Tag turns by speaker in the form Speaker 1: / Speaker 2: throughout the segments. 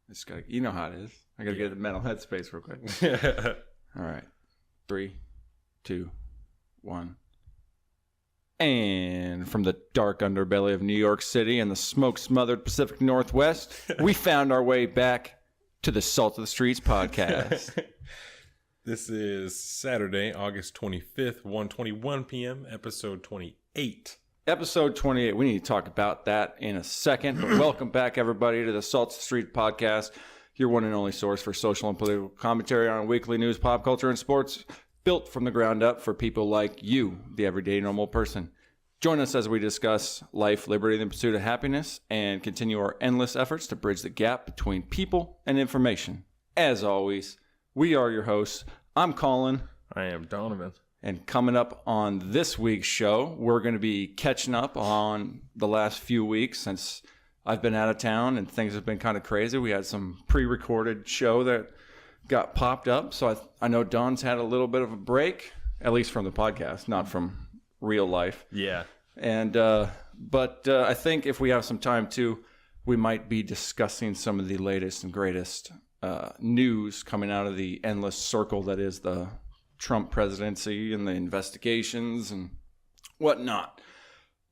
Speaker 1: Just gotta, you know how it is. I gotta get the mental headspace real quick. All right. 3, 2, 1. And from the dark underbelly of New York City and the smoke-smothered Pacific Northwest, we found our way back to the Salt of the Streets podcast.
Speaker 2: This is Saturday, August 25th, 1:21 p.m., episode 28.
Speaker 1: Episode 28. We need to talk about that in a second. But welcome back, everybody, to the Salt of the Street podcast, your one and only source for social and political commentary on weekly news, pop culture, and sports, built from the ground up for people like you, the everyday normal person. Join us as we discuss life, liberty, and the pursuit of happiness, and continue our endless efforts to bridge the gap between people and information. As always, we are your hosts. I'm Colin.
Speaker 2: I am Donovan.
Speaker 1: And coming up on this week's show, we're going to be catching up on the last few weeks since I've been out of town and things have been kind of crazy. We had some pre-recorded show that got popped up. So I know Don's had a little bit of a break, at least from the podcast, not from real life.
Speaker 2: Yeah.
Speaker 1: And but I think if we have some time too, we might be discussing some of the latest and greatest news coming out of the endless circle that is the Trump presidency and the investigations and whatnot.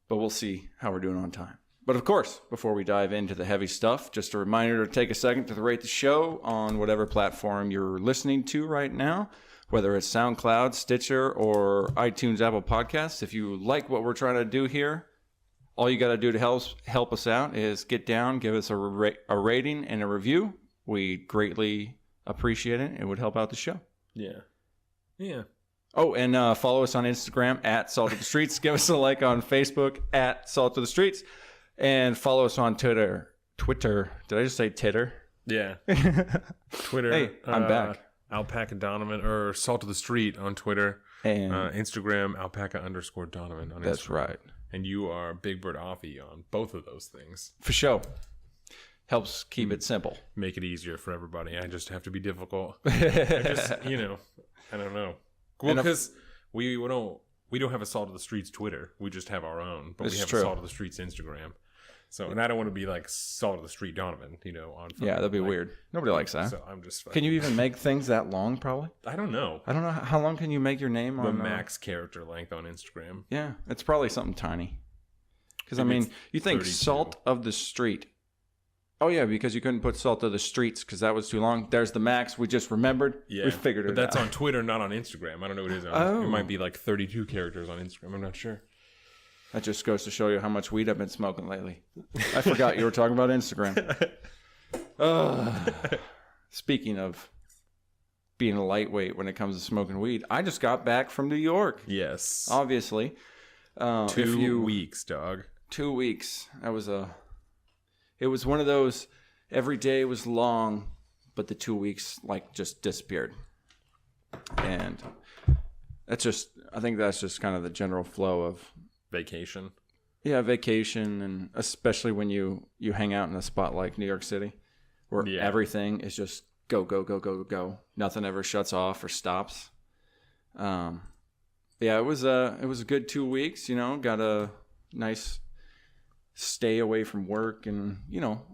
Speaker 1: But we'll see how we're doing on time. But of course, before we dive into the heavy stuff, just a reminder to take a second to rate the show on whatever platform you're listening to right now, whether it's SoundCloud, Stitcher, or iTunes, Apple Podcasts. If you like what we're trying to do here, all you got to do to help us out is get down, give us a rating and a review. We greatly appreciate it. It would help out the show.
Speaker 2: Yeah. Yeah.
Speaker 1: Oh, and follow us on Instagram at Salt of the Streets. Give us a like on Facebook at Salt of the Streets. And follow us on Twitter. Did I just say titter?
Speaker 2: Yeah. Twitter.
Speaker 1: Hey, I'm back.
Speaker 2: Alpaca Donovan, or Salt of the Street on Twitter.
Speaker 1: And
Speaker 2: Instagram, alpaca_Donovan on Instagram.
Speaker 1: That's right.
Speaker 2: And you are Big Bird Offie on both of those things.
Speaker 1: For sure. Helps keep it simple.
Speaker 2: Make it easier for everybody. I just have to be difficult. I don't know. Well, because we don't have a Salt of the Streets Twitter. We just have our own. But we have a Salt of the Streets Instagram. So, and I don't want to be like Salt of the Street Donovan, on.
Speaker 1: Yeah, that'd be weird. Nobody likes that.
Speaker 2: So I'm just.
Speaker 1: Can you even make things that long? Probably.
Speaker 2: I don't know.
Speaker 1: I don't know how long can you make your name on
Speaker 2: the max character length on Instagram.
Speaker 1: Yeah, it's probably something tiny. Because I mean, you think 32. Salt of the Street. Oh, yeah, because you couldn't put Salt of the Streets because that was too long. There's the max. We just remembered.
Speaker 2: Yeah,
Speaker 1: we figured it out.
Speaker 2: But that's on Twitter, not on Instagram. I don't know what it is. It might be like 32 characters on Instagram. I'm not sure.
Speaker 1: That just goes to show you how much weed I've been smoking lately. I forgot you were talking about Instagram. Speaking of being a lightweight when it comes to smoking weed, I just got back from New York.
Speaker 2: Yes.
Speaker 1: Obviously.
Speaker 2: 2 weeks, dog.
Speaker 1: 2 weeks. It was one of those, every day was long, but the 2 weeks just disappeared. And I think that's just kind of the general flow of
Speaker 2: vacation.
Speaker 1: Yeah, vacation, and especially when you hang out in a spot like New York City, where everything is just go, go, go, go, go. Nothing ever shuts off or stops. It was a good 2 weeks. Got a nice stay away from work and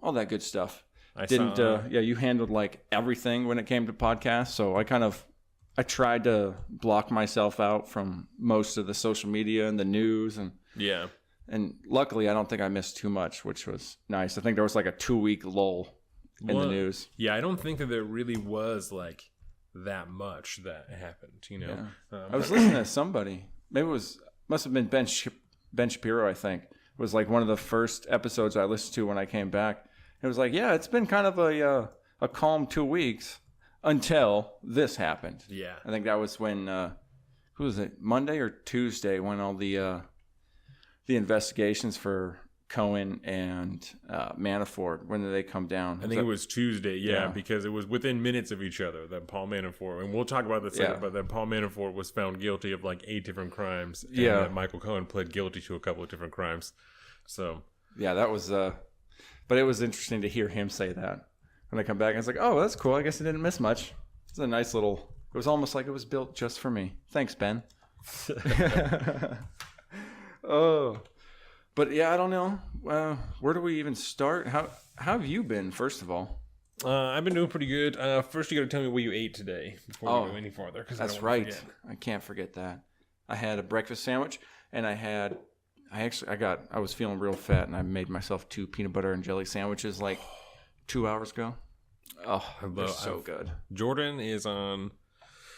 Speaker 1: all that good stuff. You handled everything when it came to podcasts, so I tried to block myself out from most of the social media and the news, and luckily I don't think I missed too much, which was nice. I think there was a 2 week lull in the news.
Speaker 2: Yeah, I don't think that there really was that much that happened.
Speaker 1: Yeah. I was listening to somebody. Maybe must have been Ben Shapiro. I think it was one of the first episodes I listened to when I came back. It was it's been kind of a calm 2 weeks. Until this happened.
Speaker 2: Yeah.
Speaker 1: I think that was when, who was it, Monday or Tuesday, when all the investigations for Cohen and Manafort, when did they come down?
Speaker 2: I think it was Tuesday, because it was within minutes of each other that Paul Manafort, and we'll talk about this later, but that Paul Manafort was found guilty of 8 different crimes, and that Michael Cohen pled guilty to a couple of different crimes. So. Yeah,
Speaker 1: that was, but it was interesting to hear him say that. When I come back, I was like, oh, that's cool. I guess I didn't miss much. It's a nice little... It was almost like it was built just for me. Thanks, Ben. Oh. But yeah, I don't know. Where do we even start? How have you been, first of all?
Speaker 2: I've been doing pretty good. First, you got to tell me what you ate today before we go any farther.
Speaker 1: That's right. I can't forget that. I had a breakfast sandwich, and I was feeling real fat, and I made myself 2 peanut butter and jelly sandwiches like 2 hours ago. Oh, they're so good.
Speaker 2: Jordan is on.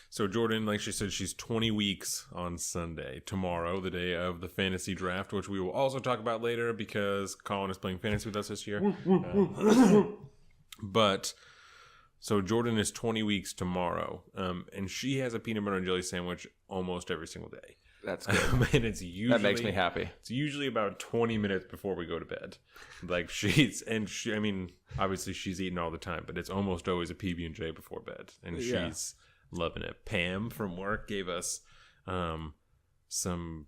Speaker 2: So Jordan, like she said, she's 20 weeks on Sunday, tomorrow, the day of the fantasy draft, which we will also talk about later because Colin is playing fantasy with us this year. But so Jordan is 20 weeks tomorrow, and she has a peanut butter and jelly sandwich almost every single day.
Speaker 1: That's good.
Speaker 2: And it's usually,
Speaker 1: that makes me happy.
Speaker 2: It's usually about 20 minutes before we go to bed. Like I mean, obviously she's eating all the time, but it's almost always a PB&J before bed, and she's loving it. Pam from work gave us some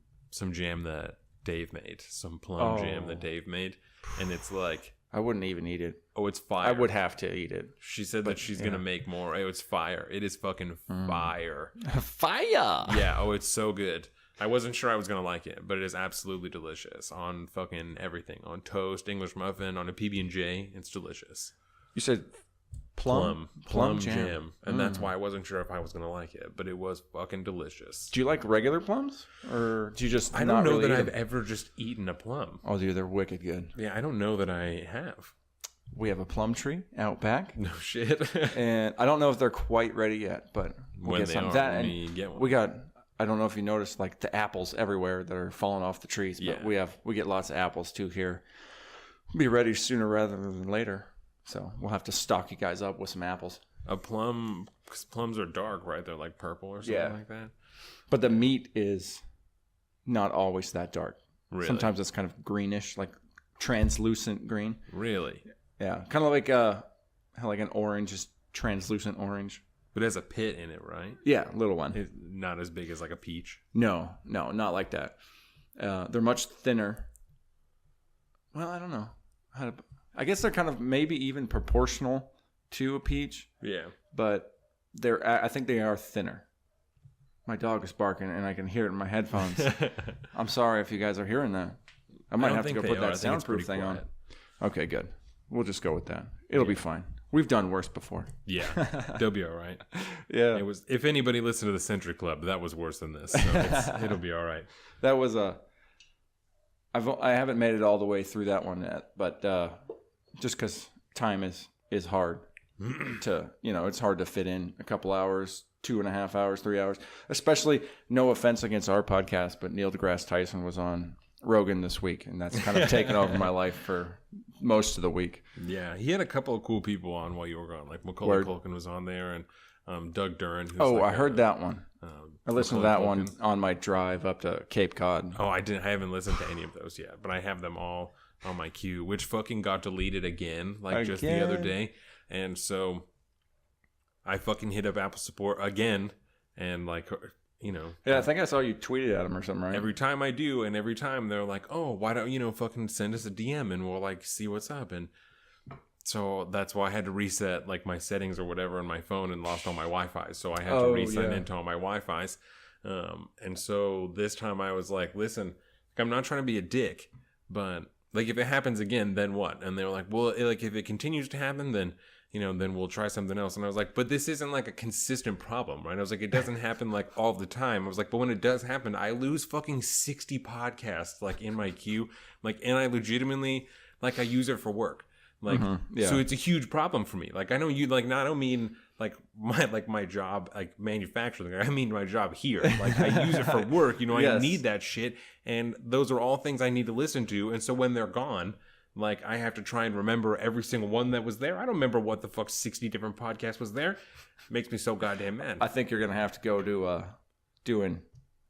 Speaker 2: jam that Dave made, some plum jam that Dave made, and it's like
Speaker 1: I wouldn't even eat it.
Speaker 2: Oh, it's fire.
Speaker 1: I would have to eat it.
Speaker 2: She said that she's gonna make more. Oh, it's fire. It is fucking fire.
Speaker 1: Fire.
Speaker 2: Yeah. Oh, it's so good. I wasn't sure I was going to like it, but it is absolutely delicious on fucking everything. On toast, English muffin, on a PB&J. It's delicious.
Speaker 1: You said plum jam.
Speaker 2: And that's why I wasn't sure if I was going to like it, but it was fucking delicious.
Speaker 1: Do you like regular plums? Or do you just
Speaker 2: I don't know that I've ever just eaten a plum.
Speaker 1: Oh, dude, they're wicked good.
Speaker 2: Yeah, I don't know that I have.
Speaker 1: We have a plum tree out back.
Speaker 2: No shit.
Speaker 1: And I don't know if they're quite ready yet, but we'll get some. That and
Speaker 2: get one.
Speaker 1: We got... I don't know if you noticed, like the apples everywhere that are falling off the trees, but we get lots of apples too here. We'll be ready sooner rather than later, so we'll have to stock you guys up with some apples.
Speaker 2: A plum, because plums are dark, right? They're like purple or something like that.
Speaker 1: But the meat is not always that dark.
Speaker 2: Really?
Speaker 1: Sometimes it's kind of greenish, like translucent green.
Speaker 2: Really?
Speaker 1: Yeah, kind of like an orange, just translucent orange.
Speaker 2: But it has a pit in it, right?
Speaker 1: Yeah, little one.
Speaker 2: It's not as big as like a peach.
Speaker 1: No, not like that. They're much thinner. Well, I don't know. I guess they're kind of maybe even proportional to a peach.
Speaker 2: Yeah.
Speaker 1: But I think they are thinner. My dog is barking, and I can hear it in my headphones. I'm sorry if you guys are hearing that. I might have to go put that soundproof thing on. Okay, good. We'll just go with that. It'll be fine. We've done worse before.
Speaker 2: Yeah, they'll be all right.
Speaker 1: Yeah,
Speaker 2: it was. If anybody listened to the Century Club, that was worse than this. So it'll be all right.
Speaker 1: That was I haven't made it all the way through that one yet, but just because time is hard to it's hard to fit in a couple hours, 2.5 hours, 3 hours. Especially, no offense against our podcast, but Neil deGrasse Tyson was on Rogan this week, and that's kind of taken over my life for most of the week.
Speaker 2: Yeah, he had a couple of cool people on while you were gone. Like Macaulay Culkin was on there, and Doug Duran.
Speaker 1: I heard that one. I listened to that one on my drive up to Cape Cod.
Speaker 2: Oh, I haven't listened to any of those yet, but I have them all on my queue, which fucking got deleted again, just the other day. And so I fucking hit up Apple support again, and
Speaker 1: I think I saw you tweeted at them or something, right?
Speaker 2: Every time I do, and every time they're like, oh, why don't fucking send us a DM and we'll see what's up. And so that's why I had to reset my settings or whatever on my phone and lost all my Wi-Fi. So I had to re-sign into all my Wi-Fis. And so this time I was like, listen, I'm not trying to be a dick, but if it happens again, then what? And they were like, well, if it continues to happen, then then we'll try something else. And I was like, but this isn't a consistent problem, right? I was like, it doesn't happen all the time. I was like, but when it does happen, I lose fucking 60 podcasts in my queue. And I legitimately I use it for work. So it's a huge problem for me. I know you I don't mean my job manufacturing. I mean my job here. I use it for work.
Speaker 1: Yes.
Speaker 2: I need that shit, and those are all things I need to listen to. And so when they're gone, I have to try and remember every single one that was there. I don't remember what the fuck 60 different podcasts was there. Makes me so goddamn mad.
Speaker 1: I think you're gonna have to go to doing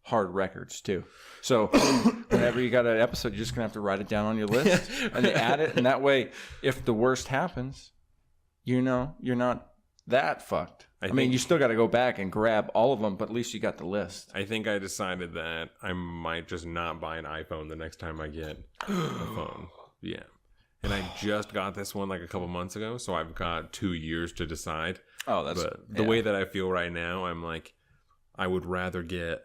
Speaker 1: hard records too. So whenever you got an episode, you're just gonna have to write it down on your list and then add it, and that way, if the worst happens, you're not that fucked. I mean, you still got to go back and grab all of them, but at least you got the list.
Speaker 2: I think I decided that I might just not buy an iPhone the next time I get a phone. Yeah. And I just got this one a couple months ago, so I've got 2 years to decide.
Speaker 1: Oh, that's...
Speaker 2: But the way that I feel right now, I'm I would rather get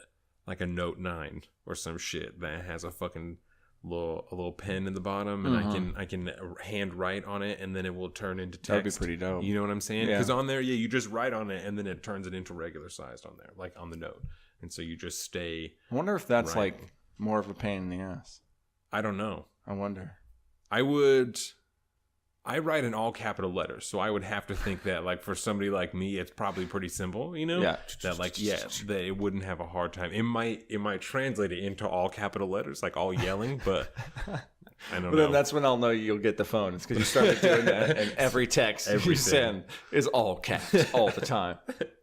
Speaker 2: a Note 9 or some shit that has a fucking little pen in the bottom, and I can hand write on it, and then it will turn into text.
Speaker 1: That'd be pretty dope.
Speaker 2: You know what I'm saying? Because on there, you just write on it, and then it turns it into regular sized on there, like on the note. And so you just stay.
Speaker 1: I wonder if that's like more of a pain in the ass.
Speaker 2: I don't know.
Speaker 1: I wonder.
Speaker 2: I write in all capital letters, so I would have to think that, like, for somebody like me, it's probably pretty simple, you know?
Speaker 1: Yeah.
Speaker 2: That it wouldn't have a hard time. It might translate it into all capital letters, like all yelling, but I don't know.
Speaker 1: But then that's when I'll know you'll get the phone. It's because you started doing that, and every text you send is all caps all the time.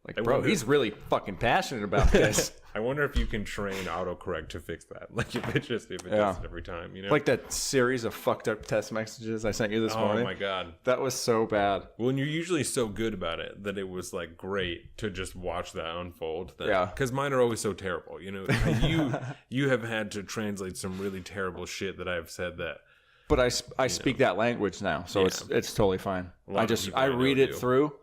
Speaker 1: Like, bro, he's really fucking passionate about this.
Speaker 2: I wonder if you can train autocorrect to fix that. Like, if it does it every time, you know?
Speaker 1: Like that series of fucked up text messages I sent you this morning.
Speaker 2: Oh my God.
Speaker 1: That was so bad.
Speaker 2: Well, and you're usually so good about it that it was like great to just watch that unfold. Because mine are always so terrible. You know, you have had to translate some really terrible shit that I've said that.
Speaker 1: But I speak that language now, so it's totally fine. I read it through,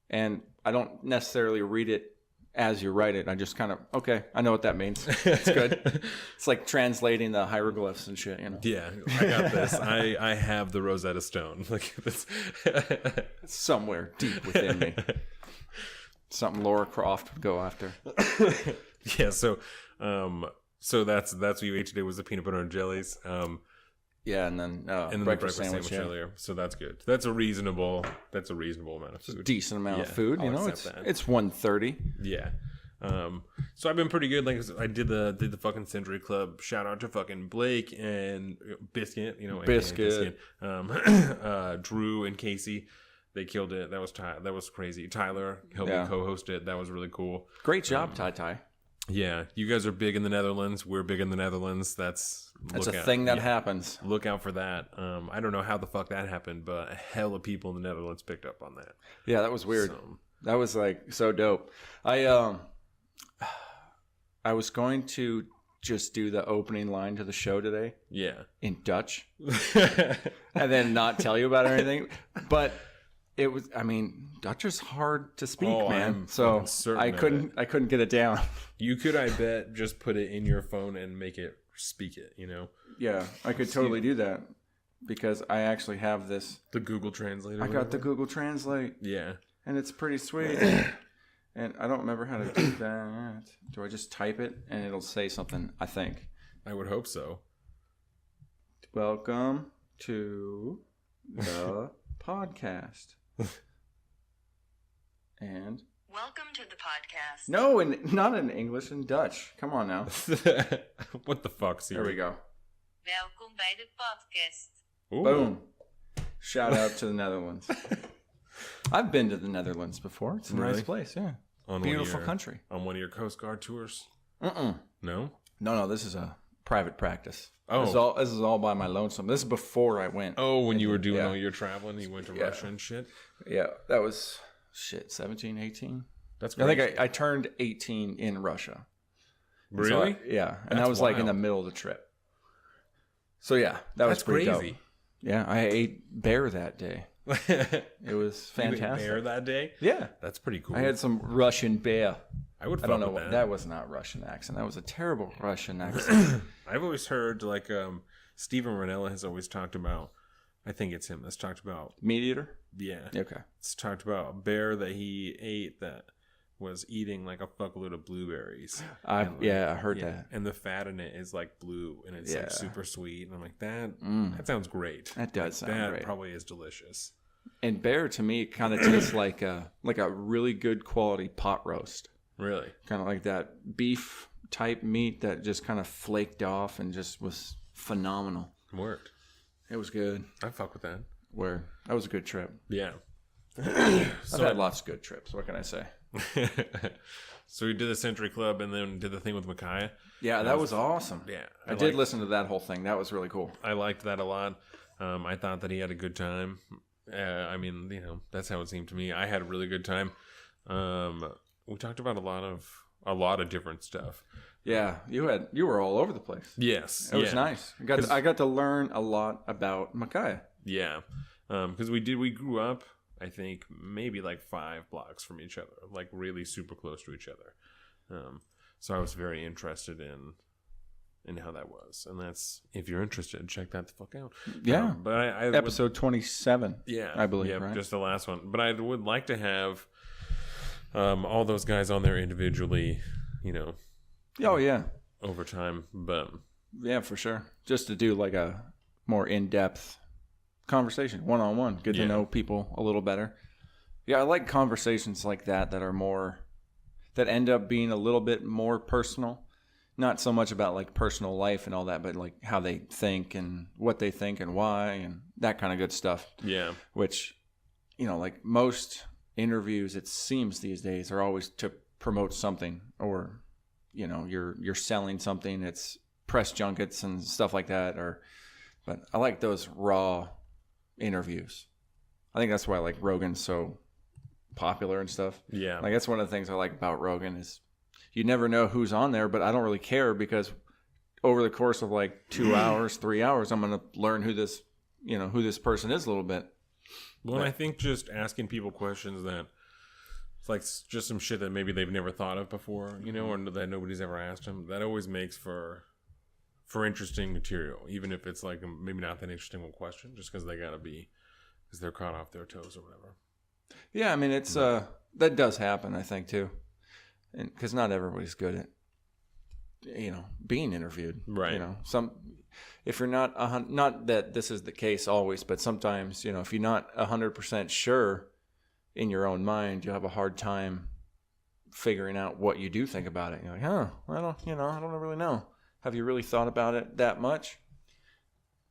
Speaker 1: and I don't necessarily read it as you write it. I just kind of, okay, I know what that means. It's good. It's like translating the hieroglyphs and shit, you know?
Speaker 2: Yeah, I got this. I have the Rosetta Stone. Like this.
Speaker 1: Somewhere deep within me. Something Laura Croft would go after.
Speaker 2: Yeah, so that's what you ate today was the peanut butter and jellies.
Speaker 1: Yeah, and then
Speaker 2: the breakfast sandwich earlier. So that's good. That's a reasonable amount of food.
Speaker 1: It's a decent amount of food. You know, it's 1:30.
Speaker 2: Yeah. So I've been pretty good. Like I did the fucking Century Club. Shout out to fucking Blake and Biscuit. You know,
Speaker 1: Biscuit.
Speaker 2: Drew and Casey. They killed it. That was crazy. Tyler helped me co-host it. That was really cool.
Speaker 1: Great job, Ty.
Speaker 2: Yeah, you guys are big in the Netherlands. We're big in the Netherlands. That's
Speaker 1: a thing that happens.
Speaker 2: Look out for that. I don't know how the fuck that happened, but a hell of people in the Netherlands picked up on that.
Speaker 1: Yeah, that was weird. That was like so dope. I was going to just do the opening line to the show today.
Speaker 2: Yeah,
Speaker 1: in Dutch, and then not tell you about anything, but. It was. I mean, Dutch is hard to speak, man. So I couldn't get it down.
Speaker 2: You could, I bet, just put it in your phone and make it speak it. You know.
Speaker 1: Yeah, I could totally do that because I actually have this.
Speaker 2: The Google Translate.
Speaker 1: I got the Google Translate.
Speaker 2: Yeah,
Speaker 1: and it's pretty sweet. And I don't remember how to do that. Do I just type it and it'll say something? I think.
Speaker 2: I would hope so.
Speaker 1: Welcome to the podcast. And
Speaker 3: welcome to the podcast.
Speaker 1: No, not in English, in Dutch. Come on now.
Speaker 2: What the fuck, Siri?
Speaker 1: There we go.
Speaker 3: Welkom bij de podcast.
Speaker 2: Ooh.
Speaker 1: Boom. Shout out to the Netherlands. I've been to the Netherlands before. It's a nice place, yeah. Beautiful country.
Speaker 2: On one of your Coast Guard tours? No?
Speaker 1: No, this is a private practice.
Speaker 2: Oh.
Speaker 1: This is all by my lonesome. This is before I went.
Speaker 2: Oh, when you were doing all your traveling, you went to Russia and shit?
Speaker 1: Yeah, that was, 17, 18?
Speaker 2: That's great.
Speaker 1: I think I turned 18 in Russia.
Speaker 2: Really?
Speaker 1: So and that was like in the middle of the trip. So yeah, that's pretty crazy. Dope. Yeah, I ate bear that day. It was fantastic.
Speaker 2: You ate bear that day?
Speaker 1: Yeah.
Speaker 2: That's pretty cool.
Speaker 1: I had some Russian bear.
Speaker 2: I don't know
Speaker 1: that was not Russian accent. That was a terrible Russian accent.
Speaker 2: I've always heard like Steven Ranella has always talked about. I think it's him that's talked about
Speaker 1: meat eater.
Speaker 2: Yeah.
Speaker 1: Okay.
Speaker 2: It's talked about a bear that he ate that was eating like a fuckload of blueberries.
Speaker 1: I heard that.
Speaker 2: And the fat in it is like blue and it's like super sweet. And I'm like that sounds great.
Speaker 1: That does sound great.
Speaker 2: That probably is delicious.
Speaker 1: And bear to me kind of tastes like a really good quality pot roast.
Speaker 2: Really?
Speaker 1: Kind of like that beef type meat that just kind of flaked off and just was phenomenal.
Speaker 2: Worked.
Speaker 1: It was good.
Speaker 2: I fuck with that.
Speaker 1: That was a good trip.
Speaker 2: Yeah.
Speaker 1: I've had lots of good trips. What can I say?
Speaker 2: So we did the Century Club and then did the thing with Micaiah.
Speaker 1: Yeah, that was awesome.
Speaker 2: Yeah.
Speaker 1: I did listen to that whole thing. That was really cool.
Speaker 2: I liked that a lot. I thought that he had a good time. I mean, that's how it seemed to me. I had a really good time. We talked about a lot of different stuff.
Speaker 1: Yeah, you were all over the place.
Speaker 2: Yes,
Speaker 1: it was nice. I got to learn a lot about Micaiah.
Speaker 2: Yeah, because we grew up, I think maybe like 5 blocks from each other, like really super close to each other. So I was very interested in and how that was. And that's, if you're interested, check that the fuck out.
Speaker 1: Yeah.
Speaker 2: But I
Speaker 1: episode 27.
Speaker 2: Yeah.
Speaker 1: I believe,
Speaker 2: yeah,
Speaker 1: right?
Speaker 2: Just the last one. But I would like to have all those guys on there individually,
Speaker 1: Oh, yeah.
Speaker 2: over time. But
Speaker 1: yeah, for sure. Just to do like a more in-depth conversation, one-on-one. Good to know people a little better. Yeah, I like conversations like that are more, that end up being a little bit more personal. Not so much about like personal life and all that, but like how they think and what they think and why and that kind of good stuff.
Speaker 2: Yeah.
Speaker 1: Which, like most interviews, it seems these days, are always to promote something, or, you're selling something. It's press junkets and stuff like that. But I like those raw interviews. I think that's why like Rogan's so popular and stuff.
Speaker 2: Yeah.
Speaker 1: Like that's one of the things I like about Rogan is you never know who's on there, but I don't really care because over the course of like 2 hours, 3 hours, I'm going to learn who this person is a little bit.
Speaker 2: Well, I think just asking people questions that it's like just some shit that maybe they've never thought of before, or that nobody's ever asked them. That always makes for interesting material, even if it's like maybe not that interesting of a question, just because because they're caught off their toes or whatever.
Speaker 1: Yeah, I mean, it's that does happen, I think, too. And because not everybody's good at, being interviewed.
Speaker 2: Right.
Speaker 1: If you're not that this is the case always, but sometimes, if you're not 100% sure in your own mind, you'll have a hard time figuring out what you do think about it. You're like, I don't really know. Have you really thought about it that much?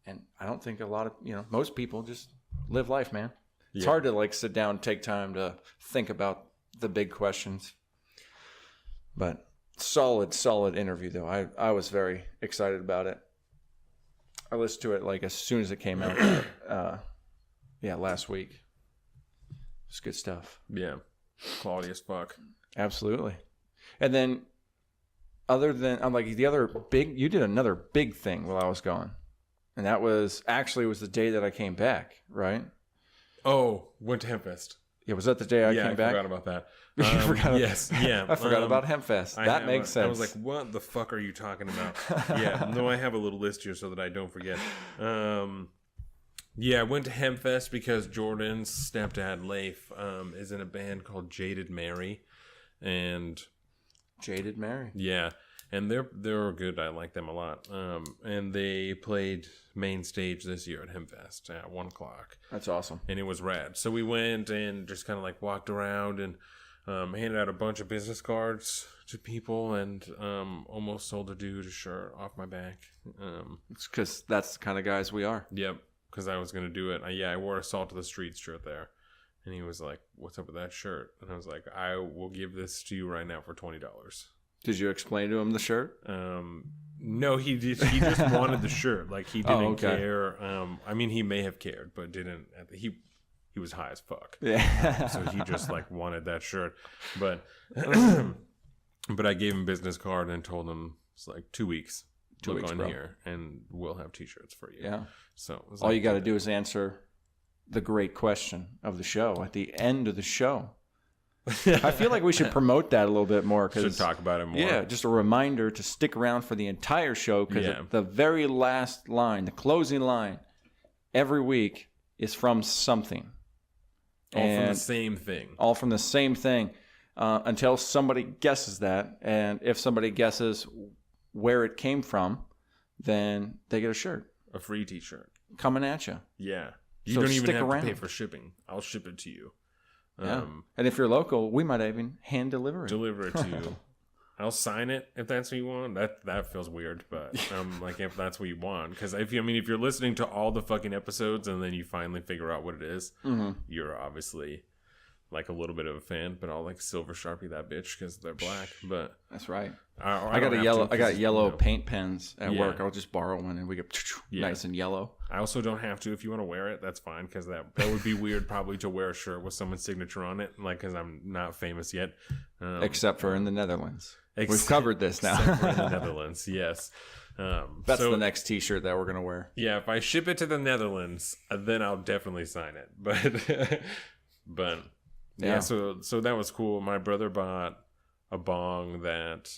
Speaker 1: And I don't think a lot of, most people just live life, man. It's hard to like sit down and take time to think about the big questions. But solid interview though. I was very excited about it. I listened to it like as soon as it came out. Last week. It's good stuff.
Speaker 2: Yeah. Quality as fuck.
Speaker 1: Absolutely. And then other than you did another big thing while I was gone. And that was the day that I came back, right?
Speaker 2: Oh, went to Hempfest.
Speaker 1: Yeah, was that the day I came back?
Speaker 2: I forgot about that.
Speaker 1: Yes, yeah. I forgot about Hempfest. That makes sense.
Speaker 2: I was like, what the fuck are you talking about? Yeah, no, I have a little list here so that I don't forget. I went to Hempfest because Jordan's stepdad, Leif, is in a band called Jaded Mary. And
Speaker 1: Jaded Mary?
Speaker 2: Yeah. And they're good. I like them a lot. And they played main stage this year at Hempfest at 1:00.
Speaker 1: That's awesome.
Speaker 2: And it was rad. So we went and just kind of like walked around and handed out a bunch of business cards to people and almost sold a dude a shirt off my back.
Speaker 1: It's because that's the kind of guys we are.
Speaker 2: Yep. Because I was going to do it. I wore a Salt to the Streets shirt there. And he was like, what's up with that shirt? And I was like, I will give this to you right now for $20.
Speaker 1: Did you explain to him the shirt?
Speaker 2: No, he just wanted the shirt. Like he didn't care. I mean, he may have cared, but didn't. He was high as fuck.
Speaker 1: Yeah.
Speaker 2: So he just like wanted that shirt. But but I gave him business card and told him it's like 2 weeks. Look on here, and we'll have T-shirts for you.
Speaker 1: Yeah.
Speaker 2: So
Speaker 1: all you got to do is answer the great question of the show at the end of the show. I feel like we should promote that a little bit more.
Speaker 2: Should talk about it more.
Speaker 1: Yeah, just a reminder to stick around for the entire show because the very last line, the closing line, every week is from something.
Speaker 2: All from the same thing.
Speaker 1: All from the same thing until somebody guesses that. And if somebody guesses where it came from, then they get a shirt.
Speaker 2: A free T-shirt.
Speaker 1: Coming at you.
Speaker 2: Yeah. You don't even have to pay for shipping. I'll ship it to you.
Speaker 1: Yeah. And if you're local, we might even hand deliver it.
Speaker 2: Deliver it to you. I'll sign it if that's what you want. That feels weird, but like if that's what you want, because if you're listening to all the fucking episodes and then you finally figure out what it is, you're obviously like a little bit of a fan. But I'll like silver Sharpie that bitch because they're black. But
Speaker 1: that's right.
Speaker 2: I
Speaker 1: got yellow paint pens at work. I'll just borrow one and we get nice and yellow.
Speaker 2: I also don't have to. If you want to wear it, that's fine, because that would be weird probably to wear a shirt with someone's signature on it, like because I'm not famous yet.
Speaker 1: Except for in the Netherlands. We've covered this now.
Speaker 2: Except for in the Netherlands, yes.
Speaker 1: That's the next T-shirt that we're going to wear.
Speaker 2: Yeah, if I ship it to the Netherlands, then I'll definitely sign it. But yeah, so that was cool. My brother bought a bong that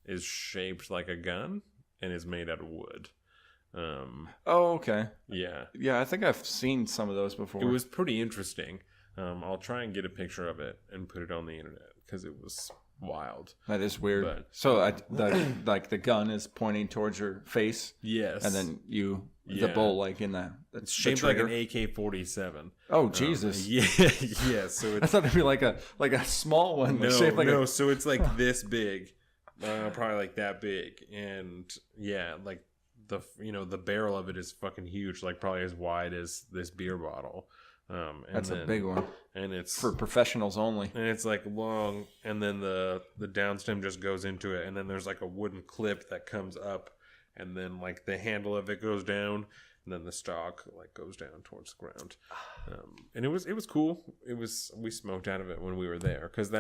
Speaker 2: is shaped like a gun. and is made out of wood.
Speaker 1: Oh, okay.
Speaker 2: Yeah.
Speaker 1: Yeah, I think I've seen some of those before.
Speaker 2: It was pretty interesting. I'll try and get a picture of it and put it on the internet because it was wild.
Speaker 1: That is weird.
Speaker 2: But,
Speaker 1: so, like the gun is pointing towards your face.
Speaker 2: Yes.
Speaker 1: And then the bull, like in that.
Speaker 2: It's shaped like an AK-47.
Speaker 1: Oh, Jesus.
Speaker 2: Yeah. So it's,
Speaker 1: I thought it'd be like a small one. Shaped like
Speaker 2: so it's like this big, probably like that big, and yeah, like the barrel of it is fucking huge, like probably as wide as this beer bottle.
Speaker 1: That's a big one,
Speaker 2: and it's
Speaker 1: for professionals only.
Speaker 2: And it's like long, and then the downstem just goes into it, and then there's like a wooden clip that comes up, and then like the handle of it goes down, and then the stock like goes down towards the ground. And it was cool. We smoked out of it when we were there because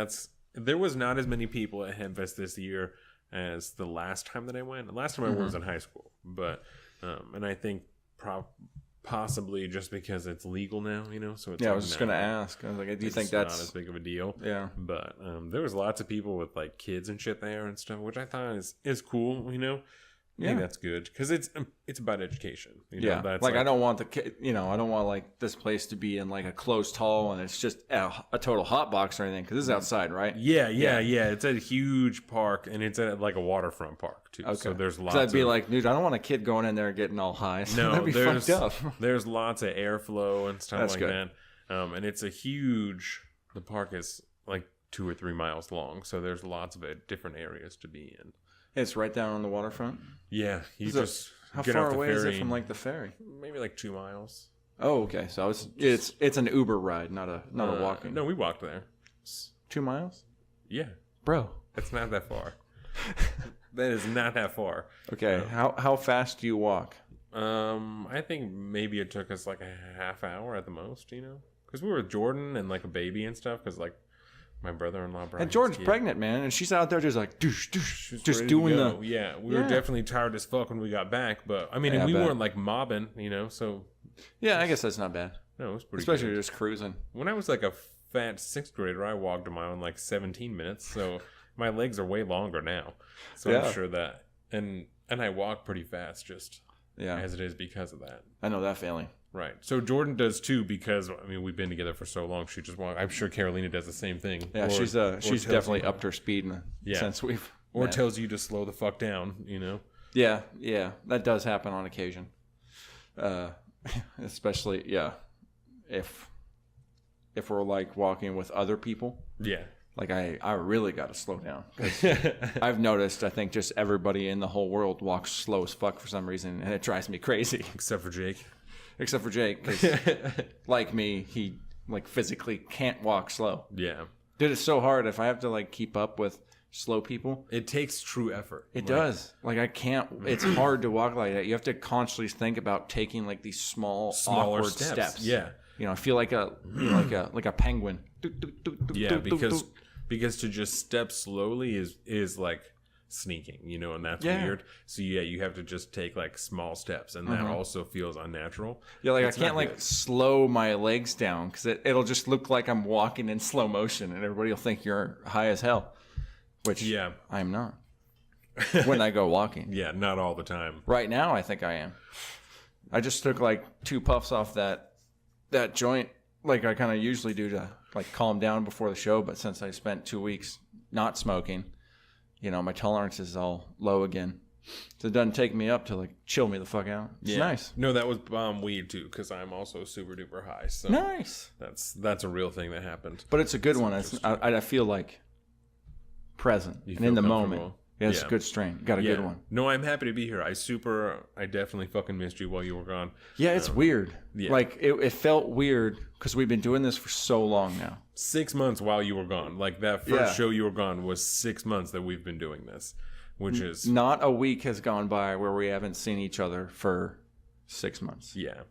Speaker 2: there was not as many people at Hempfest this year as the last time that I went. The last time I went was in high school, but and I think possibly just because it's legal now, so it's
Speaker 1: I was just gonna ask. I was like, do you think that's
Speaker 2: not as big of a deal?
Speaker 1: Yeah,
Speaker 2: but there was lots of people with like kids and shit there and stuff, which I thought is cool. I think that's good because it's about education.
Speaker 1: That's like I don't want I don't want like this place to be in like a closed hall and it's just a total hot box or anything because this is outside, right?
Speaker 2: Yeah. It's a huge park and it's at like a waterfront park too. Okay. So there's lots.
Speaker 1: That'd be like, dude, I don't want a kid going in there getting all high. So
Speaker 2: no,
Speaker 1: that'd be fucked up.
Speaker 2: There's lots of airflow and stuff like
Speaker 1: good.
Speaker 2: that. And it's the park is like 2 or 3 miles long, so there's lots of different areas to be in.
Speaker 1: It's right down on the waterfront.
Speaker 2: Yeah,
Speaker 1: how
Speaker 2: get
Speaker 1: far
Speaker 2: off the
Speaker 1: away
Speaker 2: ferry.
Speaker 1: is it from like the ferry?
Speaker 2: Maybe like 2 miles.
Speaker 1: Oh, okay. So it's an Uber ride, not a walking.
Speaker 2: No, we walked there.
Speaker 1: 2 miles?
Speaker 2: Yeah,
Speaker 1: bro,
Speaker 2: it's not that far. That is not that far.
Speaker 1: Okay, how fast do you walk?
Speaker 2: I think maybe it took us like a half hour at the most. Because we were with Jordan and like a baby and stuff. Because like. My brother-in-law, Brian's
Speaker 1: and Jordan's
Speaker 2: kid.
Speaker 1: pregnant, man, and she's out there just like douche, just
Speaker 2: doing
Speaker 1: the.
Speaker 2: Yeah, we were definitely tired as fuck when we got back, but I mean, and we weren't like mobbing, so.
Speaker 1: Yeah, I guess that's not bad.
Speaker 2: No, it was pretty.
Speaker 1: Especially
Speaker 2: good.
Speaker 1: just cruising.
Speaker 2: When I was like a fat 6th grader, I walked a mile in like 17 minutes, so my legs are way longer now. So I'm sure that, and I walk pretty fast, just as it is because of that.
Speaker 1: I know that feeling.
Speaker 2: Right. So Jordan does too because we've been together for so long. She just walks. I'm sure Carolina does the same thing.
Speaker 1: Yeah, she's definitely upped her speed since we've met.
Speaker 2: Tells you to slow the fuck down.
Speaker 1: Yeah, that does happen on occasion. Especially if we're like walking with other people.
Speaker 2: Yeah.
Speaker 1: Like I really got to slow down. I've noticed. I think just everybody in the whole world walks slow as fuck for some reason, and it drives me crazy.
Speaker 2: Except for Jake,
Speaker 1: because like me, he like physically can't walk slow.
Speaker 2: Yeah,
Speaker 1: dude, it's so hard. If I have to like keep up with slow people,
Speaker 2: it takes true effort.
Speaker 1: It does. Like I can't. It's hard to walk like that. You have to consciously think about taking like these smaller awkward steps.
Speaker 2: Yeah,
Speaker 1: I feel like a penguin.
Speaker 2: Yeah, because to just step slowly is like sneaking, and that's weird. So you have to just take like small steps, and that also feels unnatural.
Speaker 1: Yeah, like I can't like slow my legs down because it'll just look like I'm walking in slow motion, and everybody will think you're high as hell, which I'm not when I go walking.
Speaker 2: Yeah, not all the time.
Speaker 1: Right now, I think I am. I just took like 2 puffs off that joint, like I kind of usually do to like calm down before the show. But since I spent 2 weeks not smoking, my tolerance is all low again. So it doesn't take me up to like chill me the fuck out. It's nice.
Speaker 2: No, that was bomb weed too, because I'm also super duper high. So
Speaker 1: nice.
Speaker 2: That's a real thing that happened.
Speaker 1: But it's a good one. I feel like present and in the moment. Yeah, it's a good strain. Got a good one.
Speaker 2: No, I'm happy to be here. I definitely fucking missed you while you were gone.
Speaker 1: Yeah, it's weird. Yeah. Like, it felt weird because we've been doing this for so long now.
Speaker 2: 6 months while you were gone. Like, that first show you were gone was 6 months that we've been doing this, which is...
Speaker 1: Not a week has gone by where we haven't seen each other for 6 months.
Speaker 2: Yeah.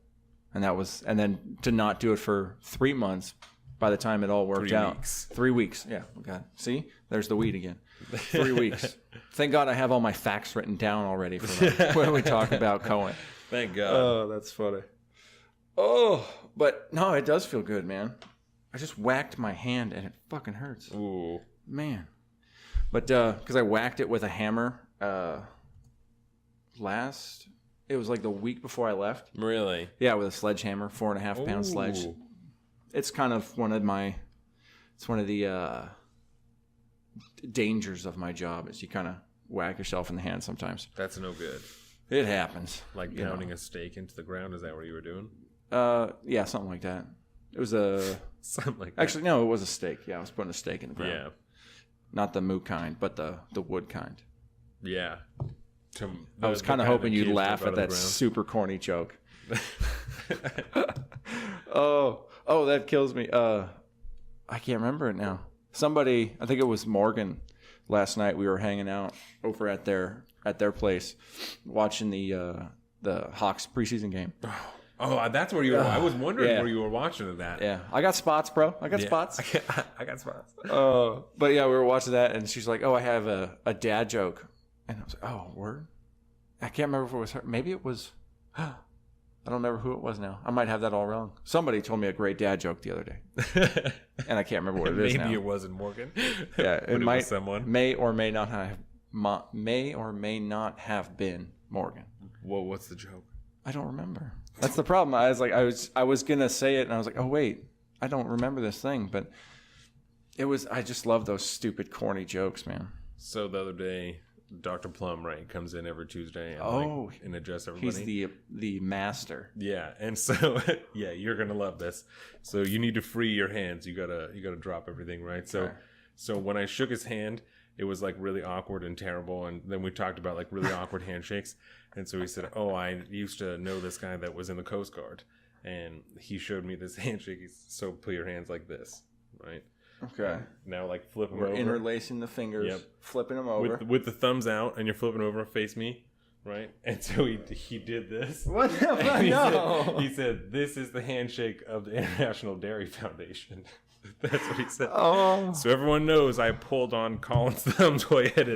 Speaker 1: And then to not do it for 3 months by the time it all worked
Speaker 2: 3
Speaker 1: out.
Speaker 2: weeks.
Speaker 1: 3 weeks. Yeah. God. See? There's the weed again. 3 weeks. Thank God I have all my facts written down already for when we talk about Cohen.
Speaker 2: Thank God.
Speaker 1: Oh, that's funny. Oh, but no, it does feel good, man. I just whacked my hand and it fucking hurts.
Speaker 2: Ooh.
Speaker 1: Man. But because I whacked it with a hammer it was like the week before I left.
Speaker 2: Really?
Speaker 1: Yeah, with a sledgehammer, 4.5 pound sledge. It's kind of one of the dangers of my job is you kind of whack yourself in the hand sometimes.
Speaker 2: That's no good.
Speaker 1: It happens.
Speaker 2: Like pounding a stake into the ground. Is that what you were doing?
Speaker 1: Yeah, something like that. It was
Speaker 2: something like that.
Speaker 1: Actually, no, it was a stake. Yeah, I was putting a stake in the ground.
Speaker 2: Yeah.
Speaker 1: Not the moo kind, but the wood kind.
Speaker 2: Yeah.
Speaker 1: I was kind of hoping you'd laugh at that super corny joke. Oh, that kills me. I can't remember it now. Somebody, I think it was Morgan, last night we were hanging out over at their place watching the Hawks preseason game.
Speaker 2: Oh, that's where you were. I was wondering where you were watching that.
Speaker 1: Yeah, I got spots, bro. I got spots.
Speaker 2: I got spots.
Speaker 1: But yeah, we were watching that, and she's like, "Oh, I have a dad joke," and I was like, "Oh, word." I can't remember if it was her. Maybe it was. I don't remember who it was now. I might have that all wrong. Somebody told me a great dad joke the other day, and I can't remember what it is now.
Speaker 2: Maybe it wasn't Morgan.
Speaker 1: Yeah, it might.
Speaker 2: Was someone
Speaker 1: may or may not have been Morgan.
Speaker 2: Well, what's the joke?
Speaker 1: I don't remember. That's the problem. I was gonna say it, and I was like, oh wait, I don't remember this thing, but it was. I just love those stupid, corny jokes, man.
Speaker 2: So the other day, Dr. Plum, right, comes in every Tuesday and, and address everybody.
Speaker 1: He's the master.
Speaker 2: Yeah, and so yeah, you're gonna love this. So you need to free your hands. You gotta drop everything, right? So so when I shook his hand, it was like really awkward and terrible. And then we talked about like really awkward handshakes. And so he said, "Oh, I used to know this guy that was in the Coast Guard, and he showed me this handshake. So put your hands like this, right?"
Speaker 1: Okay.
Speaker 2: Now, like, flip them
Speaker 1: We're
Speaker 2: over.
Speaker 1: interlacing the fingers, flipping them over.
Speaker 2: With the thumbs out, and you're flipping over, face me, right? And so he did this.
Speaker 1: What the fuck? No.
Speaker 2: He said, "This is the handshake of the International Dairy Foundation." That's what he said.
Speaker 1: Oh.
Speaker 2: So everyone knows I pulled on Colin's thumbs while he had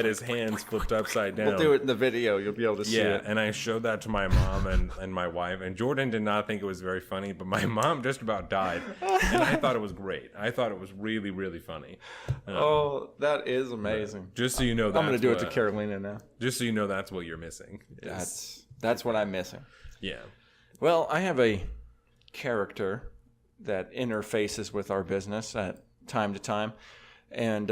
Speaker 2: his hands flipped upside down.
Speaker 1: We'll do it in the video. You'll be able to see it.
Speaker 2: Yeah, and I showed that to my mom and my wife. And Jordan did not think it was very funny, but my mom just about died. And I thought it was great. I thought it was really, really funny.
Speaker 1: That is amazing.
Speaker 2: Just so you know,
Speaker 1: I'm going to do it to Carolina now.
Speaker 2: Just so you know, that's what you're missing.
Speaker 1: That's what I'm missing.
Speaker 2: Yeah.
Speaker 1: Well, I have a character that interfaces with our business at time to time, and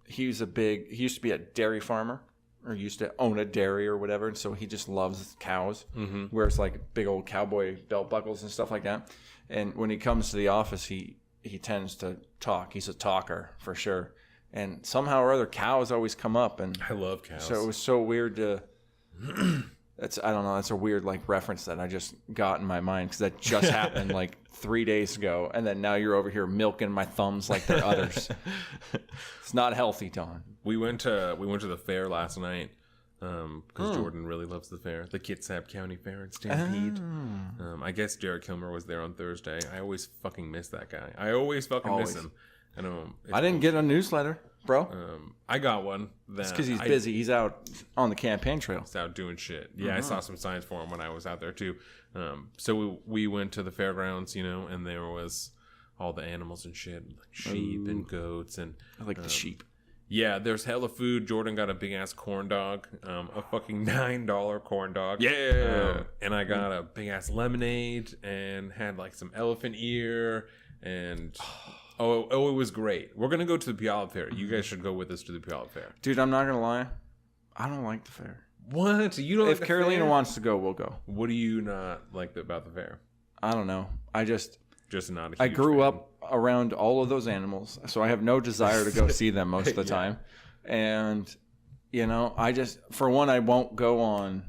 Speaker 1: he used to be a dairy farmer, or used to own a dairy or whatever, and so he just loves cows. Wears like big old cowboy belt buckles and stuff like that. And when he comes to the office, he tends to talk. He's a talker for sure, and somehow or other cows always come up. And
Speaker 2: I love cows.
Speaker 1: So it was so weird to I don't know, that's a weird like reference that I just got in my mind, because that just happened like 3 days ago, and then now you're over here milking my thumbs like they're udders. It's not healthy, Don.
Speaker 2: We went to the fair last night because Jordan really loves the fair, the Kitsap County Fair in Stampede. I guess Derek Kilmer was there on Thursday. I always fucking miss that guy. I always fucking miss him. I
Speaker 1: didn't get a newsletter, bro.
Speaker 2: I got one.
Speaker 1: It's because he's busy. He's out on the campaign trail.
Speaker 2: He's out doing shit. Yeah, I saw some signs for him when I was out there too. So we went to the fairgrounds, and there was all the animals and shit, like sheep and goats. And
Speaker 1: I like the sheep.
Speaker 2: Yeah, there's hella food. Jordan got a big ass corn dog, a fucking $9 corn dog.
Speaker 1: Yeah.
Speaker 2: And I got a big ass lemonade and had like some elephant ear and. Oh, it was great. We're going to go to the Puyallup Fair. You guys should go with us to the Puyallup Fair.
Speaker 1: Dude, I'm not going to lie. I don't like the fair.
Speaker 2: What? You don't like the fair?
Speaker 1: If Carolina wants to go, we'll go.
Speaker 2: What do you not like about the fair?
Speaker 1: I don't know. Just
Speaker 2: not a huge
Speaker 1: I grew
Speaker 2: fan.
Speaker 1: up around all of those animals, so I have no desire to go see them most of the time. And, I just, for one, I won't go on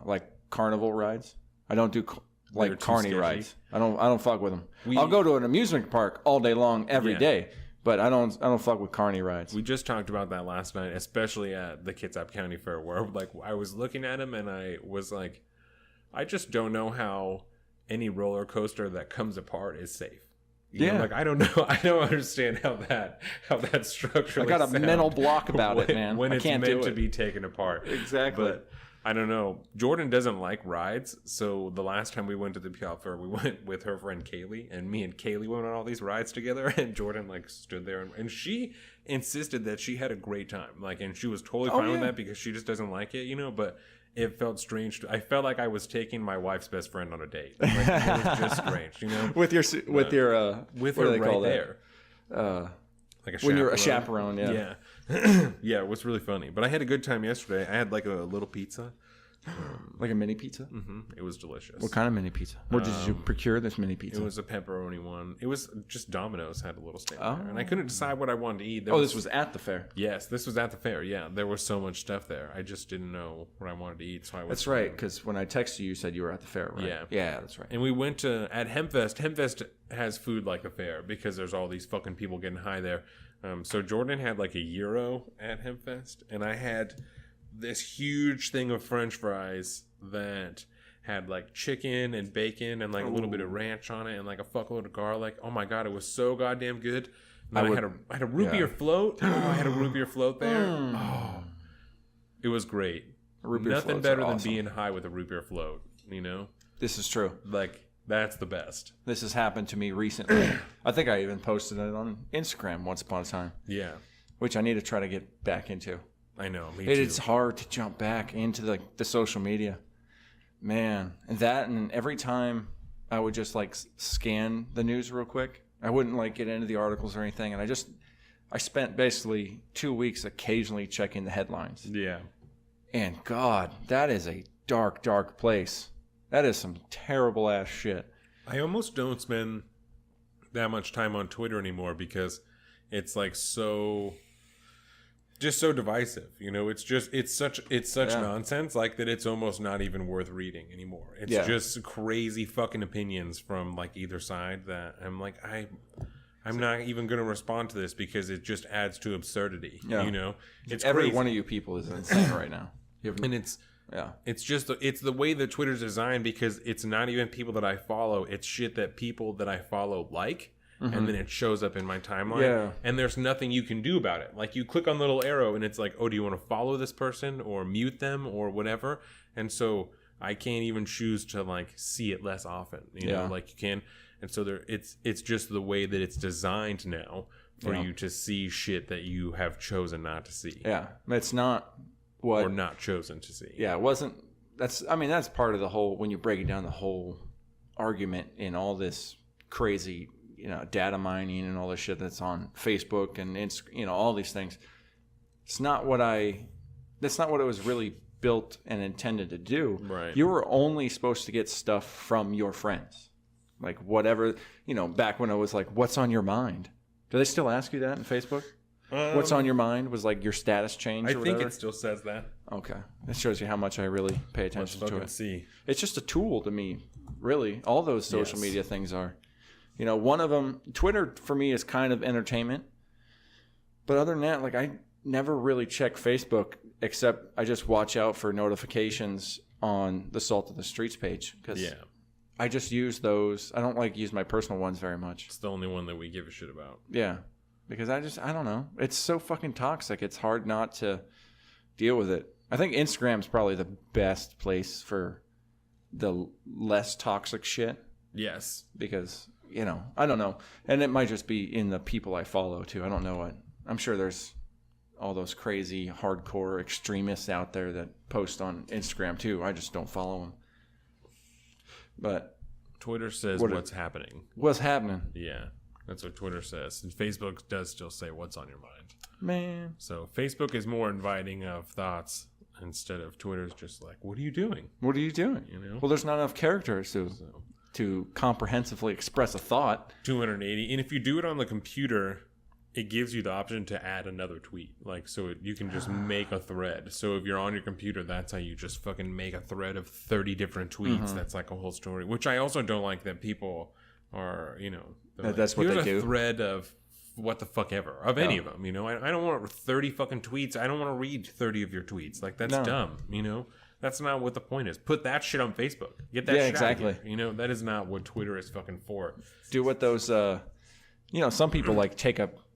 Speaker 1: like carnival rides. I don't do like carny rides. I don't fuck with them. I'll go to an amusement park all day long every day, but I don't fuck with carny rides.
Speaker 2: We just talked about that last night, especially at the Kitsap County Fair, where like I was looking at him and I was like, I just don't know how any roller coaster that comes apart is safe. I don't know. I don't understand how that structurally.
Speaker 1: I got a mental block about it, man.
Speaker 2: When
Speaker 1: I
Speaker 2: it's
Speaker 1: can't
Speaker 2: meant
Speaker 1: do
Speaker 2: to be taken apart.
Speaker 1: Exactly.
Speaker 2: I don't know. Jordan doesn't like rides, so the last time we went to the Puyallup Fair, we went with her friend Kaylee, and me and Kaylee went on all these rides together, and Jordan like stood there, and she insisted that she had a great time, like, and she was totally fine with that because she just doesn't like it, but it felt strange. I felt like I was taking my wife's best friend on a date. Like, it was just strange, with your her right there. Like a chaperone.
Speaker 1: When you're a chaperone,
Speaker 2: yeah. Yeah, it was really funny. But I had a good time yesterday. I had like a little pizza.
Speaker 1: Like a mini pizza?
Speaker 2: Mm-hmm. It was delicious.
Speaker 1: What kind of mini pizza? Where did you procure this mini pizza?
Speaker 2: It was a pepperoni one. It was just Domino's had a little stand there. And I couldn't decide what I wanted to eat.
Speaker 1: This was at the fair?
Speaker 2: Yes, this was at the fair, yeah. There was so much stuff there. I just didn't know what I wanted to eat. So
Speaker 1: that's right, because when I texted you, you said you were at the fair, right?
Speaker 2: Yeah.
Speaker 1: Yeah, that's right.
Speaker 2: And we went at Hempfest. Hempfest has food like the fair because there's all these fucking people getting high there. So Jordan had like a gyro at Hempfest, and I had this huge thing of French fries that had like chicken and bacon and like a little bit of ranch on it and like a fuckload of garlic. Oh my god, it was so goddamn good. And I had a root beer float. I had a root beer float there. Oh, it was great. Nothing better than being high with a root beer float.
Speaker 1: This is true.
Speaker 2: Like. That's the best.
Speaker 1: This has happened to me recently. I think I even posted it on Instagram once upon a time.
Speaker 2: Yeah.
Speaker 1: Which I need to try to get back into.
Speaker 2: I know, me too.
Speaker 1: It's hard to jump back into the social media. Man. And every time I would just like scan the news real quick. I wouldn't like get into the articles or anything. And I spent basically 2 weeks occasionally checking the headlines.
Speaker 2: Yeah.
Speaker 1: And God, that is a dark, dark place. That is some terrible ass shit.
Speaker 2: I almost don't spend that much time on Twitter anymore because it's like so divisive. It's such nonsense like that. It's almost not even worth reading anymore. It's just crazy fucking opinions from like either side that I'm like I'm not even going to respond to this because it just adds to absurdity. Yeah. It's
Speaker 1: every
Speaker 2: crazy.
Speaker 1: One of you people is insane right now.
Speaker 2: And it's the way that Twitter's designed because it's not even people that I follow. It's shit that people that I follow like, and then it shows up in my timeline. Yeah. And there's nothing you can do about it. Like you click on the little arrow and it's like, oh, do you want to follow this person or mute them or whatever? And so I can't even choose to like see it less often. You know, like you can. And so it's just the way that it's designed now for you to see shit that you have chosen not to see.
Speaker 1: Yeah, it's not.
Speaker 2: Or not chosen to see.
Speaker 1: Yeah, it wasn't. That's part of the whole, when you break it down, the whole argument in all this crazy, data mining and all this shit that's on Facebook and Instagram, all these things. That's not what it was really built and intended to do.
Speaker 2: Right.
Speaker 1: You were only supposed to get stuff from your friends. Like whatever, back when it was like, what's on your mind? Do they still ask you that in Facebook? What's on your mind was like your status change or whatever?
Speaker 2: I think it still says that.
Speaker 1: Okay. That shows you how much I really pay attention to it.
Speaker 2: See.
Speaker 1: It's just a tool to me, really. All those social media things are. One of them, Twitter for me is kind of entertainment. But other than that, like I never really check Facebook except I just watch out for notifications on the Salt of the Streets page. Because I just use those. I don't like use my personal ones very much.
Speaker 2: It's the only one that we give a shit about.
Speaker 1: Yeah. Because I don't know. It's so fucking toxic. It's hard not to deal with it. I think Instagram's probably the best place for the less toxic shit.
Speaker 2: Yes.
Speaker 1: Because, I don't know. And it might just be in the people I follow, too. I don't know what. I'm sure there's all those crazy, hardcore extremists out there that post on Instagram, too. I just don't follow them. But
Speaker 2: Twitter says what's happening.
Speaker 1: What's happening?
Speaker 2: Yeah. That's what Twitter says. And Facebook does still say what's on your mind.
Speaker 1: Man.
Speaker 2: So Facebook is more inviting of thoughts instead of Twitter's just like, what are you doing?
Speaker 1: What are you doing? Well, there's not enough characters to comprehensively express a thought.
Speaker 2: 280. And if you do it on the computer, it gives you the option to add another tweet. Like, so you can just make a thread. So if you're on your computer, that's how you just fucking make a thread of 30 different tweets. That's like a whole story. Which I also don't like that people are,
Speaker 1: that's what they do.
Speaker 2: Here's a thread of what the fuck ever of any of them. I don't want 30 fucking tweets. I don't want to read 30 of your tweets. Like that's dumb. That's not what the point is. Put that shit on Facebook. Get that shit
Speaker 1: exactly.
Speaker 2: out here. That is not what Twitter is fucking for.
Speaker 1: Do what those some people like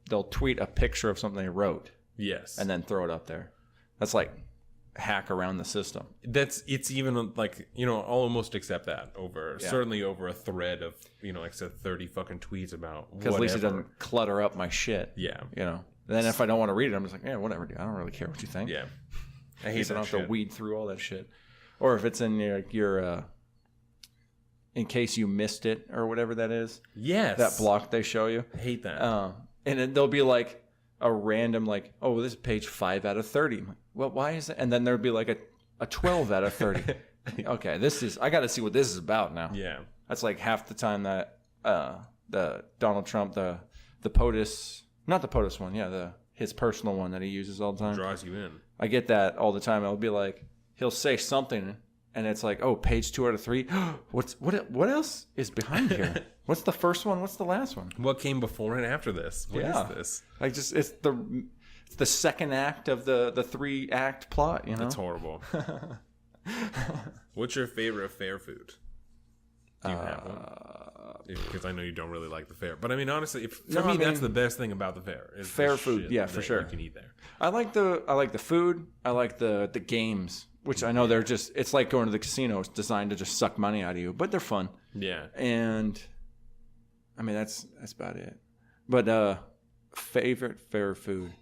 Speaker 1: they'll tweet a picture of something they wrote.
Speaker 2: Yes.
Speaker 1: And then throw it up there. That's like hack around the system.
Speaker 2: It's even like, I'll almost accept that certainly over a thread of, like I said, 30 fucking tweets about
Speaker 1: because at least it doesn't clutter up my shit.
Speaker 2: Yeah.
Speaker 1: Then if I don't want to read it, I'm just like, yeah, whatever, dude. I don't really care what you think.
Speaker 2: Yeah. I hate that
Speaker 1: I don't
Speaker 2: shit.
Speaker 1: have to weed through all that shit. Or if it's in your in case you missed it or whatever that is.
Speaker 2: Yes.
Speaker 1: That block they show you.
Speaker 2: I hate that.
Speaker 1: And then there'll be like a random like, oh, this is page 5 out of 30. I'm like, well, why is that? And then there'll be like a 12 out of 30. Okay, I got to see what this is about now.
Speaker 2: Yeah.
Speaker 1: That's like half the time that the Donald Trump, the POTUS, not the POTUS one, yeah, his personal one that he uses all the time.
Speaker 2: Draws you in.
Speaker 1: I get that all the time. It'll be like, he'll say something, and it's like, oh, page 2 out of 3. What else is behind here? What's the first one? What's the last one?
Speaker 2: What came before and after this? What is this?
Speaker 1: Like, it's the second act of the 3-act plot.
Speaker 2: It's horrible. What's your favorite fair food? Do you have one? Because I know you don't really like the fair, but I mean, honestly, that's the best thing about the fair. Is
Speaker 1: fair food, yeah, for sure.
Speaker 2: You can eat there.
Speaker 1: I like the food. I like the games, which I know they're just. It's like going to the casino. It's designed to just suck money out of you, but they're fun.
Speaker 2: Yeah.
Speaker 1: And I mean, that's about it. But favorite fair food.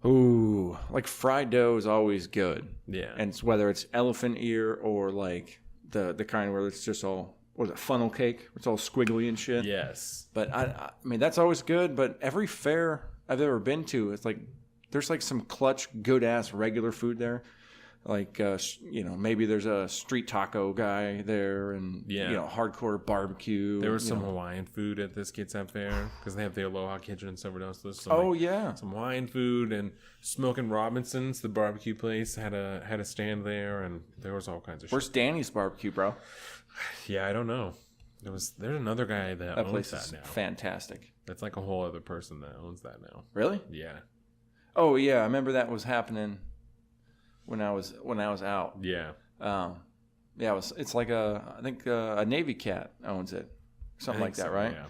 Speaker 1: Ooh, like fried dough is always good.
Speaker 2: Yeah.
Speaker 1: And whether it's elephant ear or like the kind where it's just all, what is it, funnel cake? It's all squiggly and shit.
Speaker 2: Yes.
Speaker 1: But I mean, that's always good. But every fair I've ever been to, it's like there's like some clutch, good ass regular food there. Like, maybe there's a street taco guy there and, hardcore barbecue.
Speaker 2: There was some Hawaiian food at this Kids Have Fair because they have the Aloha Kitchen and somewhere else. So some Hawaiian food, and Smokin' Robinson's, the barbecue place, had a stand there, and there was all kinds of shit.
Speaker 1: Where's Danny's Barbecue, bro?
Speaker 2: Yeah, I don't know. There's another guy that owns
Speaker 1: place
Speaker 2: that
Speaker 1: is
Speaker 2: now.
Speaker 1: Fantastic.
Speaker 2: That's like a whole other person that owns that now.
Speaker 1: Really?
Speaker 2: Yeah.
Speaker 1: Oh, yeah. I remember that was happening when I was out.
Speaker 2: Yeah.
Speaker 1: It's like I think a Navy cat owns it. Something like that, right?
Speaker 2: Yeah.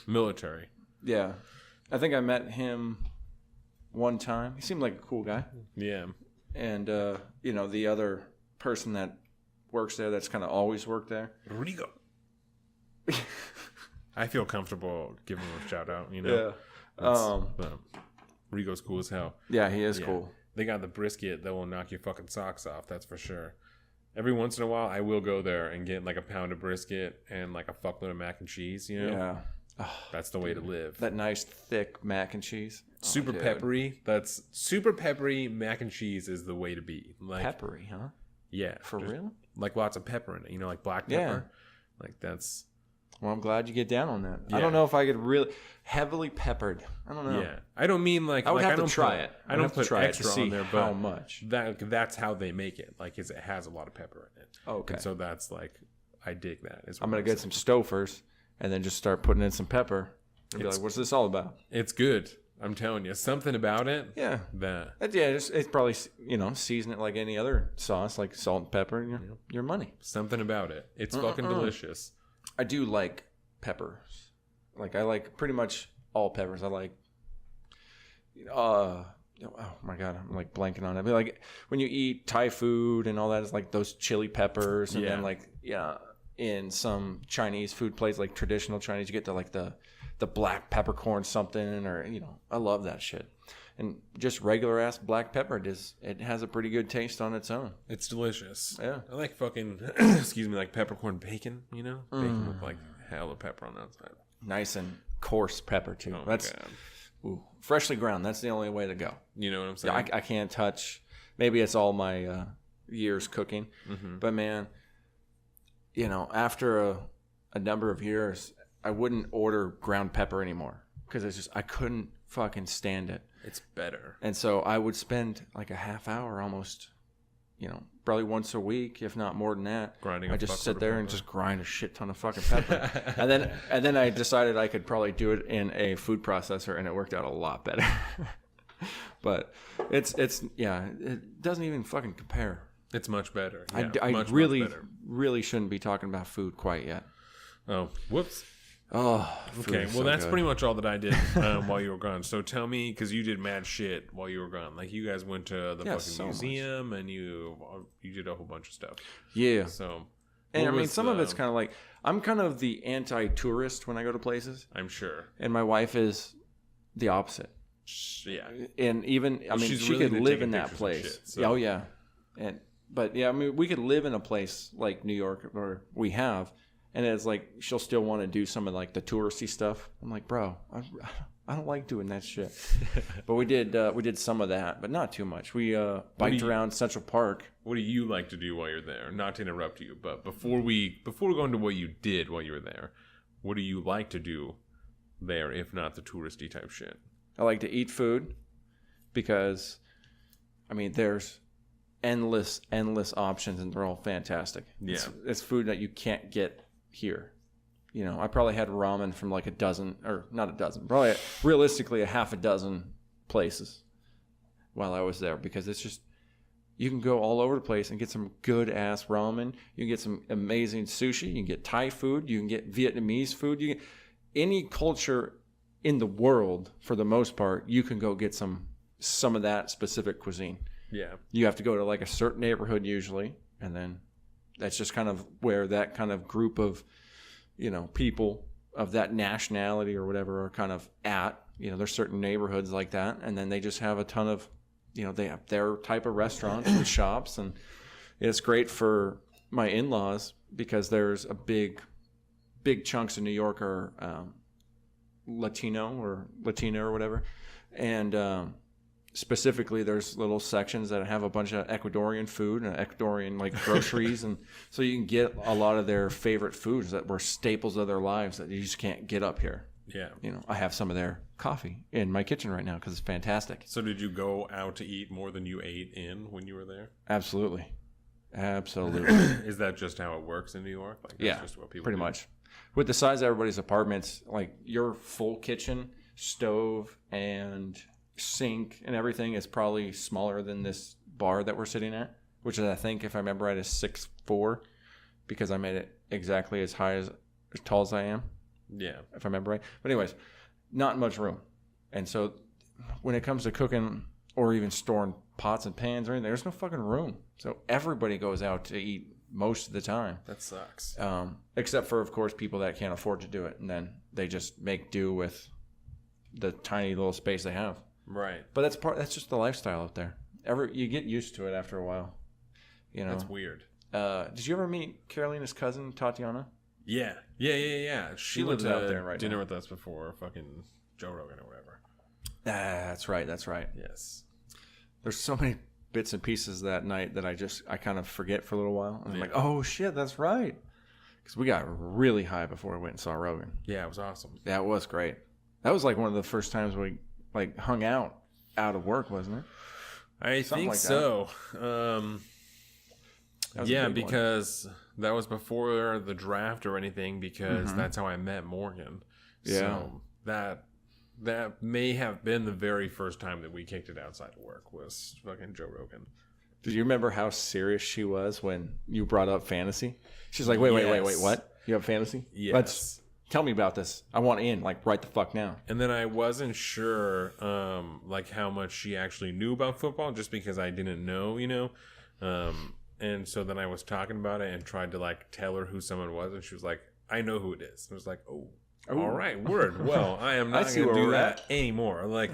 Speaker 2: Military.
Speaker 1: Yeah. I think I met him one time. He seemed like a cool guy.
Speaker 2: Yeah.
Speaker 1: And the other person that works there that's kind of always worked there.
Speaker 2: Rigo. I feel comfortable giving him a shout out, Yeah. Rigo's cool as hell.
Speaker 1: Yeah, he is cool.
Speaker 2: They got the brisket that will knock your fucking socks off, that's for sure. Every once in a while, I will go there and get like a pound of brisket and like a fuckload of mac and cheese, Yeah.
Speaker 1: Oh,
Speaker 2: that's the way to live.
Speaker 1: That nice, thick mac and cheese.
Speaker 2: Super peppery. That's super peppery mac and cheese is the way to be. Like,
Speaker 1: peppery, huh?
Speaker 2: Yeah.
Speaker 1: For real?
Speaker 2: Like lots of pepper in it, like black pepper. Yeah. Like that's...
Speaker 1: Well, I'm glad you get down on that.
Speaker 2: Yeah.
Speaker 1: I don't know if I could really heavily peppered. I don't know.
Speaker 2: Yeah, I don't mean like
Speaker 1: I would have to try it.
Speaker 2: I don't put extra on there, but
Speaker 1: how much?
Speaker 2: That's how they make it. Like it has a lot of pepper in it.
Speaker 1: Okay.
Speaker 2: And so that's like I dig that.
Speaker 1: I'm gonna get some Stofers and then just start putting in some pepper and be like, "What's this all about?"
Speaker 2: It's good. I'm telling you, something about it.
Speaker 1: Yeah. It's probably season it like any other sauce, like salt and pepper, and your money.
Speaker 2: Something about it. It's fucking delicious.
Speaker 1: I do like peppers. Like I like pretty much all peppers. I like oh my god, I'm like blanking on it. But like when you eat Thai food and all that, it's like those chili peppers, and then like in some Chinese food plates, like traditional Chinese, you get the black peppercorn something, or I love that shit. And just regular ass black pepper, it has a pretty good taste on its own.
Speaker 2: It's delicious.
Speaker 1: Yeah.
Speaker 2: I like fucking like peppercorn bacon, Bacon with like hella pepper on the outside.
Speaker 1: Nice and coarse pepper too.
Speaker 2: Oh,
Speaker 1: that's freshly ground. That's the only way to go.
Speaker 2: You know what I'm saying?
Speaker 1: Yeah, I can't touch. Maybe it's all my years cooking, but man, after a number of years, I wouldn't order ground pepper anymore because it's just I couldn't fucking stand it.
Speaker 2: It's better.
Speaker 1: And so I would spend like a half hour almost, probably once a week, if not more than that.
Speaker 2: Grinding.
Speaker 1: I just sit there and just grind a shit ton of fucking pepper. and then I decided I could probably do it in a food processor, and it worked out a lot better. But it doesn't even fucking compare.
Speaker 2: It's much better.
Speaker 1: Yeah, I really shouldn't be talking about food quite yet.
Speaker 2: Oh, whoops.
Speaker 1: Oh,
Speaker 2: okay. Well, that's pretty much all that I did while you were gone. So tell me, because you did mad shit while you were gone. Like, you guys went to the fucking museum, and you did a whole bunch of stuff.
Speaker 1: Yeah.
Speaker 2: So,
Speaker 1: and I mean, some of it's kind of like, I'm kind of the anti-tourist when I go to places.
Speaker 2: I'm sure.
Speaker 1: And my wife is the opposite.
Speaker 2: Yeah.
Speaker 1: And even, I mean, she could live in that place. Shit, so. Oh, yeah. But yeah, I mean, we could live in a place like New York, or we have, and it's like she'll still want to do some of like the touristy stuff. I'm like, bro, I don't like doing that shit. But we did some of that, but not too much. We biked around Central Park.
Speaker 2: What do you like to do while you're there? Not to interrupt you, but before we go into what you did while you were there, what do you like to do there, if not the touristy type shit?
Speaker 1: I like to eat food because, I mean, there's endless options, and they're all fantastic.
Speaker 2: Yeah.
Speaker 1: It's food that you can't get here. You know, I probably had ramen from like a dozen, or not a dozen, probably realistically a half a dozen places while I was there, because it's just, you can go all over the place and get some good ass ramen. You can get some amazing sushi. You can get Thai food. You can get Vietnamese food. You can, any culture in the world, for the most part, you can go get some of that specific cuisine.
Speaker 2: Yeah.
Speaker 1: You have to go to like a certain neighborhood usually, and then that's just kind of where that kind of group of, you know, people of that nationality or whatever are kind of at. You know, there's certain neighborhoods like that, and then they just have a ton of, you know, they have their type of restaurants and shops, and it's great for my in-laws because there's a big chunks of New York are Latino or Latina or whatever, and specifically there's little sections that have a bunch of Ecuadorian food and Ecuadorian like groceries, and so you can get a lot of their favorite foods that were staples of their lives that you just can't get up here.
Speaker 2: Yeah.
Speaker 1: You know, I have some of their coffee in my kitchen right now because it's fantastic.
Speaker 2: So did you go out to eat more than you ate in when you were there?
Speaker 1: Absolutely.
Speaker 2: Is that just how it works in New York? Like, that's just what people
Speaker 1: pretty
Speaker 2: do?
Speaker 1: Much. With the size of everybody's apartments, like your full kitchen, stove, and sink and everything is probably smaller than this bar that we're sitting at, which is, I think, if I remember right, is 6'4", because I made it exactly as tall as I am.
Speaker 2: Yeah.
Speaker 1: If I remember right. But anyways, not much room. And so when it comes to cooking or even storing pots and pans or anything, there's no fucking room. So everybody goes out to eat most of the time.
Speaker 2: That sucks.
Speaker 1: Except for, of course, people that can't afford to do it. And then they just make do with the tiny little space they have.
Speaker 2: Right.
Speaker 1: But that's just the lifestyle out there. You get used to it after a while. You know.
Speaker 2: That's weird.
Speaker 1: Did you ever meet Carolina's cousin, Tatiana?
Speaker 2: Yeah. She lives out there right dinner now. With us before fucking Joe Rogan or whatever.
Speaker 1: That's right.
Speaker 2: Yes.
Speaker 1: There's so many bits and pieces that night that I kind of forget for a little while. And I'm like, oh shit, that's right. Because we got really high before we went and saw Rogan.
Speaker 2: Yeah, it was awesome.
Speaker 1: That was great. That was like one of the first times we like hung out of work, wasn't it?
Speaker 2: I think so. Yeah, because that was before the draft or anything, because that's how I met Morgan.
Speaker 1: Yeah.
Speaker 2: So that may have been the very first time that we kicked it outside of work, was fucking Joe Rogan.
Speaker 1: Did you remember how serious she was when you brought up fantasy? She's like, wait, what? You have fantasy?
Speaker 2: Yes.
Speaker 1: Tell me about this. I want in, like, right the fuck now.
Speaker 2: And then I wasn't sure, like, how much she actually knew about football, just because I didn't know, you know? And so then I was talking about it and tried to, like, tell her who someone was, and she was like, I know who it is. And I was like, oh. All right, word. Well, I am not going to do that anymore. Like,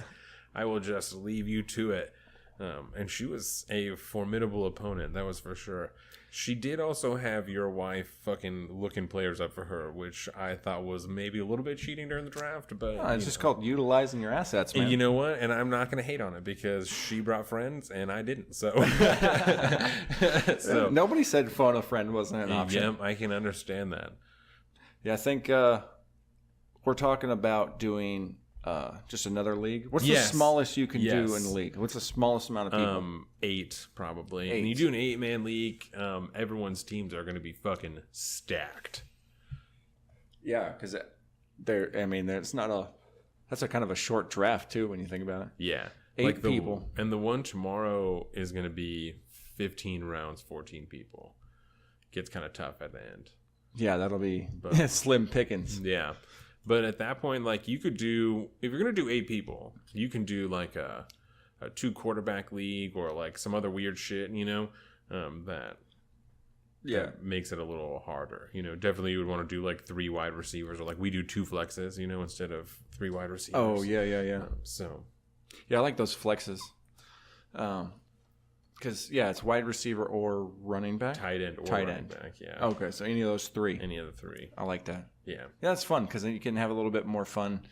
Speaker 2: I will just leave you to it. And she was a formidable opponent, that was for sure. She did also have your wife fucking looking players up for her, which I thought was maybe a little bit cheating during the draft. But
Speaker 1: it's just called utilizing your assets, man.
Speaker 2: And you know what? And I'm not going to hate on it, because she brought friends and I didn't. So,
Speaker 1: nobody said phone a friend wasn't an option.
Speaker 2: Yeah, I can understand that.
Speaker 1: Yeah, I think we're talking about doing just another league. What's the smallest you can do in the league? What's the smallest amount of people?
Speaker 2: 8, probably.
Speaker 1: 8.
Speaker 2: And you do an 8-man league, everyone's teams are going to be fucking stacked.
Speaker 1: Yeah, because that's a kind of a short draft too when you think about it.
Speaker 2: Yeah.
Speaker 1: 8 people.
Speaker 2: And the one tomorrow is going to be 15 rounds, 14 people. Gets kind of tough at the end.
Speaker 1: Yeah, that'll be slim pickings.
Speaker 2: Yeah. But at that point, like, you could do, if you're going to do 8 people, you can do like a 2 quarterback league or like some other weird shit, you know, that makes it a little harder. You know, definitely you would want to do like 3 wide receivers, or like we do 2 flexes, you know, instead of 3 wide receivers.
Speaker 1: Oh, yeah.
Speaker 2: So,
Speaker 1: yeah, I like those flexes. Because, it's wide receiver or running back.
Speaker 2: Tight end or running back, yeah.
Speaker 1: Okay, so any of those 3.
Speaker 2: Any of the 3.
Speaker 1: I like that.
Speaker 2: Yeah.
Speaker 1: Yeah, that's fun because then you can have a little bit more fun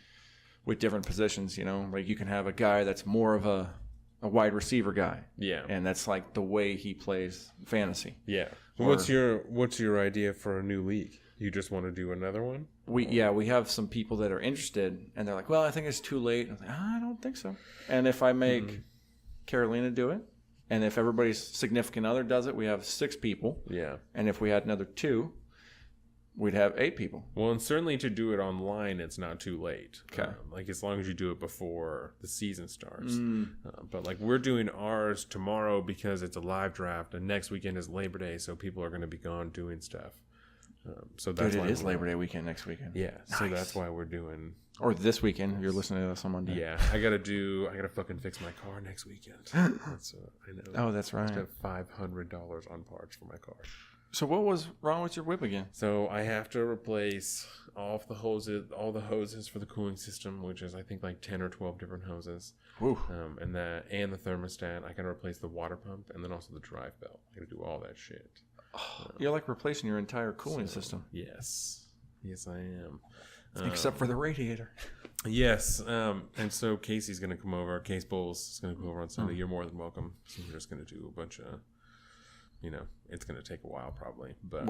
Speaker 1: with different positions, you know? Like you can have a guy that's more of a wide receiver guy.
Speaker 2: Yeah.
Speaker 1: And that's like the way he plays fantasy.
Speaker 2: Yeah. What's your idea for a new league? You just want to do another one?
Speaker 1: We have some people that are interested, and they're like, well, I think it's too late. I'm like, I don't think so. And if I make Carolina do it, and if everybody's significant other does it, we have 6 people.
Speaker 2: Yeah.
Speaker 1: And if we had another 2, we'd have 8 people.
Speaker 2: Well, and certainly to do it online, it's not too late.
Speaker 1: Okay.
Speaker 2: Like, as long as you do it before the season starts. But, like, we're doing ours tomorrow because it's a live draft, and next weekend is Labor Day, so people are going to be gone doing stuff. So that's why
Speaker 1: it is Labor Day weekend next weekend.
Speaker 2: Yeah. Nice. So that's why we're doing...
Speaker 1: Or this weekend, if you're listening to this on Monday.
Speaker 2: Yeah. I gotta fucking fix my car next weekend. That's I know.
Speaker 1: Oh, that's right.
Speaker 2: I have $500 on parts for my car.
Speaker 1: So what was wrong with your whip again?
Speaker 2: So I have to replace all the hoses for the cooling system, which is I think like 10 or 12 different hoses.
Speaker 1: Woo.
Speaker 2: And the thermostat. I gotta replace the water pump and then also the drive belt. I gotta do all that shit.
Speaker 1: You're like replacing your entire cooling system.
Speaker 2: Yes, I am.
Speaker 1: Except for the radiator.
Speaker 2: Yes. And so Casey's going to come over. Case Bowles is going to come over on Sunday. You're more than welcome. So we're just going to do a bunch of, you know, it's going to take a while probably. But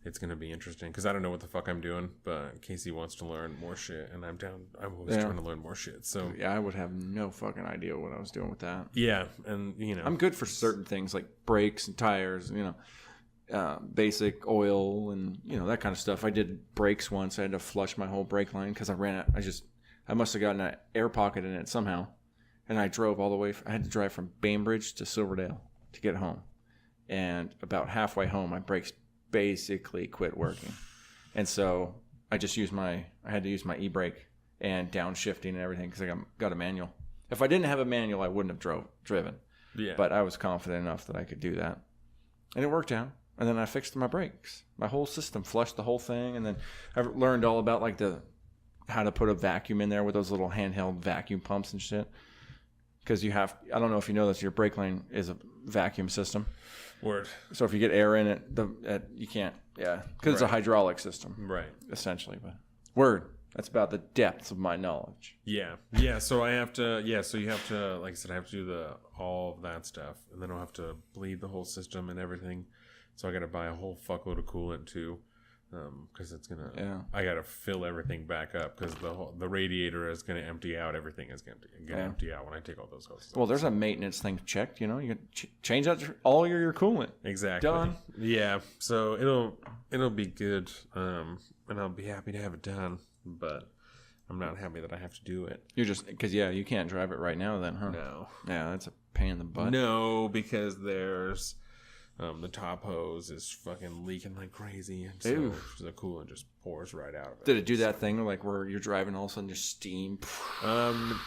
Speaker 2: it's going to be interesting because I don't know what the fuck I'm doing. But Casey wants to learn more shit. And I'm down. I'm always trying to learn more shit. So
Speaker 1: yeah, I would have no fucking idea what I was doing with that.
Speaker 2: Yeah. And, you know.
Speaker 1: I'm good for certain things like brakes and tires, you know. Basic oil and that kind of stuff. I did brakes once. I had to flush my whole brake line because I ran it. I must have gotten an air pocket in it somehow, and I drove all the way. I had to drive from Bainbridge to Silverdale to get home, and about halfway home, my brakes basically quit working, and so I had to use my e-brake and downshifting and everything because I got a manual. If I didn't have a manual, I wouldn't have driven. Yeah. But I was confident enough that I could do that, and it worked out. And then I fixed my brakes. My whole system flushed the whole thing. And then I learned all about like how to put a vacuum in there with those little handheld vacuum pumps and shit. Because I don't know if you know this, your brake line is a vacuum system.
Speaker 2: Word.
Speaker 1: So if you get air in it, you can't. Yeah. Because it's a hydraulic system.
Speaker 2: Right.
Speaker 1: Essentially. But word. That's about the depths of my knowledge.
Speaker 2: Yeah. Yeah. So I have to. Yeah. So you have to. Like I said, I have to do all of that stuff, and then I'll have to bleed the whole system and everything. So I got to buy a whole fuckload of coolant too, because it's gonna. Yeah. I got to fill everything back up because the radiator is gonna empty out. Everything is gonna empty out when I take all those hoses.
Speaker 1: Well, there's a maintenance thing checked. You can change out all your coolant.
Speaker 2: Exactly.
Speaker 1: Done.
Speaker 2: Yeah. So it'll be good, and I'll be happy to have it done. But I'm not happy that I have to do it.
Speaker 1: You're just because you can't drive it right now then, huh?
Speaker 2: No.
Speaker 1: Yeah, that's a pain in the butt.
Speaker 2: No, because there's. The top hose is fucking leaking like crazy, and so the coolant just pours right out of it.
Speaker 1: Did it do that thing like where you're driving, all of a sudden there's steam?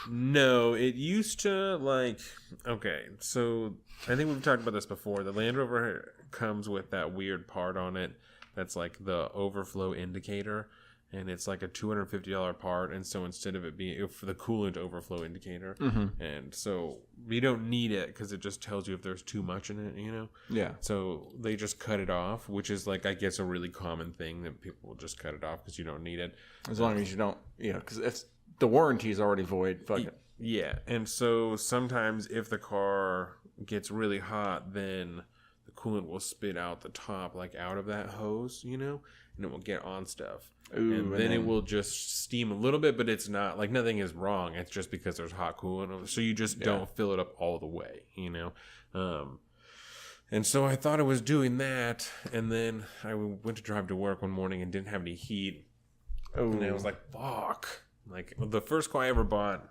Speaker 2: No, it used to like. Okay, so I think we've talked about this before. The Land Rover comes with that weird part on it that's like the overflow indicator. And it's like a $250 part, and so instead of it being for the coolant overflow indicator, and so you don't need it because it just tells you if there's too much in it, Yeah. So they just cut it off, which is like I guess a really common thing that people will just cut it off because you don't need it.
Speaker 1: As long as you don't, because if the warranty is already void, fuck it.
Speaker 2: Yeah, and so sometimes if the car gets really hot, then the coolant will spit out the top, like out of that hose, and it will get on stuff. Ooh, and then it will just steam a little bit, but it's not like nothing is wrong. It's just because there's hot coolant, so you just don't fill it up all the way, And so I thought I was doing that, and then I went to drive to work one morning and didn't have any heat. Oh. And I was like, fuck. Like the first car I ever bought,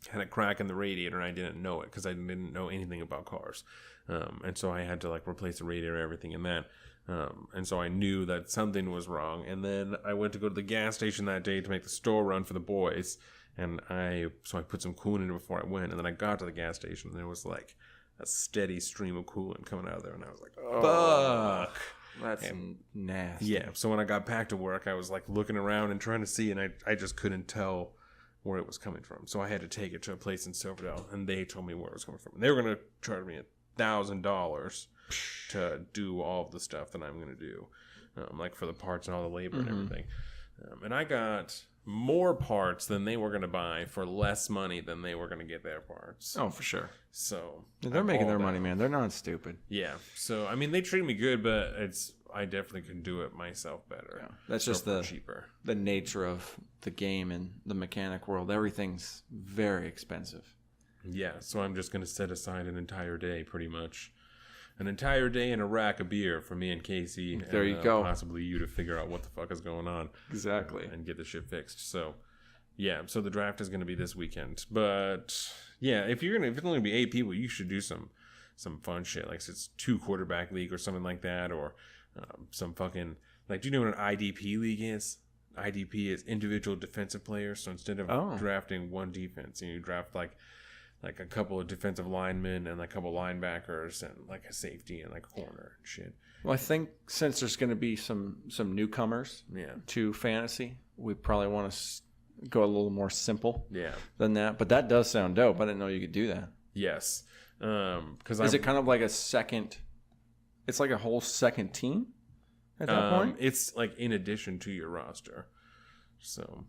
Speaker 2: had a crack in the radiator, and I didn't know it because I didn't know anything about cars. And so I had to like replace the radiator, everything in that. And so I knew that something was wrong. And then I went to go to the gas station that day to make the store run for the boys. And I put some coolant in it before I went. And then I got to the gas station, and there was like a steady stream of coolant coming out of there. And I was like, oh, fuck.
Speaker 1: That's nasty.
Speaker 2: Yeah. So when I got back to work, I was like looking around and trying to see, and I just couldn't tell where it was coming from. So I had to take it to a place in Silverdale, and they told me where it was coming from. And they were going to charge me $1,000 to do all of the stuff that I'm going to do, like for the parts and all the labor and everything. And I got more parts than they were going to buy for less money than they were going to get their parts.
Speaker 1: Oh, for sure.
Speaker 2: So
Speaker 1: they're making their money, man. They're not stupid.
Speaker 2: Yeah. So I mean, they treat me good, but I definitely could do it myself better.
Speaker 1: Yeah. That's just cheaper. The nature of the game and the mechanic world. Everything's very expensive.
Speaker 2: Yeah. So I'm just going to set aside an entire day, pretty much. An entire day and a rack of beer for me and Casey.
Speaker 1: There you go.
Speaker 2: Possibly you to figure out what the fuck is going on.
Speaker 1: Exactly.
Speaker 2: And get the shit fixed. So, yeah. So the draft is going to be this weekend. But, yeah, if it's only going to be 8 people, you should do some fun shit. Like, it's 2 quarterback league or something like that. Or some fucking... Like, do you know what an IDP league is? IDP is individual defensive players. So instead of drafting one defense, you draft, like a couple of defensive linemen and like a couple linebackers and like a safety and like a corner and shit.
Speaker 1: Well, I think since there's going to be some newcomers to fantasy, we probably want to go a little more simple than that. But that does sound dope. I didn't know you could do that.
Speaker 2: Yes.
Speaker 1: Is it kind of like a second... It's like a whole second team at that point?
Speaker 2: It's like in addition to your roster. So...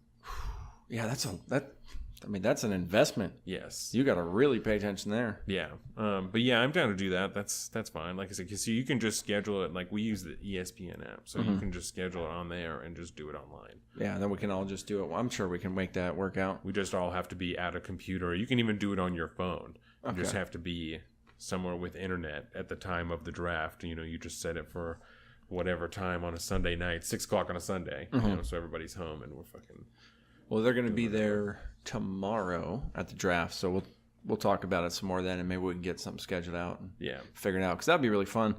Speaker 1: Yeah, that's an investment.
Speaker 2: Yes.
Speaker 1: You got to really pay attention there.
Speaker 2: Yeah. But yeah, I'm down to do that. That's fine. Like I said, because you can just schedule it. Like we use the ESPN app. So you can just schedule it on there and just do it online.
Speaker 1: Yeah, and then we can all just do it. I'm sure we can make that work out.
Speaker 2: We just all have to be at a computer. You can even do it on your phone. You just have to be somewhere with internet at the time of the draft. You know, you just set it for whatever time on a Sunday night, 6 o'clock on a Sunday. You know, so everybody's home and we're fucking...
Speaker 1: Well, they're going to be there tomorrow at the draft, so we'll talk about it some more then, and maybe we can get something scheduled out and figure it out, because that'd be really fun.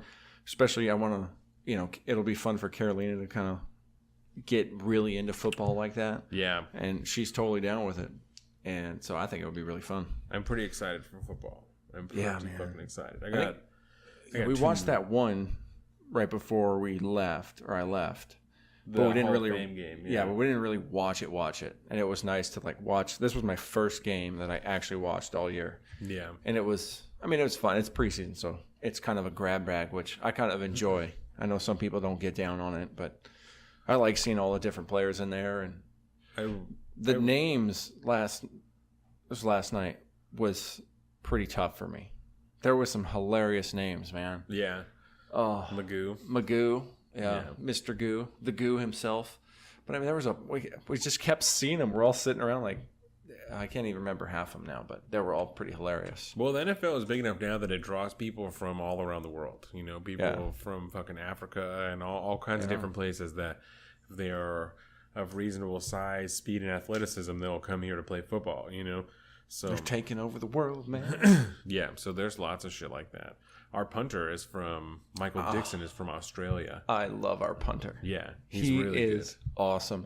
Speaker 1: Especially, I want to, it'll be fun for Carolina to kind of get really into football like that. Yeah. And she's totally down with it, and so I think it would be really fun.
Speaker 2: I'm pretty excited for football. I'm pretty fucking excited.
Speaker 1: We watched that one right before I left. But we didn't really
Speaker 2: game,
Speaker 1: but we didn't really watch it, and it was nice to like watch. This was my first game that I actually watched all year. Yeah, and it was fun. It's preseason, so it's kind of a grab bag, which I kind of enjoy. I know some people don't get down on it, but I like seeing all the different players in there, and the names last night was pretty tough for me. There was some hilarious names, man. Yeah. Oh, Magoo. Yeah, Mr. Goo, the Goo himself. But I mean, we just kept seeing them. We're all sitting around like, I can't even remember half of them now, but they were all pretty hilarious.
Speaker 2: Well, the NFL is big enough now that it draws people from all around the world. You know, people from fucking Africa and all kinds of different places that if they are of reasonable size, speed, and athleticism, they'll come here to play football, you know. So
Speaker 1: they're taking over the world, man.
Speaker 2: Yeah, so there's lots of shit like that. Our punter is from Michael Dixon is from Australia.
Speaker 1: I love our punter.
Speaker 2: Yeah,
Speaker 1: he really is good. Awesome.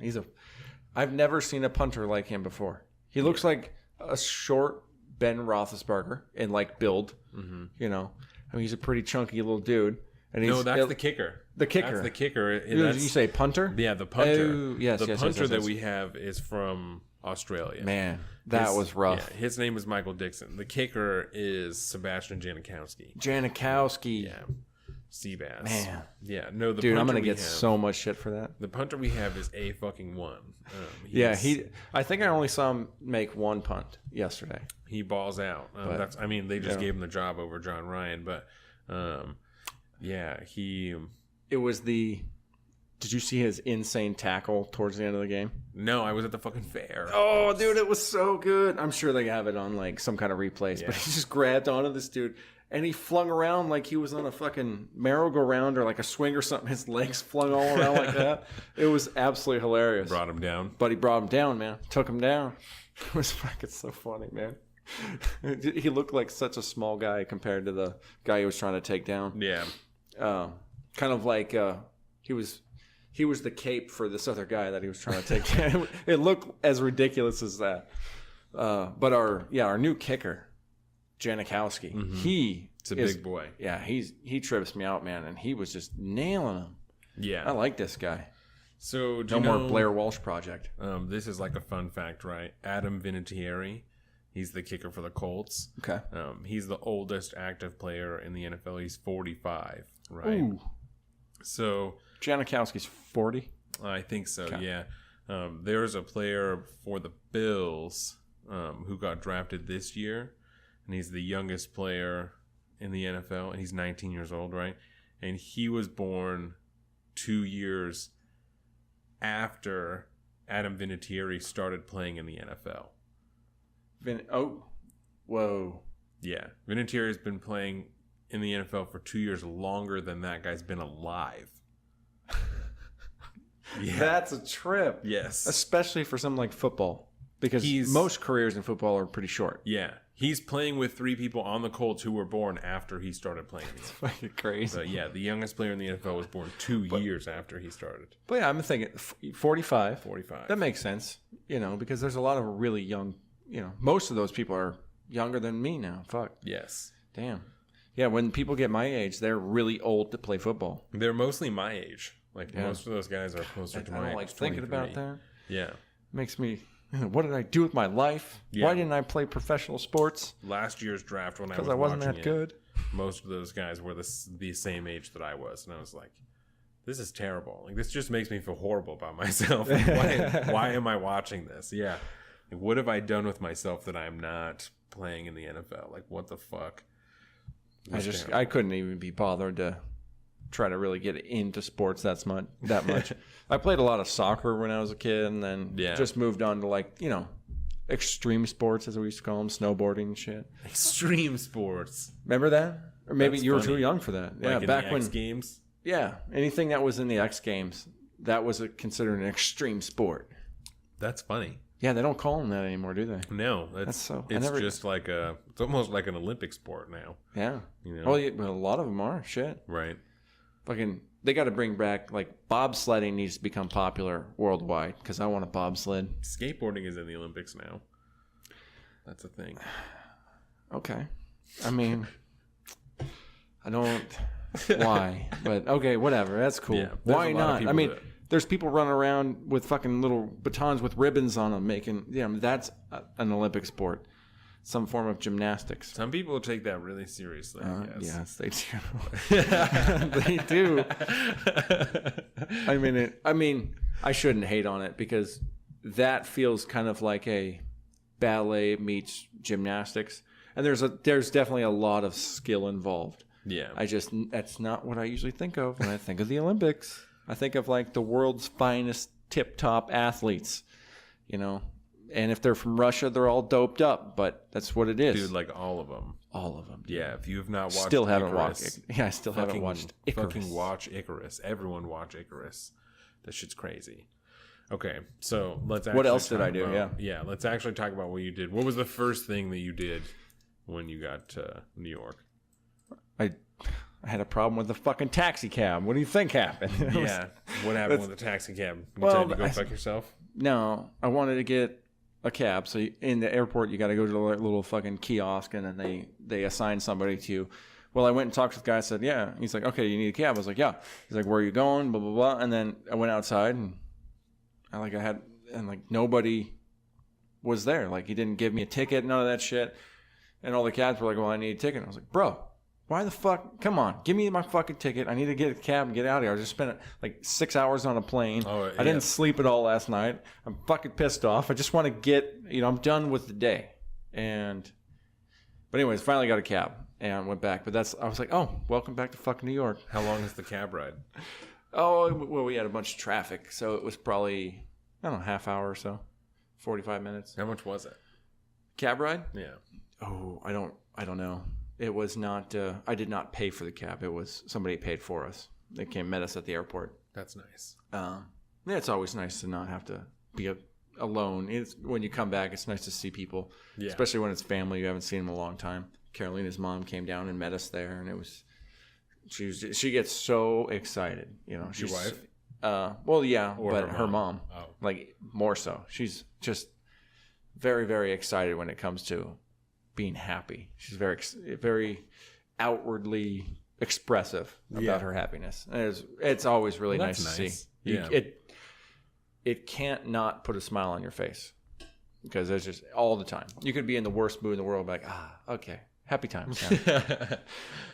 Speaker 1: I've never seen a punter like him before. He looks like a short Ben Roethlisberger in like build. Mm-hmm. You know, I mean, he's a pretty chunky little dude. And
Speaker 2: that's the kicker.
Speaker 1: The kicker.
Speaker 2: That's the kicker.
Speaker 1: You say punter?
Speaker 2: Yeah, the punter.
Speaker 1: Oh, yes,
Speaker 2: the punter that we have is from Australia.
Speaker 1: Man, that was rough.
Speaker 2: Yeah, his name is Michael Dixon. The kicker is Sebastian Janikowski.
Speaker 1: Yeah.
Speaker 2: Seabass.
Speaker 1: Man.
Speaker 2: Yeah. No,
Speaker 1: dude, I'm going to get so much shit for that.
Speaker 2: The punter we have is a fucking one.
Speaker 1: I think I only saw him make one punt yesterday.
Speaker 2: He balls out. They just gave him the job over John Ryan, but
Speaker 1: it was Did you see his insane tackle towards the end of the game?
Speaker 2: No, I was at the fucking fair.
Speaker 1: Oh, dude, it was so good. I'm sure they have it on like some kind of replays, but he just grabbed onto this dude and he flung around like he was on a fucking merry-go-round or like a swing or something. His legs flung all around like that. It was absolutely hilarious.
Speaker 2: Brought him down.
Speaker 1: But he brought him down, man. Took him down. It was fucking so funny, man. He looked like such a small guy compared to the guy he was trying to take down.
Speaker 2: Yeah.
Speaker 1: Kind of like he was the cape for this other guy that he was trying to take down. It looked as ridiculous as that. But our new kicker, Janikowski,
Speaker 2: It's a big boy.
Speaker 1: Yeah, he trips me out, man, and he was just nailing him.
Speaker 2: Yeah.
Speaker 1: I like this guy.
Speaker 2: So
Speaker 1: no more Blair Walsh project.
Speaker 2: This is like a fun fact, right? Adam Vinatieri, he's the kicker for the Colts.
Speaker 1: Okay.
Speaker 2: He's the oldest active player in the NFL. He's 45, right?
Speaker 1: Ooh.
Speaker 2: So
Speaker 1: Janikowski's 40?
Speaker 2: I think so,
Speaker 1: okay.
Speaker 2: Yeah. There's a player for the Bills who got drafted this year, and he's the youngest player in the NFL, and he's 19 years old, right? And he was born 2 years after Adam Vinatieri started playing in the NFL.
Speaker 1: Whoa.
Speaker 2: Yeah. Vinatieri's been playing in the NFL for 2 years longer than that guy's been alive.
Speaker 1: Yeah. That's a trip.
Speaker 2: Yes.
Speaker 1: Especially for something like football. Because most careers in football are pretty short.
Speaker 2: Yeah. He's playing with 3 people on the Colts who were born after he started playing.
Speaker 1: It's fucking crazy.
Speaker 2: But yeah, the youngest player in the NFL was born 2 years after he started.
Speaker 1: But yeah, I'm thinking 45.
Speaker 2: 45.
Speaker 1: That makes sense, because there's a lot of really young, most of those people are younger than me now. Fuck.
Speaker 2: Yes.
Speaker 1: Damn. Yeah, when people get my age, they're really old to play football.
Speaker 2: They're mostly my age. Like, most of those guys are closer to my age. I don't like
Speaker 1: thinking about that.
Speaker 2: Yeah.
Speaker 1: Makes me... What did I do with my life? Yeah. Why didn't I play professional sports?
Speaker 2: Last year's draft, when I was
Speaker 1: because I wasn't that good.
Speaker 2: Most of those guys were the same age that I was, and I was like, "This is terrible. Like, this just makes me feel horrible about myself. Why am I watching this? Yeah, like, what have I done with myself that I'm not playing in the NFL? Like, what the fuck?"
Speaker 1: I couldn't even be bothered to try to really get into sports that much. I played a lot of soccer when I was a kid, and then just moved on to extreme sports, as we used to call them, snowboarding and shit.
Speaker 2: Extreme sports.
Speaker 1: Remember that? Or maybe you were too young for that.
Speaker 2: Yeah, back when X Games.
Speaker 1: Yeah, anything that was in the X Games, that was considered an extreme sport.
Speaker 2: That's funny.
Speaker 1: Yeah, they don't call them that anymore, do they?
Speaker 2: No, that's so. It's just like it's almost like an Olympic sport now.
Speaker 1: Yeah. Well, a lot of them are shit.
Speaker 2: Right.
Speaker 1: Fucking, they got to bring back, bobsledding needs to become popular worldwide, because I want a bobsled.
Speaker 2: Skateboarding is in the Olympics now. That's a thing.
Speaker 1: Okay. I mean, I don't... Why? But, okay, whatever. That's cool. Yeah, why not? I mean, there's people running around with fucking little batons with ribbons on them making... that's an Olympic sport. Some form of gymnastics.
Speaker 2: Some people take that really seriously.
Speaker 1: Yes, they do. They do. I mean, I shouldn't hate on it, because that feels kind of like a ballet meets gymnastics, and there's definitely a lot of skill involved.
Speaker 2: Yeah.
Speaker 1: That's not what I usually think of when I think of the Olympics. I think of the world's finest tip-top athletes, And if they're from Russia, they're all doped up, but that's what it is.
Speaker 2: Dude, like all of them.
Speaker 1: All of them. Dude.
Speaker 2: Yeah, if you have not watched
Speaker 1: Still haven't
Speaker 2: Icarus,
Speaker 1: watched it. Yeah, I still haven't watched Icarus.
Speaker 2: Fucking watch Icarus. Everyone watch Icarus. That shit's crazy. Okay, so let's actually
Speaker 1: what else did I do?
Speaker 2: Yeah, let's actually talk about what you did. What was the first thing that you did when you got to New York?
Speaker 1: I had a problem with the fucking taxi cab. What do you think happened?
Speaker 2: Yeah, what happened with the taxi cab? You tell you to go fuck yourself?
Speaker 1: No, I wanted to get a cab. So in the airport, you got to go to the little fucking kiosk, and then they assign somebody to you. Well, I went and talked to the guy. I said, yeah. He's like, okay, you need a cab. I was like, yeah. He's like, where are you going? Blah, blah, blah. And then I went outside, and nobody was there. He didn't give me a ticket, none of that shit. And all the cabs were like, well, I need a ticket. And I was like, bro, why the fuck? Come on, give me my fucking ticket. I need to get a cab and get out of here. I just spent 6 hours on a plane. I didn't sleep at all last night. I'm fucking pissed off. I just want to get, I'm done with the day. But anyways, finally got a cab and went back. But I was like, oh, welcome back to fucking New York.
Speaker 2: How long is the cab ride?
Speaker 1: Oh, well, we had a bunch of traffic. So it was probably, half hour or so, 45 minutes.
Speaker 2: How much was it?
Speaker 1: Cab ride?
Speaker 2: Yeah.
Speaker 1: Oh, I don't know. It was not, I did not pay for the cab. It was somebody paid for us. They came met us at the airport.
Speaker 2: That's nice.
Speaker 1: Yeah, it's always nice to not have to be alone. When you come back, it's nice to see people, especially when it's family you haven't seen in a long time. Carolina's mom came down and met us there, and she gets so excited. You know,
Speaker 2: your wife?
Speaker 1: Well, yeah,
Speaker 2: or
Speaker 1: but her mom,
Speaker 2: Oh.
Speaker 1: like more so. She's just very, very excited when it comes to being happy. She's very, very outwardly expressive about her happiness. And it's always really nice to see.
Speaker 2: Yeah.
Speaker 1: It can't not put a smile on your face because there's just all the time. You could be in the worst mood in the world, like, okay, happy times.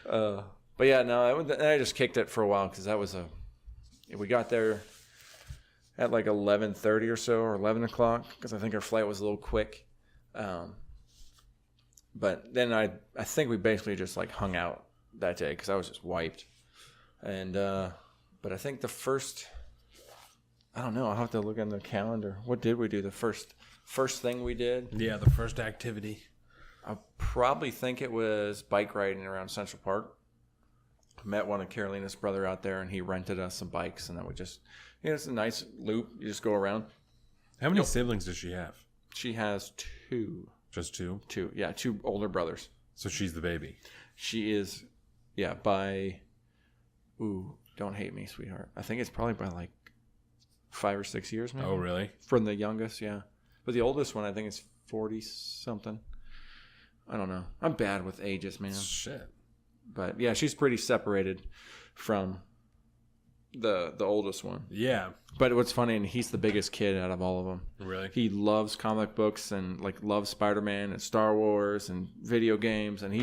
Speaker 1: But yeah, no, I just kicked it for a while because we got there at like 11:30 or so, or 11 o'clock, because I think our flight was a little quick. But then I think we basically just like hung out that day because I was just wiped. And but I think the first, I don't know, I'll have to look on the calendar. What did we do? The first thing we did?
Speaker 2: Yeah, the first activity.
Speaker 1: I probably think it was bike riding around Central Park. Met one of Carolina's brother out there, and he rented us some bikes, and then we just, it's a nice loop. You just go around.
Speaker 2: How many siblings does she have?
Speaker 1: She has 2.
Speaker 2: Just 2?
Speaker 1: 2, yeah, 2 older brothers.
Speaker 2: So she's the baby.
Speaker 1: She is, yeah, by, don't hate me, sweetheart. I think it's probably by like 5 or 6 years, maybe.
Speaker 2: Oh, really?
Speaker 1: From the youngest, yeah. But the oldest one, I think, is 40-something. I don't know. I'm bad with ages, man.
Speaker 2: Shit.
Speaker 1: But yeah, she's pretty separated from the oldest one.
Speaker 2: Yeah.
Speaker 1: But what's funny, and he's the biggest kid out of all of them.
Speaker 2: Really?
Speaker 1: He loves comic books and like loves Spider-Man and Star Wars and video games, and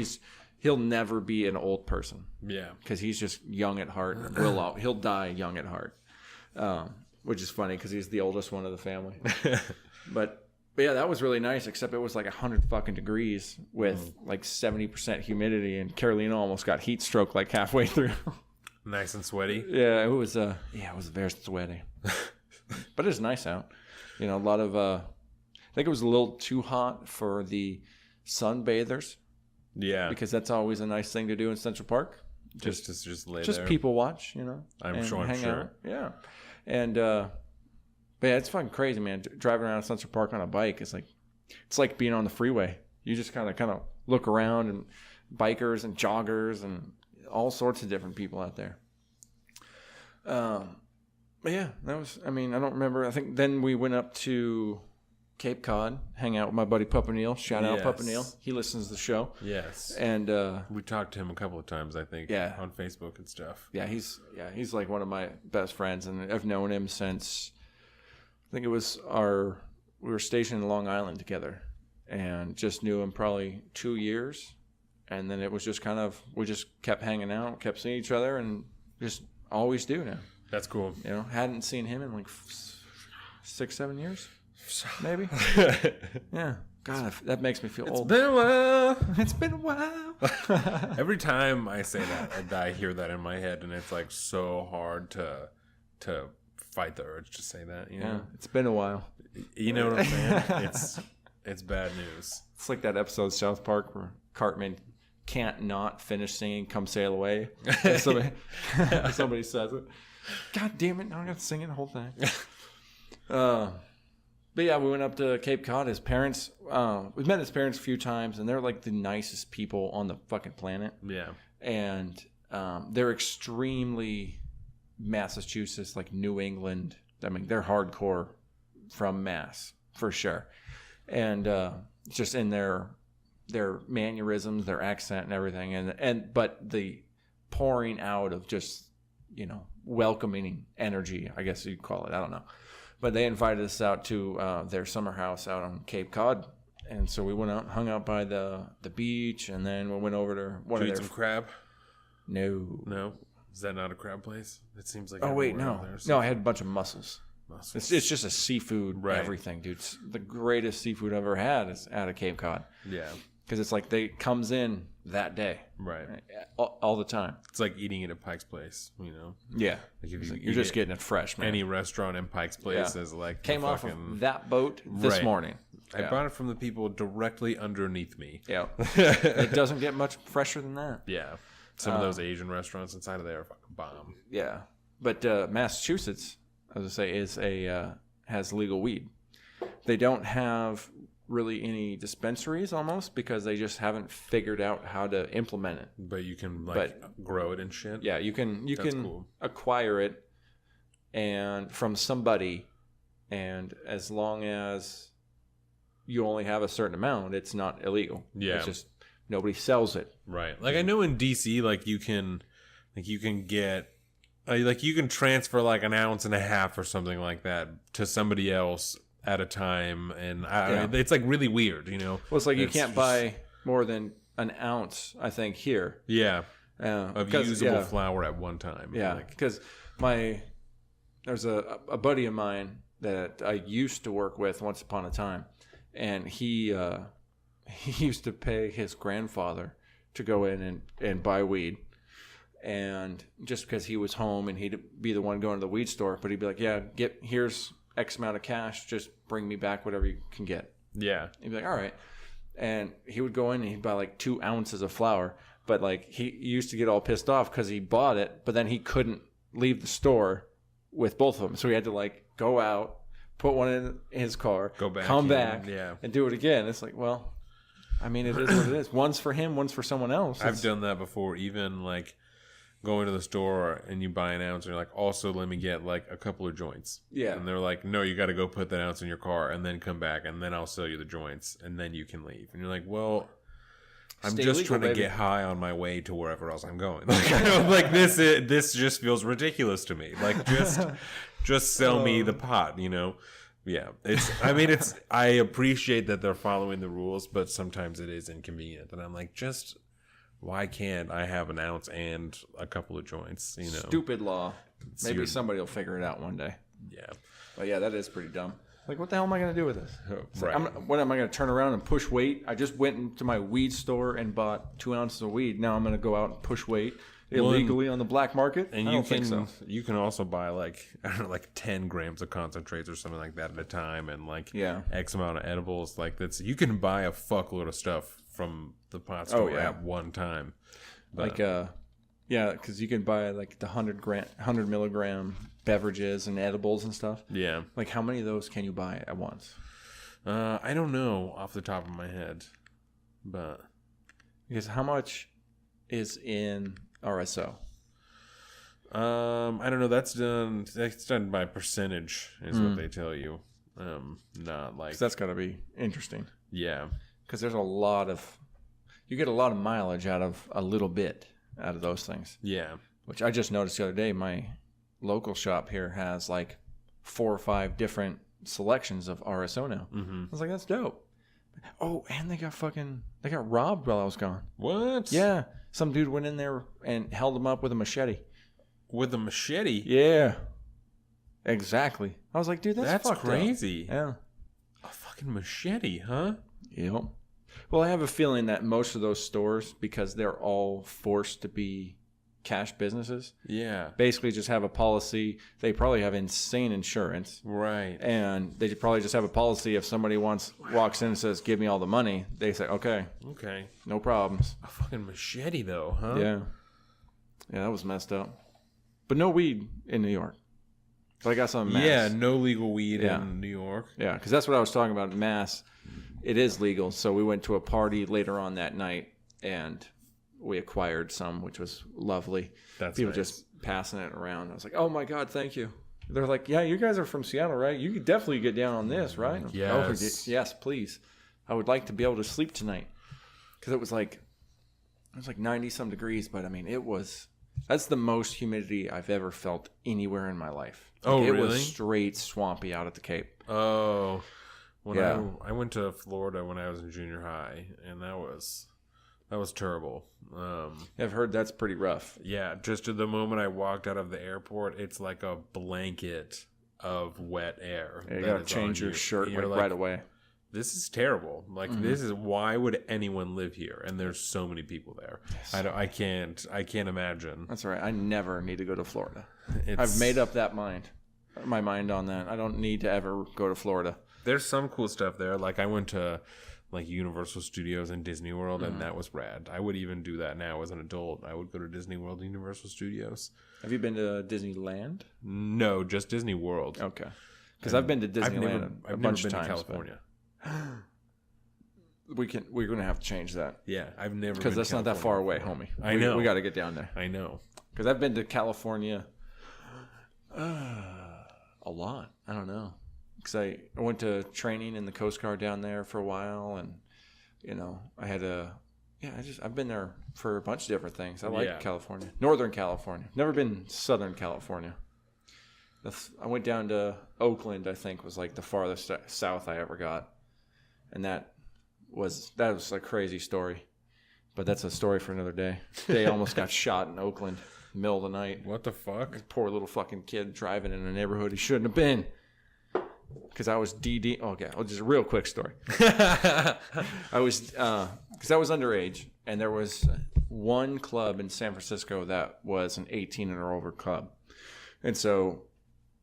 Speaker 1: he'll never be an old person.
Speaker 2: Yeah.
Speaker 1: Because he's just young at heart. He'll die young at heart, which is funny because he's the oldest one of the family. But yeah, that was really nice, except it was like 100 fucking degrees with like 70% humidity, and Carolina almost got heat stroke like halfway through.
Speaker 2: Nice and sweaty.
Speaker 1: Yeah, it was very sweaty. But it's nice out. You know, a lot of I think it was a little too hot for the sunbathers.
Speaker 2: Yeah.
Speaker 1: Because that's always a nice thing to do in Central Park.
Speaker 2: Just lay there.
Speaker 1: Just people watch, you know.
Speaker 2: I'm sure.
Speaker 1: Out. Yeah. And but yeah, it's fucking crazy, man. Driving around Central Park on a bike is it's like being on the freeway. You just kind of look around, and bikers and joggers and all sorts of different people out there. But yeah, that was, I don't remember. I think then we went up to Cape Cod, hang out with my buddy Papa Neil. Shout out Papa Neil. He listens to the show.
Speaker 2: Yes.
Speaker 1: And
Speaker 2: we talked to him a couple of times, I think, on Facebook and stuff.
Speaker 1: Yeah, he's like one of my best friends, and I've known him since, I think it was we were stationed in Long Island together, and just knew him probably 2 years. And then it was just we just kept hanging out, kept seeing each other, and just always do now.
Speaker 2: That's cool.
Speaker 1: You know, hadn't seen him in like 6-7 years, maybe. Yeah. God, that makes me feel old.
Speaker 2: It's been a while.
Speaker 1: It's been a while.
Speaker 2: Every time I say that, I hear that in my head, and it's like so hard to fight the urge to say that. You know?
Speaker 1: Yeah, it's been a while.
Speaker 2: You know what I'm saying? It's bad news.
Speaker 1: It's like that episode of South Park where Cartman can't not finish singing "Come Sail Away." Somebody says it. God damn it! Now I got to sing it the whole time. But yeah, we went up to Cape Cod. His parents, we've met his parents a few times, and they're like the nicest people on the fucking planet.
Speaker 2: Yeah.
Speaker 1: And they're extremely Massachusetts, like New England. They're hardcore from Mass for sure, and just in their mannerisms, their accent, and everything, but the pouring out of just welcoming energy, I guess you'd call it. I don't know. But they invited us out to their summer house out on Cape Cod. And so we went out and hung out by the beach. And then we went over to one of their...
Speaker 2: some crab?
Speaker 1: No.
Speaker 2: No? Is that not a crab place? It seems like...
Speaker 1: Oh, wait, no. No, I had a bunch of mussels. It's just a seafood everything, dude. It's the greatest seafood I've ever had is out of Cape Cod.
Speaker 2: Yeah.
Speaker 1: Because it's like comes in that day.
Speaker 2: Right.
Speaker 1: All the time.
Speaker 2: It's like eating it at Pike's Place,
Speaker 1: Yeah.
Speaker 2: Like
Speaker 1: you're just getting it fresh, man.
Speaker 2: Any restaurant in Pike's Place is like...
Speaker 1: Came off of that boat this morning.
Speaker 2: I bought it from the people directly underneath me.
Speaker 1: Yeah. It doesn't get much fresher than that.
Speaker 2: Yeah. Some of those Asian restaurants inside of there are fucking bomb.
Speaker 1: Yeah. But Massachusetts, as I say, has legal weed. They don't have really any dispensaries almost because they just haven't figured out how to implement it.
Speaker 2: But you can grow it and shit.
Speaker 1: Yeah, you can
Speaker 2: cool.
Speaker 1: acquire it and from somebody, and as long as you only have a certain amount, it's not illegal.
Speaker 2: Yeah,
Speaker 1: it's just nobody sells it.
Speaker 2: Right. Like I know in DC, you can get. You can transfer like 1.5 ounces or something like that to somebody else at a time, and it's like really weird, Well,
Speaker 1: it's like you can't buy more than 1 ounce, I think, here.
Speaker 2: Yeah, of usable flour at one time.
Speaker 1: Yeah, because there's a buddy of mine that I used to work with once upon a time, and he used to pay his grandfather to go in and buy weed. And just because he was home and he'd be the one going to the weed store, but he'd be like, yeah, here's X amount of cash, just bring me back whatever you can get.
Speaker 2: Yeah.
Speaker 1: He'd be like, all right. And he would go in and he'd buy like 2 ounces of flour. But like he used to get all pissed off because he bought it, but then he couldn't leave the store with both of them. So he had to like go out, put one in his car, come back, and do it again. It's like, well, I mean, it is what it is. One's for him, one's for someone else.
Speaker 2: I've done that before, even going to the store and you buy 1 ounce and you're like, also let me get like a couple of joints.
Speaker 1: Yeah.
Speaker 2: And they're like, no, you got to go put that ounce in your car and then come back and then I'll sell you the joints and then you can leave. And you're like, well, I'm just legal, trying to get high on my way to wherever else I'm going. This just feels ridiculous to me. Like just sell me the pot, Yeah. I appreciate that they're following the rules, but sometimes it is inconvenient. And I'm like, why can't I have 1 ounce and a couple of joints?
Speaker 1: Stupid law. Maybe somebody will figure it out one day.
Speaker 2: Yeah.
Speaker 1: But yeah, that is pretty dumb. Like, what the hell am I going to do with this?
Speaker 2: Right.
Speaker 1: What am I going to turn around and push weight? I just went into my weed store and bought 2 ounces of weed. Now I'm going to go out and push weight illegally on the black market?
Speaker 2: And you can also buy like 10 grams of concentrates or something like that at a time, and X amount of edibles. You can buy a fuckload of stuff from the pot store at one time. But,
Speaker 1: because you can buy like the 100 milligram beverages and edibles and stuff.
Speaker 2: Yeah.
Speaker 1: Like, how many of those can you buy at once?
Speaker 2: I don't know off the top of my head, but
Speaker 1: because how much is in RSO?
Speaker 2: I don't know. That's done by percentage, is what they tell you. Not like,
Speaker 1: 'cause that's got to be interesting.
Speaker 2: Yeah.
Speaker 1: Because there's you get a lot of mileage out of a little bit out of those things.
Speaker 2: Yeah.
Speaker 1: Which I just noticed the other day. My local shop here has like 4 or 5 different selections of RSO now. Mm-hmm. I was like, that's dope. Oh, and they got robbed while I was gone.
Speaker 2: What?
Speaker 1: Yeah. Some dude went in there and held him up with a machete.
Speaker 2: With a machete?
Speaker 1: Yeah. Exactly. I was like, dude, that's
Speaker 2: crazy.
Speaker 1: Up. Yeah.
Speaker 2: A fucking machete, huh?
Speaker 1: Yep. Well, I have a feeling that most of those stores, because they're all forced to be cash businesses, basically just have a policy. They probably have insane insurance.
Speaker 2: Right.
Speaker 1: And they probably just have a policy. If somebody walks in and says, give me all the money, they say, okay, no problems.
Speaker 2: A fucking machete, though, huh?
Speaker 1: Yeah. Yeah, that was messed up. But no weed in New York. But I got some in Mass.
Speaker 2: Yeah, no legal weed in New York.
Speaker 1: Yeah, because that's what I was talking about in Mass. It is legal. So we went to a party later on that night, and we acquired some, which was lovely.
Speaker 2: That's
Speaker 1: people
Speaker 2: nice.
Speaker 1: Just passing it around. I was like, oh my God, thank you. They're like, yeah, you guys are from Seattle, right? You could definitely get down on this, right?
Speaker 2: Yes.
Speaker 1: Yes, please. I would like to be able to sleep tonight. Because it was like 90 some degrees, but I mean, that's the most humidity I've ever felt anywhere in my life.
Speaker 2: Really?
Speaker 1: It was straight swampy out at the Cape.
Speaker 2: Oh. I went to Florida when I was in junior high, and that was terrible.
Speaker 1: I've heard that's pretty rough.
Speaker 2: Yeah, just at the moment I walked out of the airport, it's like a blanket of wet air.
Speaker 1: You gotta change your shirt right away.
Speaker 2: This is terrible. This is, why would anyone live here? And there's so many people there. Yes. I can't imagine.
Speaker 1: That's all right. I never need to go to Florida. I've made up my mind on that. I don't need to ever go to Florida.
Speaker 2: There's some cool stuff there. Like, I went to Universal Studios and Disney World, and that was rad. I would even do that now as an adult. I would go to Disney World and Universal Studios.
Speaker 1: Have you been to Disneyland?
Speaker 2: No, just Disney World.
Speaker 1: Okay. Because I've been to Disneyland
Speaker 2: I've
Speaker 1: a bunch
Speaker 2: never
Speaker 1: of
Speaker 2: been
Speaker 1: times.
Speaker 2: to California.
Speaker 1: We're gonna have to change that.
Speaker 2: Yeah, I've never
Speaker 1: Because that's not that far away, homie.
Speaker 2: I know.
Speaker 1: We got to get down there.
Speaker 2: I know.
Speaker 1: Because I've been to California a lot. I don't know. Because I went to training in the Coast Guard down there for a while, and I had I've been there for a bunch of different things. I like California, Northern California. Never been Southern California. I went down to Oakland. I think was like the farthest south I ever got, and that was a crazy story. But that's a story for another day. They almost got shot in Oakland, middle of the night.
Speaker 2: What the fuck?
Speaker 1: This poor little fucking kid driving in a neighborhood he shouldn't have been. Because I was DD. Okay, just a real quick story. I was because I was underage, and there was one club in San Francisco that was an 18 and over club, and so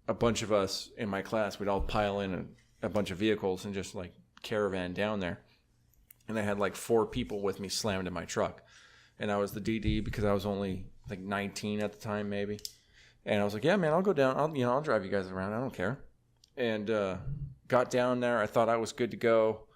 Speaker 1: a bunch of us in my class, we'd all pile in a bunch of vehicles and just like caravan down there. And I had like 4 people with me slammed in my truck. And I was the DD because I was only like 19 at the time, maybe. And I was like, yeah, man, I'll go down. I'll drive you guys around. I don't care. And got down there. I thought I was good to go.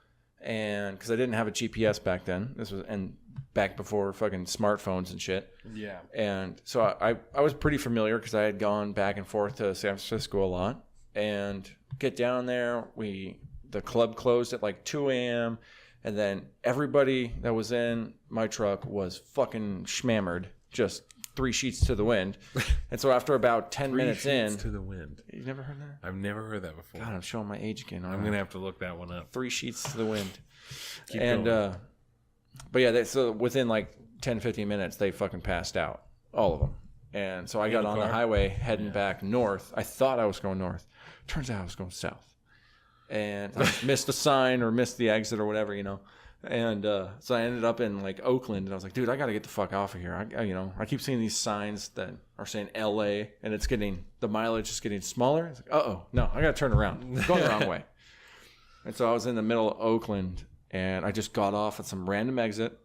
Speaker 1: And because I didn't have a GPS back then. And back before fucking smartphones and shit. Yeah. And so I was pretty familiar because I had gone back and forth to San Francisco a lot. And get down there. The club closed at like 2 a.m., and then everybody that was in my truck was fucking schmammered, just 3 sheets to the wind. And so after about 10 minutes in... 3 sheets
Speaker 2: to the wind.
Speaker 1: You've never heard that?
Speaker 2: I've never heard that before.
Speaker 1: God, I'm showing my age again.
Speaker 2: I'm going to have to look that one up.
Speaker 1: 3 sheets to the wind.
Speaker 2: Keep going.
Speaker 1: But yeah, so within like 10, 15 minutes, they fucking passed out. All of them. And so I got on the highway heading back north. I thought I was going north. Turns out I was going south. And I missed a sign or missed the exit or whatever, And so I ended up in like Oakland, and I was like, dude, I got to get the fuck off of here. I keep seeing these signs that are saying LA, and the mileage is getting smaller. It's like, no, I got to turn around. I'm going the wrong way. And so I was in the middle of Oakland, and I just got off at some random exit,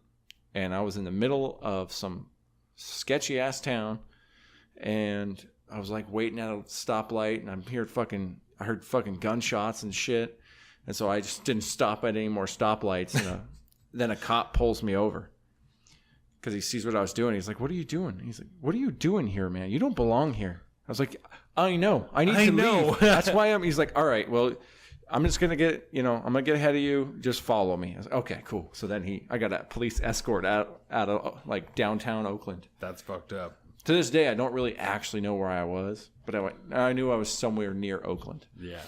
Speaker 1: and I was in the middle of some sketchy ass town, and I was like waiting at a stoplight, and I heard fucking gunshots and shit. And so I just didn't stop at any more stoplights. And then a cop pulls me over because he sees what I was doing. He's like, what are you doing? He's like, what are you doing here, man? You don't belong here. I was like, I know. I need to leave. That's why He's like, all right, well, I'm just going to get, I'm going to get ahead of you. Just follow me. I was like, okay, cool. So then I got a police escort out of like downtown Oakland.
Speaker 2: That's fucked up.
Speaker 1: To this day, I don't really actually know where I was, but I knew I was somewhere near Oakland.
Speaker 2: Yeah.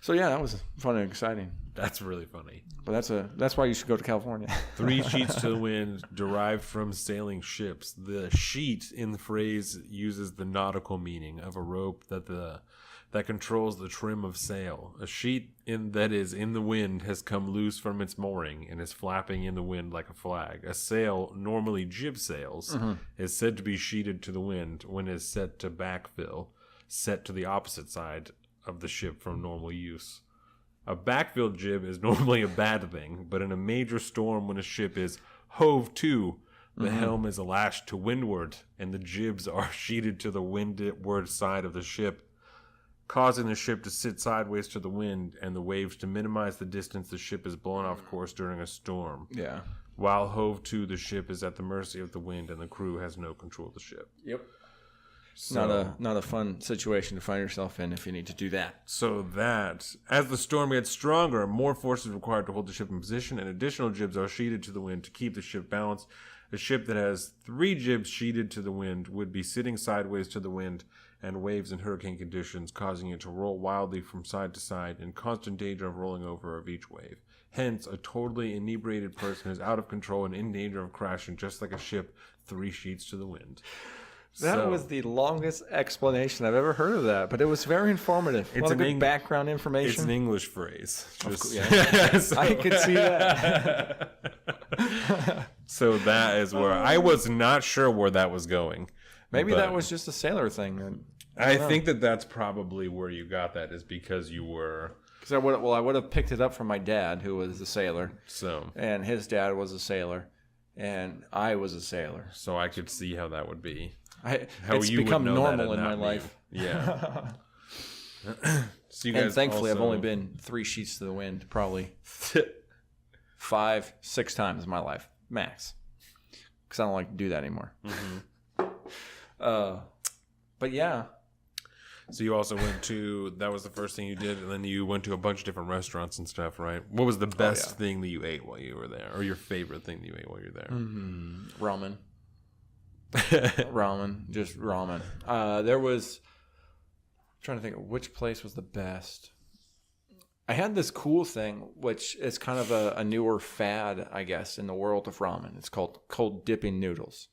Speaker 1: So yeah, that was fun and exciting.
Speaker 2: That's really funny.
Speaker 1: But that's why you should go to California.
Speaker 2: 3 sheets to the wind, derived from sailing ships. The sheet in the phrase uses the nautical meaning of a rope that controls the trim of sail. A sheet that is in the wind has come loose from its mooring and is flapping in the wind like a flag. A sail, normally jib sails, is said to be sheeted to the wind when it is set to backfill, set to the opposite side of the ship from normal use. A backfill jib is normally a bad thing, but in a major storm when a ship is hove to, the helm is lashed to windward and the jibs are sheeted to the windward side of the ship, causing the ship to sit sideways to the wind and the waves to minimize the distance the ship is blown off course during a storm.
Speaker 1: Yeah.
Speaker 2: While hove to, the ship is at the mercy of the wind and the crew has no control of the ship.
Speaker 1: Yep. So, not a fun situation to find yourself in if you need to do that.
Speaker 2: So that, as the storm gets stronger, more force is required to hold the ship in position, and additional jibs are sheeted to the wind to keep the ship balanced. A ship that has 3 jibs sheeted to the wind would be sitting sideways to the wind and waves in hurricane conditions, causing it to roll wildly from side to side, in constant danger of rolling over of each wave. Hence, a totally inebriated person is out of control and in danger of crashing, just like a ship 3 sheets to the wind.
Speaker 1: That was the longest explanation I've ever heard of that, but it was very informative. It's a good background information.
Speaker 2: It's an English phrase.
Speaker 1: I could see that.
Speaker 2: So that is where I was not sure where that was going.
Speaker 1: Maybe that was just a sailor thing.
Speaker 2: I think that's probably where you got that, is because you were...
Speaker 1: Because I would have picked it up from my dad, who was a sailor.
Speaker 2: So,
Speaker 1: and his dad was a sailor, and I was a sailor.
Speaker 2: So I could see how that would be.
Speaker 1: It's become normal in my life.
Speaker 2: Yeah. So you
Speaker 1: and
Speaker 2: guys
Speaker 1: thankfully,
Speaker 2: also...
Speaker 1: I've only been 3 sheets to the wind probably 5, 6 times in my life, max. Because I don't like to do that anymore. But yeah.
Speaker 2: So you also went to, that was the first thing you did, and then you went to a bunch of different restaurants and stuff, right? What was the best thing that you ate while you were there? Or your favorite thing that you ate while you were there?
Speaker 1: Ramen. Ramen. Just ramen. There was, I'm trying to think of which place was the best. I had this cool thing, which is kind of a newer fad, I guess, in the world of ramen. It's called cold dipping noodles.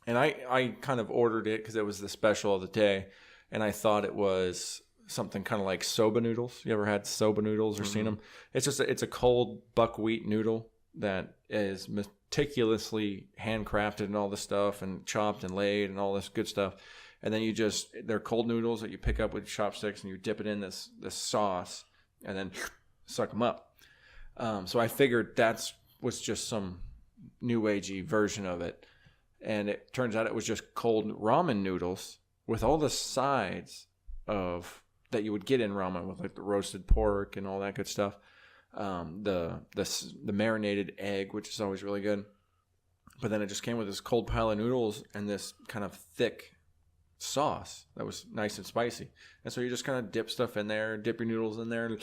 Speaker 1: And I kind of ordered it because it was the special of the day. And I thought it was something kind of like soba noodles. You ever had soba noodles or seen them? It's just it's a cold buckwheat noodle that is meticulously handcrafted and all this stuff and chopped and laid and all this good stuff. And then they're cold noodles that you pick up with chopsticks and you dip it in this sauce and then suck them up. So I figured was just some new agey version of it. And it turns out it was just cold ramen noodles with all the sides that you would get in ramen, with like the roasted pork and all that good stuff, the marinated egg, which is always really good. But then it just came with this cold pile of noodles and this kind of thick sauce that was nice and spicy. And so you just kind of dip stuff in there, dip your noodles in there, and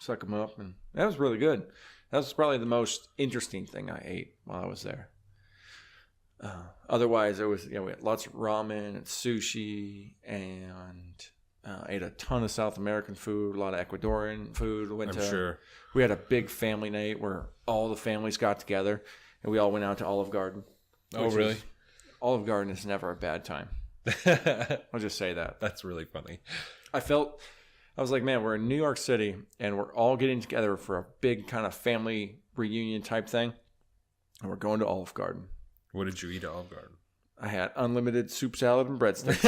Speaker 1: suck them up, and that was really good. That was probably the most interesting thing I ate while I was there. Otherwise, it was we had lots of ramen and sushi, and ate a ton of South American food, a lot of Ecuadorian food. We had a big family night where all the families got together, and we all went out to Olive Garden.
Speaker 2: Oh, really?
Speaker 1: Olive Garden is never a bad time. I'll just say that.
Speaker 2: That's really funny.
Speaker 1: I was like, man, we're in New York City, and we're all getting together for a big kind of family reunion type thing, and we're going to Olive Garden.
Speaker 2: What did you eat at Olive Garden?
Speaker 1: I had unlimited soup salad and breadsticks.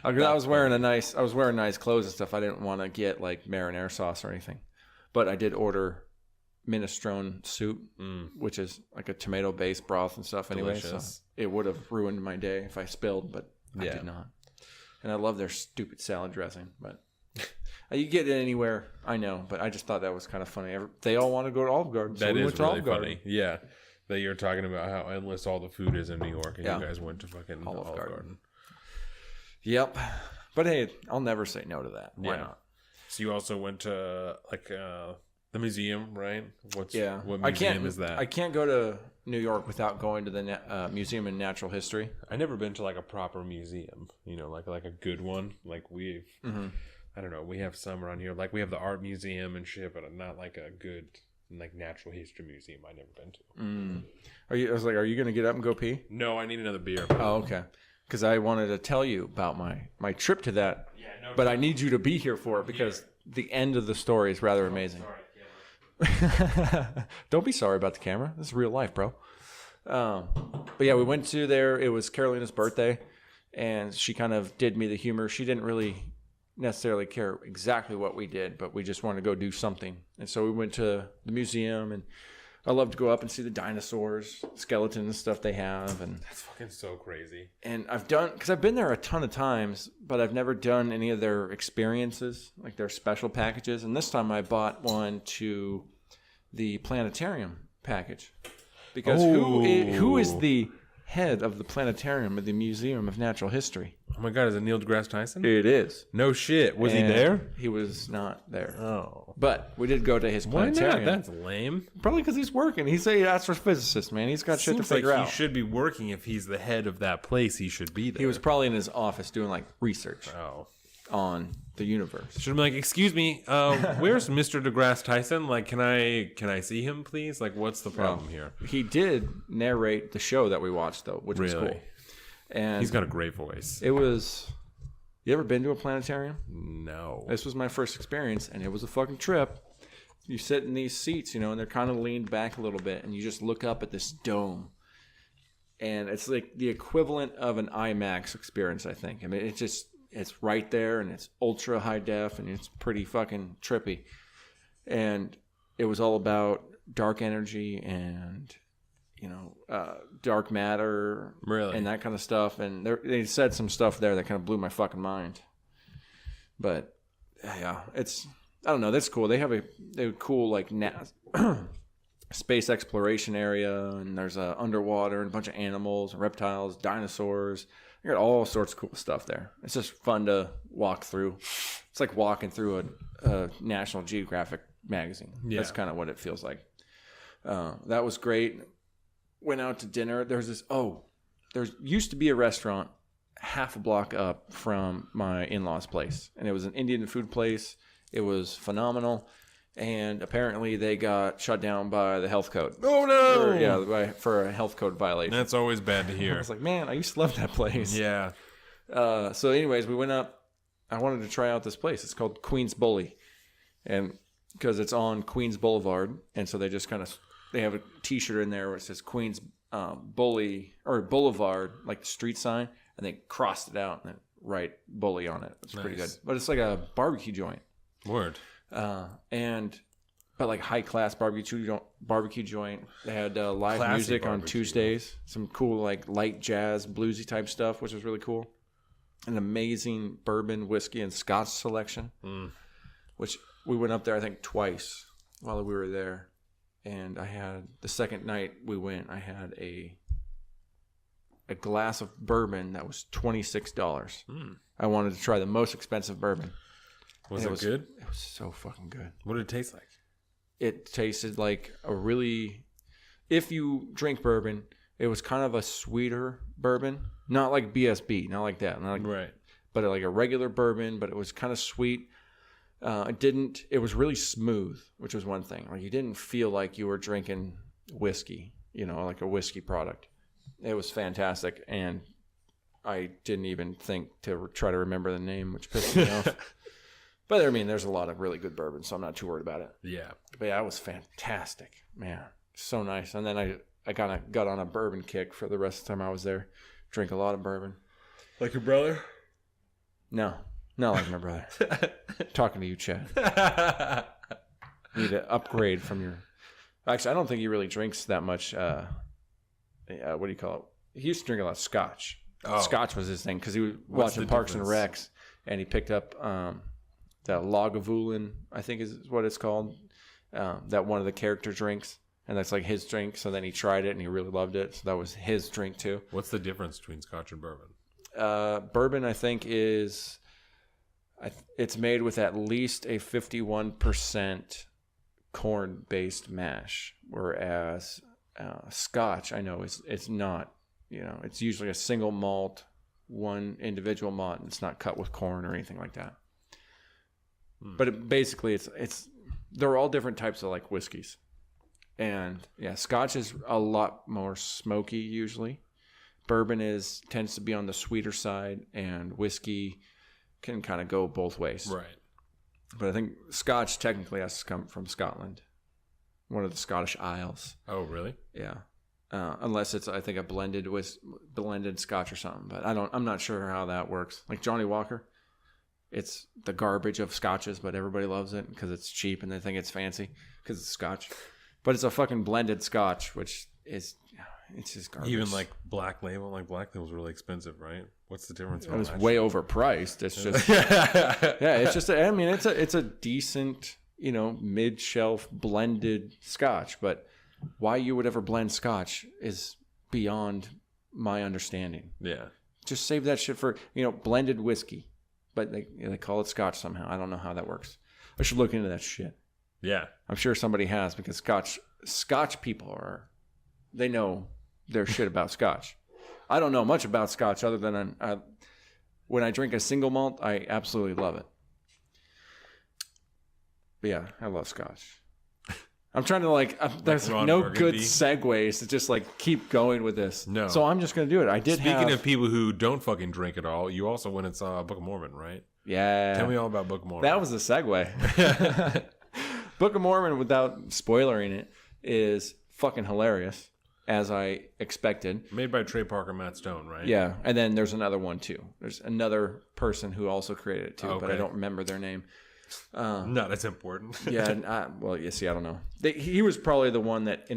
Speaker 1: I was wearing nice clothes and stuff. I didn't want to get like marinara sauce or anything, but I did order minestrone soup, which is like a tomato-based broth and stuff. Anyway,
Speaker 2: delicious.
Speaker 1: So it would have ruined my day if I spilled, but I did not. And I love their stupid salad dressing, but. You get it anywhere, I know, but I just thought that was kind of funny. They all want to go to Olive Garden, so
Speaker 2: that
Speaker 1: we
Speaker 2: is
Speaker 1: went to
Speaker 2: really
Speaker 1: Olive Garden.
Speaker 2: Funny. Yeah, that you're talking about how endless all the food is in New York, and you guys went to fucking Olive Garden.
Speaker 1: Yep, but hey, I'll never say no to that. Why not?
Speaker 2: So you also went to the museum, right? What
Speaker 1: museum
Speaker 2: is that?
Speaker 1: I can't go to New York without going to the Museum in Natural History.
Speaker 2: I've never been to like a proper museum, like a good one. Like we've. Mm-hmm. I don't know. We have some around here. Like we have the art museum and shit, but not like a good like natural history museum I've never been to.
Speaker 1: Are you going to get up and go pee?
Speaker 2: No, I need another beer.
Speaker 1: Oh, okay. Because I wanted to tell you about my trip to that. Yeah, no. But I need you to be here for it because the end of the story is rather amazing. Don't be sorry about the camera. This is real life, bro. But yeah, we went to there. It was Carolina's birthday, and she kind of did me the humor. She didn't really necessarily care exactly what we did, but we just wanted to go do something. And so we went to the museum, and I love to go up and see the dinosaurs, skeletons and stuff they have. And
Speaker 2: that's fucking so crazy.
Speaker 1: And because I've been there a ton of times, but I've never done any of their experiences, like their special packages. And this time I bought one to the planetarium package. Because who is the head of the planetarium of the Museum of Natural History?
Speaker 2: Oh my God, is it Neil deGrasse Tyson?
Speaker 1: It is.
Speaker 2: No shit. Was he there?
Speaker 1: He was not there.
Speaker 2: Oh.
Speaker 1: But we did go to his planetarium.
Speaker 2: Why not? That's lame.
Speaker 1: Probably because he's working. He's an astrophysicist, man. He's got shit to figure out.
Speaker 2: He should be working. If he's the head of that place, he should be there.
Speaker 1: He was probably in his office doing like research on the universe.
Speaker 2: Should have been like, excuse me, where's Mr. deGrasse Tyson? Like, can I see him, please? Like, what's the problem here?
Speaker 1: He did narrate the show that we watched, though, which was cool. And
Speaker 2: he's got a great voice.
Speaker 1: It was. You ever been to a planetarium?
Speaker 2: No.
Speaker 1: This was my first experience, and it was a fucking trip. You sit in these seats, and they're kind of leaned back a little bit, and you just look up at this dome. And it's like the equivalent of an IMAX experience, I think. I mean, it's right there, and it's ultra high def, and it's pretty fucking trippy. And it was all about dark energy and dark matter,
Speaker 2: really,
Speaker 1: and that kind of stuff. And they said some stuff there that kind of blew my fucking mind. But yeah, I don't know. That's cool. They have a cool like space exploration area, and there's underwater and a bunch of animals, reptiles, dinosaurs. You got all sorts of cool stuff there. It's just fun to walk through. It's like walking through a National Geographic magazine. Yeah. That's kind of what it feels like. That was great. Went out to dinner. There used to be a restaurant half a block up from my in-laws' place, and it was an Indian food place. It was phenomenal, and apparently they got shut down by the health code.
Speaker 2: Oh no!
Speaker 1: For a health code violation.
Speaker 2: That's always bad to hear.
Speaker 1: I was like, man, I used to love that place.
Speaker 2: Yeah.
Speaker 1: So anyways, we went up. I wanted to try out this place. It's called Queen's Bully, and because it's on Queens Boulevard, and so they just they have a T-shirt in there where it says Queens Bully or Boulevard, like the street sign, and they crossed it out and then write Bully on it. It's pretty good, but it's like a barbecue joint.
Speaker 2: Word.
Speaker 1: But like high class barbecue joint. They had live
Speaker 2: Classy
Speaker 1: music on
Speaker 2: barbecue.
Speaker 1: Tuesdays. Some cool like light jazz, bluesy type stuff, which was really cool. An amazing bourbon, whiskey, and Scotch selection. Which we went up there I think twice while we were there. And I had the second night we went, I had a glass of bourbon that was $26. I wanted to try the most expensive bourbon.
Speaker 2: Was it good?
Speaker 1: It was so fucking good.
Speaker 2: What did it taste like?
Speaker 1: It tasted like if you drink bourbon, it was kind of a sweeter bourbon. Not like BSB, not like that.
Speaker 2: Right.
Speaker 1: But like a regular bourbon, but it was kind of sweet. It was really smooth, which was one thing. Like you didn't feel like you were drinking whiskey, like a whiskey product. It was fantastic. And I didn't even think to try to remember the name, which pissed me off. But I mean, there's a lot of really good bourbon, so I'm not too worried about it.
Speaker 2: Yeah.
Speaker 1: But yeah, it was fantastic, man. So nice. And then I kind of got on a bourbon kick for the rest of the time I was there. Drink a lot of bourbon.
Speaker 2: Like your brother?
Speaker 1: No, not like my brother. Talking to you, Chad. Need to upgrade from your. Actually, I don't think he really drinks that much. What do you call it? He used to drink a lot of scotch. Oh. Scotch was his thing because he was watching Parks and Recs, and he picked up that Lagavulin, I think is what it's called, that one of the characters drinks, and that's like his drink. So then he tried it and he really loved it. So that was his drink too.
Speaker 2: What's the difference between scotch and bourbon?
Speaker 1: Bourbon, I think, it's made with at least a 51% corn-based mash, whereas Scotch, I know, it's not. It's usually a single malt, one individual malt, and it's not cut with corn or anything like that. But basically, they're all different types of like whiskeys, and yeah, Scotch is a lot more smoky usually. Bourbon tends to be on the sweeter side, and whiskey can kind of go both ways.
Speaker 2: Right.
Speaker 1: But I think Scotch technically has to come from Scotland, one of the Scottish Isles.
Speaker 2: Oh, really?
Speaker 1: Yeah. Unless it's, I think, a blended Scotch or something. But I'm not sure how that works. Like Johnny Walker, it's the garbage of Scotches, but everybody loves it because it's cheap and they think it's fancy because it's Scotch. But it's a fucking blended Scotch, which is, it's just garbage.
Speaker 2: Even like Black Label, Black Label's really expensive, right? What's the difference?
Speaker 1: It was way overpriced. It's just, yeah, it's just, I mean, it's a decent, mid-shelf blended Scotch, but why you would ever blend Scotch is beyond my understanding.
Speaker 2: Yeah.
Speaker 1: Just save that shit for, blended whiskey. But they call it Scotch somehow. I don't know how that works. I should look into that shit.
Speaker 2: Yeah.
Speaker 1: I'm sure somebody has, because Scotch people they know their shit about Scotch. I don't know much about Scotch other than when I drink a single malt, I absolutely love it. But yeah, I love Scotch. I'm trying to there's no good segues to just keep going with this.
Speaker 2: No.
Speaker 1: So I'm just going to do it.
Speaker 2: Speaking of people who don't fucking drink at all, you also went and saw Book of Mormon, right?
Speaker 1: Yeah.
Speaker 2: Tell me all about Book of Mormon.
Speaker 1: That was a segue. Book of Mormon, without spoiling it, is fucking hilarious, as I expected.
Speaker 2: Made by Trey Parker, Matt Stone, right?
Speaker 1: Yeah. And then there's another one too. There's another person who also created it too, but I don't remember their name.
Speaker 2: Not as important.
Speaker 1: Yeah. Well, you see, I don't know. He was probably the one that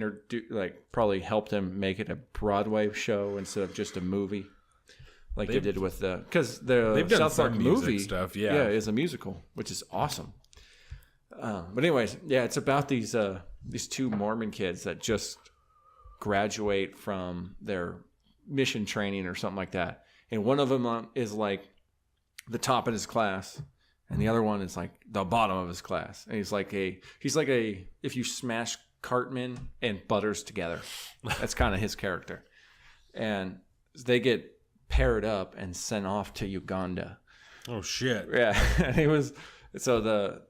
Speaker 1: probably helped him make it a Broadway show instead of just a movie, like they did with because the South Park movie
Speaker 2: stuff.
Speaker 1: Yeah, is a musical, which is awesome. But anyways, yeah, it's about these two Mormon kids that just graduate from their mission training or something like that, and one of them is like the top of his class, and the other one is like the bottom of his class, and he's like a if you smash Cartman and Butters together, that's kind of his character, and they get paired up and sent off to Uganda.
Speaker 2: Oh shit!
Speaker 1: Yeah, and he was the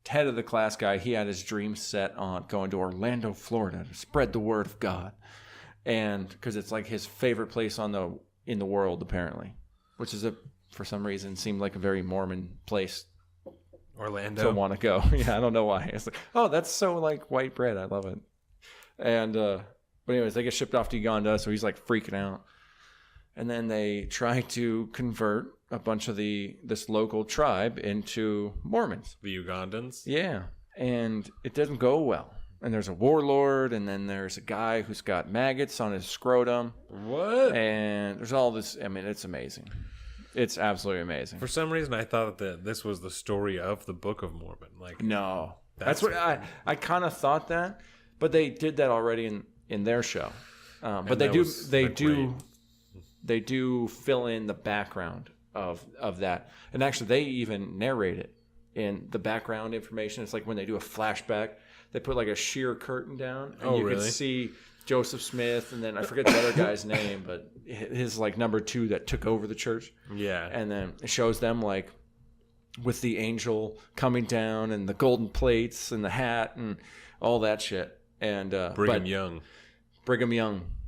Speaker 1: head of the class guy. He had his dream set on going to Orlando, Florida, to spread the word of God, and because it's like his favorite place in the world, apparently, which is for some reason seemed like a very Mormon place.
Speaker 2: Orlando
Speaker 1: to want to go. Yeah, I don't know why. It's like, oh, that's so like white bread. I love it. And but anyways, they get shipped off to Uganda, so he's like freaking out. And then they try to convert a bunch of this local tribe into Mormons.
Speaker 2: The Ugandans?
Speaker 1: Yeah. And it doesn't go well. And there's a warlord, and then there's a guy who's got maggots on his scrotum.
Speaker 2: What?
Speaker 1: And there's all this. I mean, it's amazing. It's absolutely amazing.
Speaker 2: For some reason, I thought that this was the story of the Book of Mormon. Like,
Speaker 1: no. That's what I kind of thought that. But they did that already in their show. But they do fill in the background of that. And actually, they even narrate it in the background information. It's like when they do a flashback, they put like a sheer curtain down, and you can see Joseph Smith, and then I forget the other guy's name, but his like number 2 that took over the church.
Speaker 2: Yeah.
Speaker 1: And then it shows them like with the angel coming down and the golden plates and the hat and all that shit. And
Speaker 2: Brigham Young,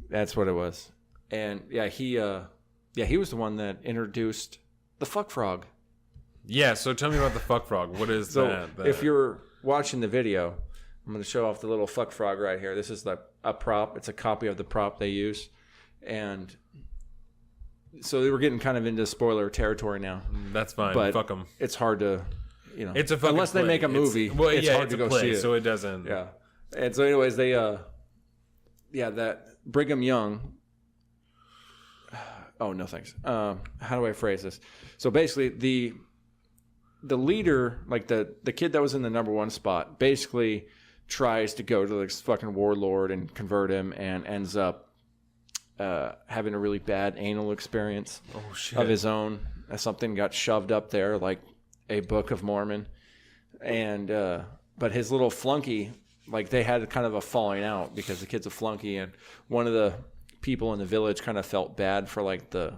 Speaker 1: that's what it was. And he was the one that introduced the fuck frog.
Speaker 2: Yeah, so tell me about the fuck frog. What is that?
Speaker 1: If you're watching the video, I'm going to show off the little fuck frog right here. This is a prop. It's a copy of the prop they use. And so we're getting kind of into spoiler territory now.
Speaker 2: That's fine.
Speaker 1: But
Speaker 2: fuck them.
Speaker 1: It's hard to,
Speaker 2: it's a fucking
Speaker 1: unless they make a movie. It's hard to go see it.
Speaker 2: So it doesn't.
Speaker 1: Yeah. And so anyways, they, that Brigham Young. Oh, no thanks. How do I phrase this? So basically the leader, like the kid that was in the number 1 spot, basically tries to go to this fucking warlord and convert him, and ends up having a really bad anal experience of his own. Something got shoved up there, like a Book of Mormon. And but his little flunky, like they had kind of a falling out because the kid's a flunky, and one of the people in the village kind of felt bad for like the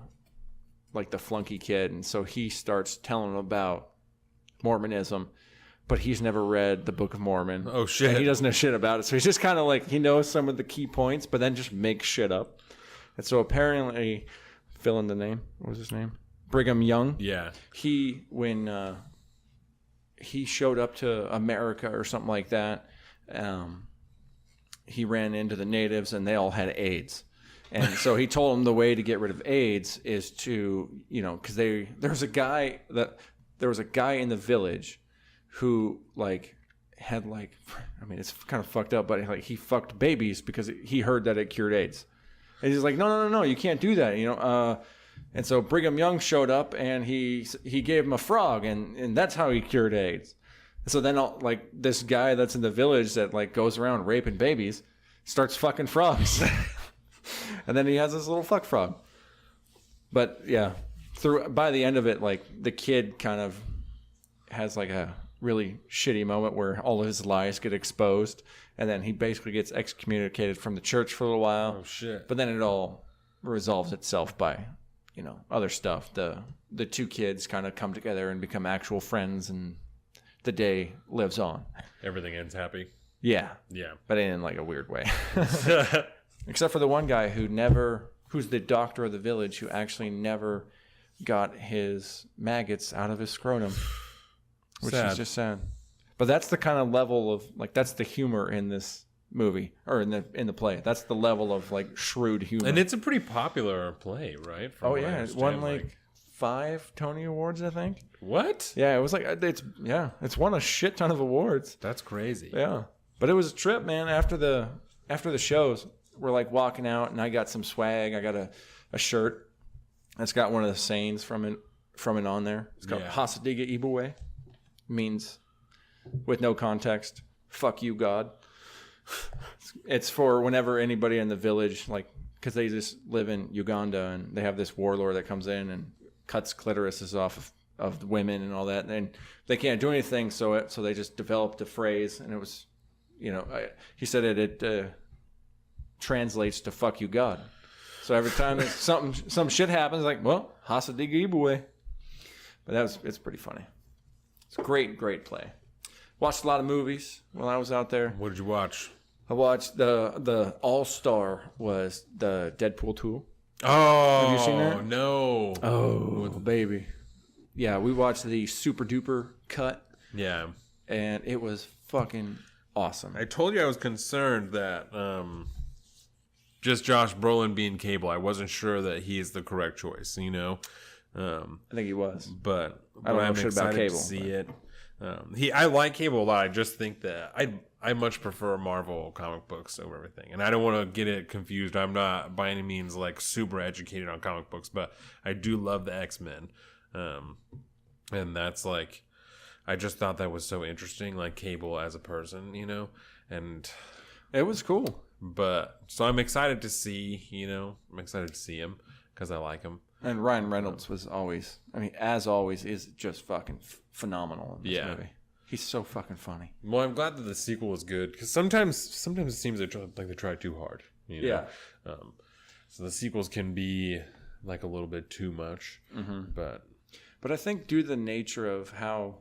Speaker 1: flunky kid, and so he starts telling him about Mormonism, but he's never read the Book of Mormon.
Speaker 2: Oh shit!
Speaker 1: And he doesn't know shit about it, so he's just kind of like, he knows some of the key points, but then just makes shit up. And so apparently, fill in the name. What was his name? Brigham Young.
Speaker 2: Yeah.
Speaker 1: When he showed up to America or something like that, he ran into the natives, and they all had AIDS. And so he told them the way to get rid of AIDS is to, because there was a guy in the village who had it's kind of fucked up, but he fucked babies because he heard that it cured AIDS. And he's like, no, you can't do that, And so Brigham Young showed up, and he gave him a frog, and that's how he cured AIDS. And so then this guy that's in the village that goes around raping babies starts fucking frogs. And then he has this little fuck frog. But yeah, by the end of it, the kid kind of has a really shitty moment where all of his lies get exposed, and then he basically gets excommunicated from the church for a little while.
Speaker 2: Oh shit!
Speaker 1: But then it all resolves itself by, other stuff. The 2 kids kind of come together and become actual friends, and the day lives on.
Speaker 2: Everything ends happy.
Speaker 1: Yeah.
Speaker 2: Yeah.
Speaker 1: But in a weird way. Except for the one guy who's the doctor of the village, who actually never got his maggots out of his scrotum, which is just sad. But that's the kind of level of that's the humor in this movie, or in the play. That's the level of shrewd humor.
Speaker 2: And it's a pretty popular play, right?
Speaker 1: It won 5 Tony Awards, I think.
Speaker 2: What?
Speaker 1: Yeah, it was like it's won a shit ton of awards.
Speaker 2: That's crazy.
Speaker 1: Yeah, but it was a trip, man. After the shows, we're like walking out, and I got some swag. I got a shirt that's got one of the sayings from it on there. It's called Hasadiga Ibue, means with no context, fuck you, God. It's for whenever anybody in the village, like, because they just live in Uganda, and they have this warlord that comes in and cuts clitorises off of the women and all that, and they can't do anything, so they just developed a phrase, and it was, he said it translates to "fuck you, God." So every time some shit happens, like, well, Hasadiga Ibue. But it's pretty funny. It's a great play. Watched a lot of movies while I was out there.
Speaker 2: What did you watch?
Speaker 1: I watched the all-star was the Deadpool 2.
Speaker 2: Oh,
Speaker 1: have you seen that?
Speaker 2: No.
Speaker 1: Oh, baby. Yeah, we watched the super duper cut.
Speaker 2: Yeah.
Speaker 1: And it was fucking awesome.
Speaker 2: I told you I was concerned that just Josh Brolin being Cable, I wasn't sure that he is the correct choice,
Speaker 1: I think he was.
Speaker 2: But
Speaker 1: I don't know
Speaker 2: I'm
Speaker 1: shit
Speaker 2: excited
Speaker 1: about Cable,
Speaker 2: to see it. I like Cable a lot. I just think that I much prefer Marvel comic books over everything. And I don't want to get it confused. I'm not by any means like super educated on comic books, but I do love the X-Men. And that's like, I just thought that was so interesting, like Cable as a person, and
Speaker 1: it was cool.
Speaker 2: But so I'm excited to see, I'm excited to see him because I like him.
Speaker 1: And Ryan Reynolds was always, as always, is just fucking phenomenal in this movie. He's so fucking funny.
Speaker 2: Well, I'm glad that the sequel was good because sometimes it seems like they try too hard.
Speaker 1: Yeah.
Speaker 2: So the sequels can be like a little bit too much,
Speaker 1: but I think due to the nature of how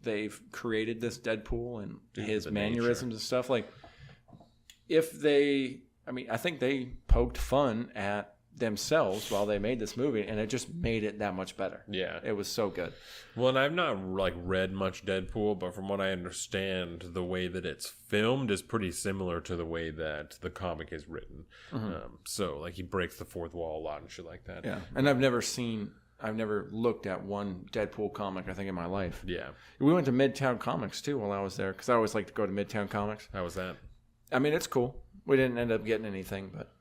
Speaker 1: they've created this Deadpool and his mannerisms and stuff, like I think they poked fun at themselves while they made this movie, and it just made it that much better.
Speaker 2: Yeah,
Speaker 1: it was so good.
Speaker 2: Well, and I've not like read much Deadpool, but from what I understand, the way that it's filmed is pretty similar to the way that the comic is written. So like he breaks the fourth wall a lot and shit like that.
Speaker 1: Yeah, and I've never looked at one Deadpool comic, I think, in my life.
Speaker 2: Yeah,
Speaker 1: we went to Midtown Comics too while I was there, because I always like to go to Midtown Comics.
Speaker 2: How was that?
Speaker 1: It's cool. We didn't end up getting anything, but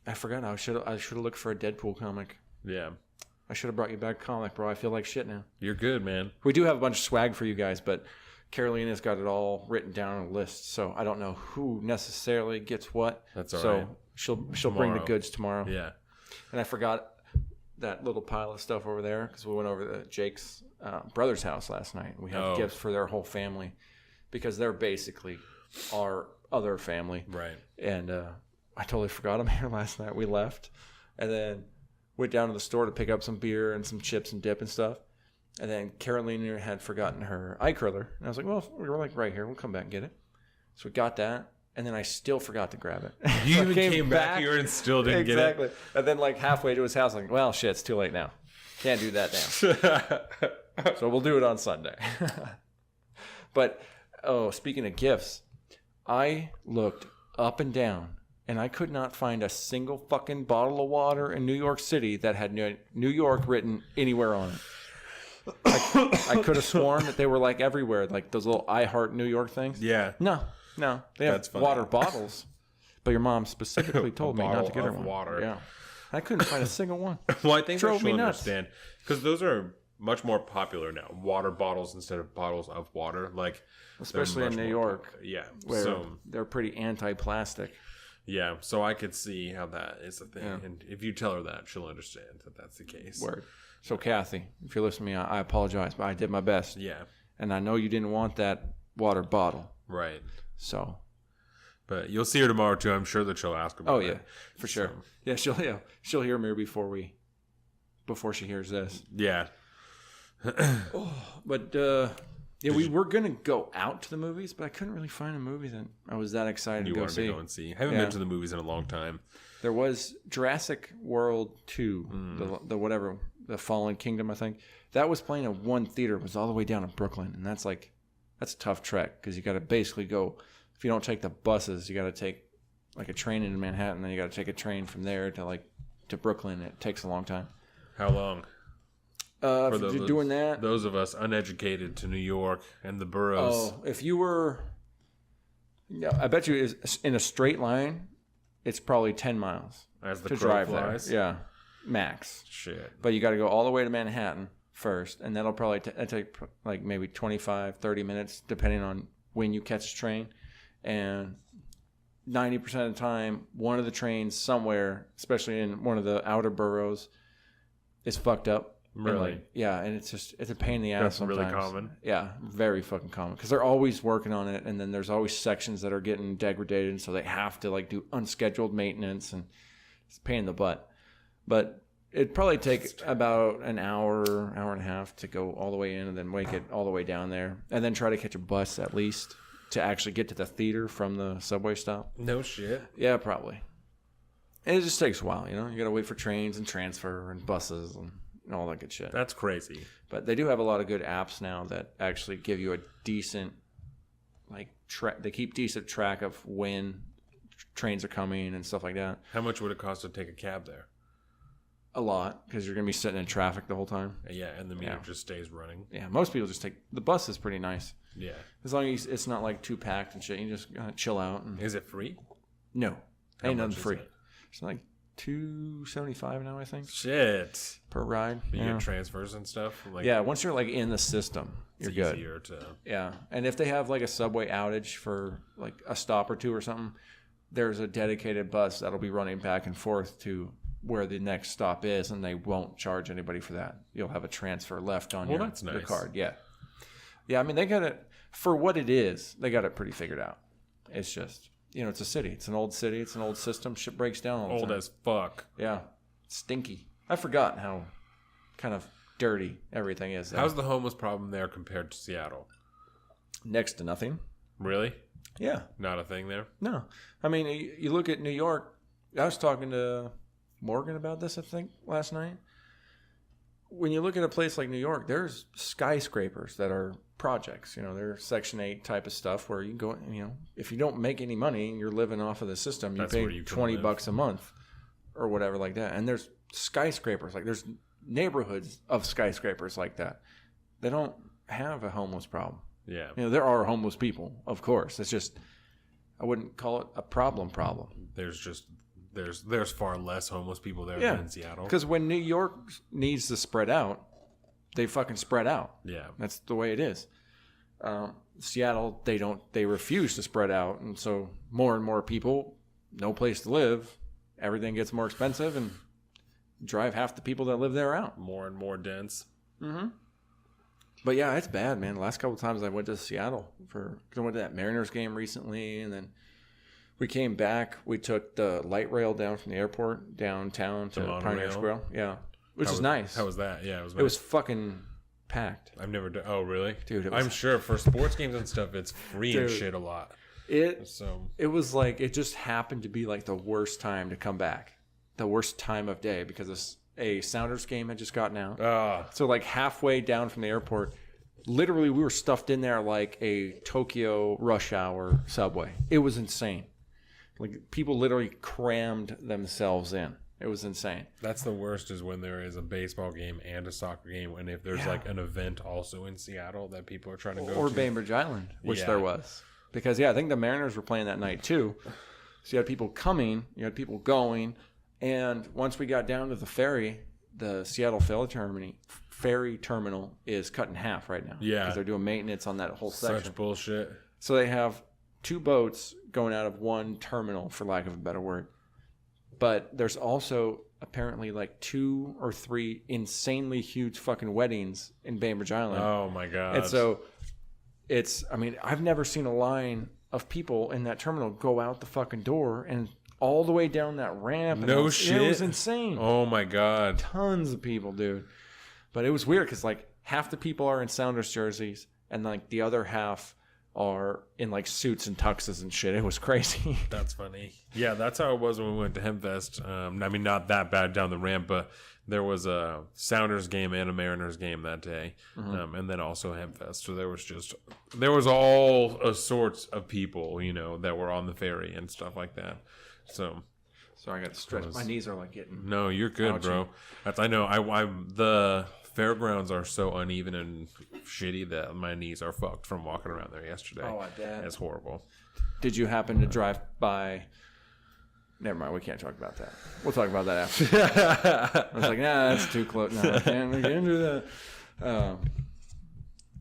Speaker 1: I forgot. I should have looked for a Deadpool comic.
Speaker 2: Yeah.
Speaker 1: I should have brought you back a comic, bro. I feel like shit now.
Speaker 2: You're good, man.
Speaker 1: We do have a bunch of swag for you guys, but Carolina's got it all written down on a list, so I don't know who necessarily gets what.
Speaker 2: That's all right.
Speaker 1: So she'll bring the goods tomorrow.
Speaker 2: Yeah.
Speaker 1: And I forgot that little pile of stuff over there because we went over to Jake's brother's house last night. We have gifts for their whole family because they're basically our other family.
Speaker 2: Right.
Speaker 1: And I totally forgot them here last night. We left and then went down to the store to pick up some beer and some chips and dip and stuff. And then Carolina had forgotten her eye curler. And I was like, well, we're like right here. We'll come back and get it. So we got that. And then I still forgot to grab it.
Speaker 2: You
Speaker 1: so
Speaker 2: even came back here and still didn't get it?
Speaker 1: Exactly. And then like halfway to his house, I'm like, well, shit, it's too late now. Can't do that now. So we'll do it on Sunday. But, speaking of gifts, I looked up and down, and I could not find a single fucking bottle of water in New York City that had New York written anywhere on it. I could have sworn that they were like everywhere, like those little I Heart New York things.
Speaker 2: Yeah.
Speaker 1: No. They have water bottles, but your mom specifically told me not to get her one.
Speaker 2: Water.
Speaker 1: Yeah. I couldn't find a single one.
Speaker 2: Well, I think
Speaker 1: Drove
Speaker 2: she'll
Speaker 1: me nuts.
Speaker 2: understand because those are much more popular now. Water bottles instead of bottles of water, like
Speaker 1: especially in New York.
Speaker 2: Yeah,
Speaker 1: where they're pretty anti-plastic.
Speaker 2: Yeah, so I could see how that is a thing, and if you tell her that, she'll understand that that's the case.
Speaker 1: Word. So Kathy, if you're listening to me, I apologize, but I did my best.
Speaker 2: Yeah,
Speaker 1: and I know you didn't want that water bottle,
Speaker 2: right?
Speaker 1: So,
Speaker 2: but you'll see her tomorrow too. I'm sure that she'll ask about it.
Speaker 1: Oh yeah, for sure. Yeah, she'll hear me before she hears this.
Speaker 2: Yeah.
Speaker 1: But we were gonna go out to the movies, but I couldn't really find a movie that I was that excited to go see.
Speaker 2: You wanted to go and see? I haven't been to the movies in a long time.
Speaker 1: There was Jurassic World 2, the Fallen Kingdom, I think. That was playing in one theater. It was all the way down in Brooklyn, and that's a tough trek because you got to basically go. If you don't take the buses, you got to take like a train into Manhattan, then you got to take a train from there to Brooklyn. It takes a long time.
Speaker 2: How long?
Speaker 1: If you're doing that,
Speaker 2: those of us uneducated to New York and the boroughs.
Speaker 1: Oh, if you were, I bet you in a straight line, it's probably 10 miles
Speaker 2: As the
Speaker 1: to
Speaker 2: crow
Speaker 1: drive
Speaker 2: flies.
Speaker 1: there. Yeah, max.
Speaker 2: Shit.
Speaker 1: But you got to go all the way to Manhattan first, and that'll probably take like maybe 25, 30 minutes, depending on when you catch a train. And 90% of the time, one of the trains somewhere, especially in one of the outer boroughs, is fucked up.
Speaker 2: Really?
Speaker 1: And it's a pain in the ass.
Speaker 2: That's
Speaker 1: sometimes.
Speaker 2: really common.
Speaker 1: Yeah, very fucking common because they're always working on it, and then there's always sections that are getting degraded, and so they have to like do unscheduled maintenance, and it's a pain in the butt. But it'd probably take about an hour and a half to go all the way in, and then make it all the way down there, and then try to catch a bus at least to actually get to the theater from the subway stop.
Speaker 2: No shit.
Speaker 1: Yeah, probably. And it just takes a while, You got to wait for trains and transfer and buses and all that good shit.
Speaker 2: That's crazy.
Speaker 1: But they do have a lot of good apps now that actually give you a decent, they keep decent track of when trains are coming and stuff like that.
Speaker 2: How much would it cost to take a cab there?
Speaker 1: A lot, because you're going to be sitting in traffic the whole time.
Speaker 2: Yeah, and the meter just stays running.
Speaker 1: Yeah, most people just take, the bus is pretty nice.
Speaker 2: Yeah.
Speaker 1: As long as it's not like too packed and shit, you just chill out. And,
Speaker 2: Is it free?
Speaker 1: no,
Speaker 2: How
Speaker 1: ain't
Speaker 2: much
Speaker 1: nothing
Speaker 2: is
Speaker 1: free.
Speaker 2: it?
Speaker 1: It's like $275 now, I think,
Speaker 2: Shit.
Speaker 1: per ride.
Speaker 2: You
Speaker 1: Yeah.
Speaker 2: get transfers and stuff? Like,
Speaker 1: Yeah, once you're like in the system, you're
Speaker 2: it's
Speaker 1: good.
Speaker 2: easier to...
Speaker 1: Yeah, and if they have like a subway outage for like a stop or two or something, there's a dedicated bus that'll be running back and forth to where the next stop is, and they won't charge anybody for that. You'll have a transfer left on your
Speaker 2: that's nice.
Speaker 1: card. Yeah, I mean they got it for what it is. They got it pretty figured out. It's just it's a city. It's an old city. It's an old system. Shit breaks down all the
Speaker 2: Old
Speaker 1: time.
Speaker 2: as fuck.
Speaker 1: Yeah, stinky. I forgot how kind of dirty everything is there.
Speaker 2: How's the homeless problem there compared to Seattle?
Speaker 1: Next to nothing.
Speaker 2: Really?
Speaker 1: Yeah.
Speaker 2: Not a thing there?
Speaker 1: No. I mean, you look at New York. I was talking to Morgan about this, I think, last night. When you look at a place like New York, there's skyscrapers that are projects. They're Section 8 type of stuff where you can go, if you don't make any money and you're living off of the system, you pay $20 a month or whatever like that. And there's skyscrapers. Like there's neighborhoods of skyscrapers like that. They don't have a homeless problem.
Speaker 2: Yeah.
Speaker 1: There are homeless people, of course. It's just, I wouldn't call it a problem.
Speaker 2: There's far less homeless people there than in Seattle.
Speaker 1: Because when New York needs to spread out, they fucking spread out.
Speaker 2: Yeah.
Speaker 1: That's the way it is. Seattle, they refuse to spread out. And so more and more people, no place to live, everything gets more expensive, and drive half the people that live there out.
Speaker 2: More and more dense.
Speaker 1: Mm-hmm. But yeah, it's bad, man. The last couple of times I went to Seattle because I went to that Mariners game recently, and then we came back. We took the light rail down from the airport downtown to Pioneer Square. Yeah, which is nice.
Speaker 2: How was that? Yeah, it was nice.
Speaker 1: It was fucking packed.
Speaker 2: I've never done. Oh, really?
Speaker 1: Dude,
Speaker 2: I'm sure for sports games and stuff, it's free and shit a lot.
Speaker 1: It was like, it just happened to be like the worst time to come back. The worst time of day because a Sounders game had just gotten out. So like halfway down from the airport, literally we were stuffed in there like a Tokyo rush hour subway. It was insane. Like people literally crammed themselves in. It was insane.
Speaker 2: That's the worst, is when there is a baseball game and a soccer game, and if there's like an event also in Seattle that people are trying to go to.
Speaker 1: Or Bainbridge Island, which there was. Because I think the Mariners were playing that night too. So you had people coming, you had people going, and once we got down to the ferry, the Seattle ferry terminal is cut in half right now. Yeah. Because they're doing maintenance on that whole section.
Speaker 2: Such bullshit.
Speaker 1: So they have 2 boats going out of one terminal, for lack of a better word. But there's also apparently like 2 or 3 insanely huge fucking weddings in Bainbridge Island.
Speaker 2: Oh my God.
Speaker 1: And so I've never seen a line of people in that terminal go out the fucking door and all the way down that ramp.
Speaker 2: No shit.
Speaker 1: It was insane.
Speaker 2: Oh my God.
Speaker 1: Tons of people, dude. But it was weird because like half the people are in Sounders jerseys and like the other half are in like suits and tuxes and shit. It was crazy.
Speaker 2: That's funny. Yeah, that's how it was when we went to Hempfest. Not that bad down the ramp, but there was a Sounders game and a Mariners game that day, and then also Hempfest. So there was all sorts of people, that were on the ferry and stuff like that. So I
Speaker 1: got to stretch. My knees are like getting.
Speaker 2: No, you're good,
Speaker 1: ouchy.
Speaker 2: bro. I know. The fairgrounds are so uneven and shitty that my knees are fucked from walking around there yesterday.
Speaker 1: Oh, I bet.
Speaker 2: It's horrible.
Speaker 1: Did you happen to drive by? Never mind. We can't talk about that. We'll talk about that after. I was like, nah, that's too close. No, we can't do that.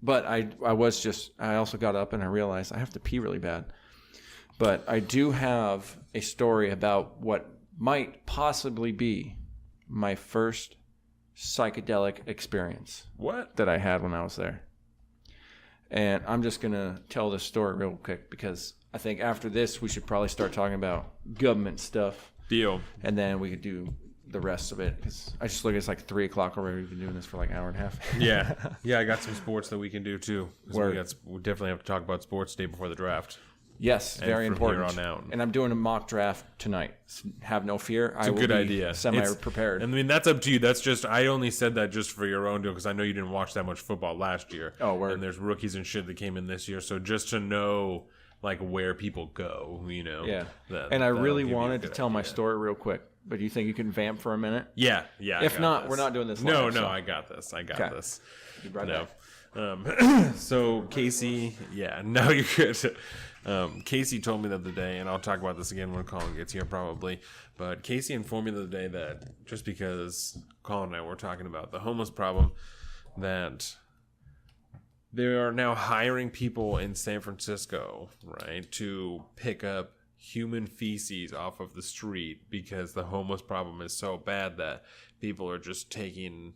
Speaker 1: But I also got up and I realized I have to pee really bad. But I do have a story about what might possibly be my first psychedelic experience.
Speaker 2: What?
Speaker 1: That I had when I was there. And I'm just going to tell this story real quick because I think after this we should probably start talking about government stuff.
Speaker 2: Deal.
Speaker 1: And then we could do the rest of it because I just look at it's like 3 o'clock already. We've been doing this for like an hour and a half.
Speaker 2: Yeah. I got some sports that we can do too. We definitely have to talk about sports day before the draft.
Speaker 1: Yes, very important.
Speaker 2: Here on out.
Speaker 1: And I'm doing a mock draft tonight. So have no fear.
Speaker 2: It's a good idea.
Speaker 1: Semi-prepared.
Speaker 2: I mean, that's up to you. That's just I only said that just for your own deal because I know you didn't watch that much football last year.
Speaker 1: Oh, word.
Speaker 2: And there's rookies and shit that came in this year, so just to know like where people go, you know.
Speaker 1: Yeah. And I really wanted to tell my story real quick, but you think you can vamp for a minute?
Speaker 2: Yeah.
Speaker 1: If not, we're not doing this.
Speaker 2: No, I got this.
Speaker 1: You brought
Speaker 2: So Casey, no, you're good. Casey told me the other day, and I'll talk about this again when Colin gets here probably, but Casey informed me the other day that just because Colin and I were talking about the homeless problem, that they are now hiring people in San Francisco, right, to pick up human feces off of the street because the homeless problem is so bad that people are just taking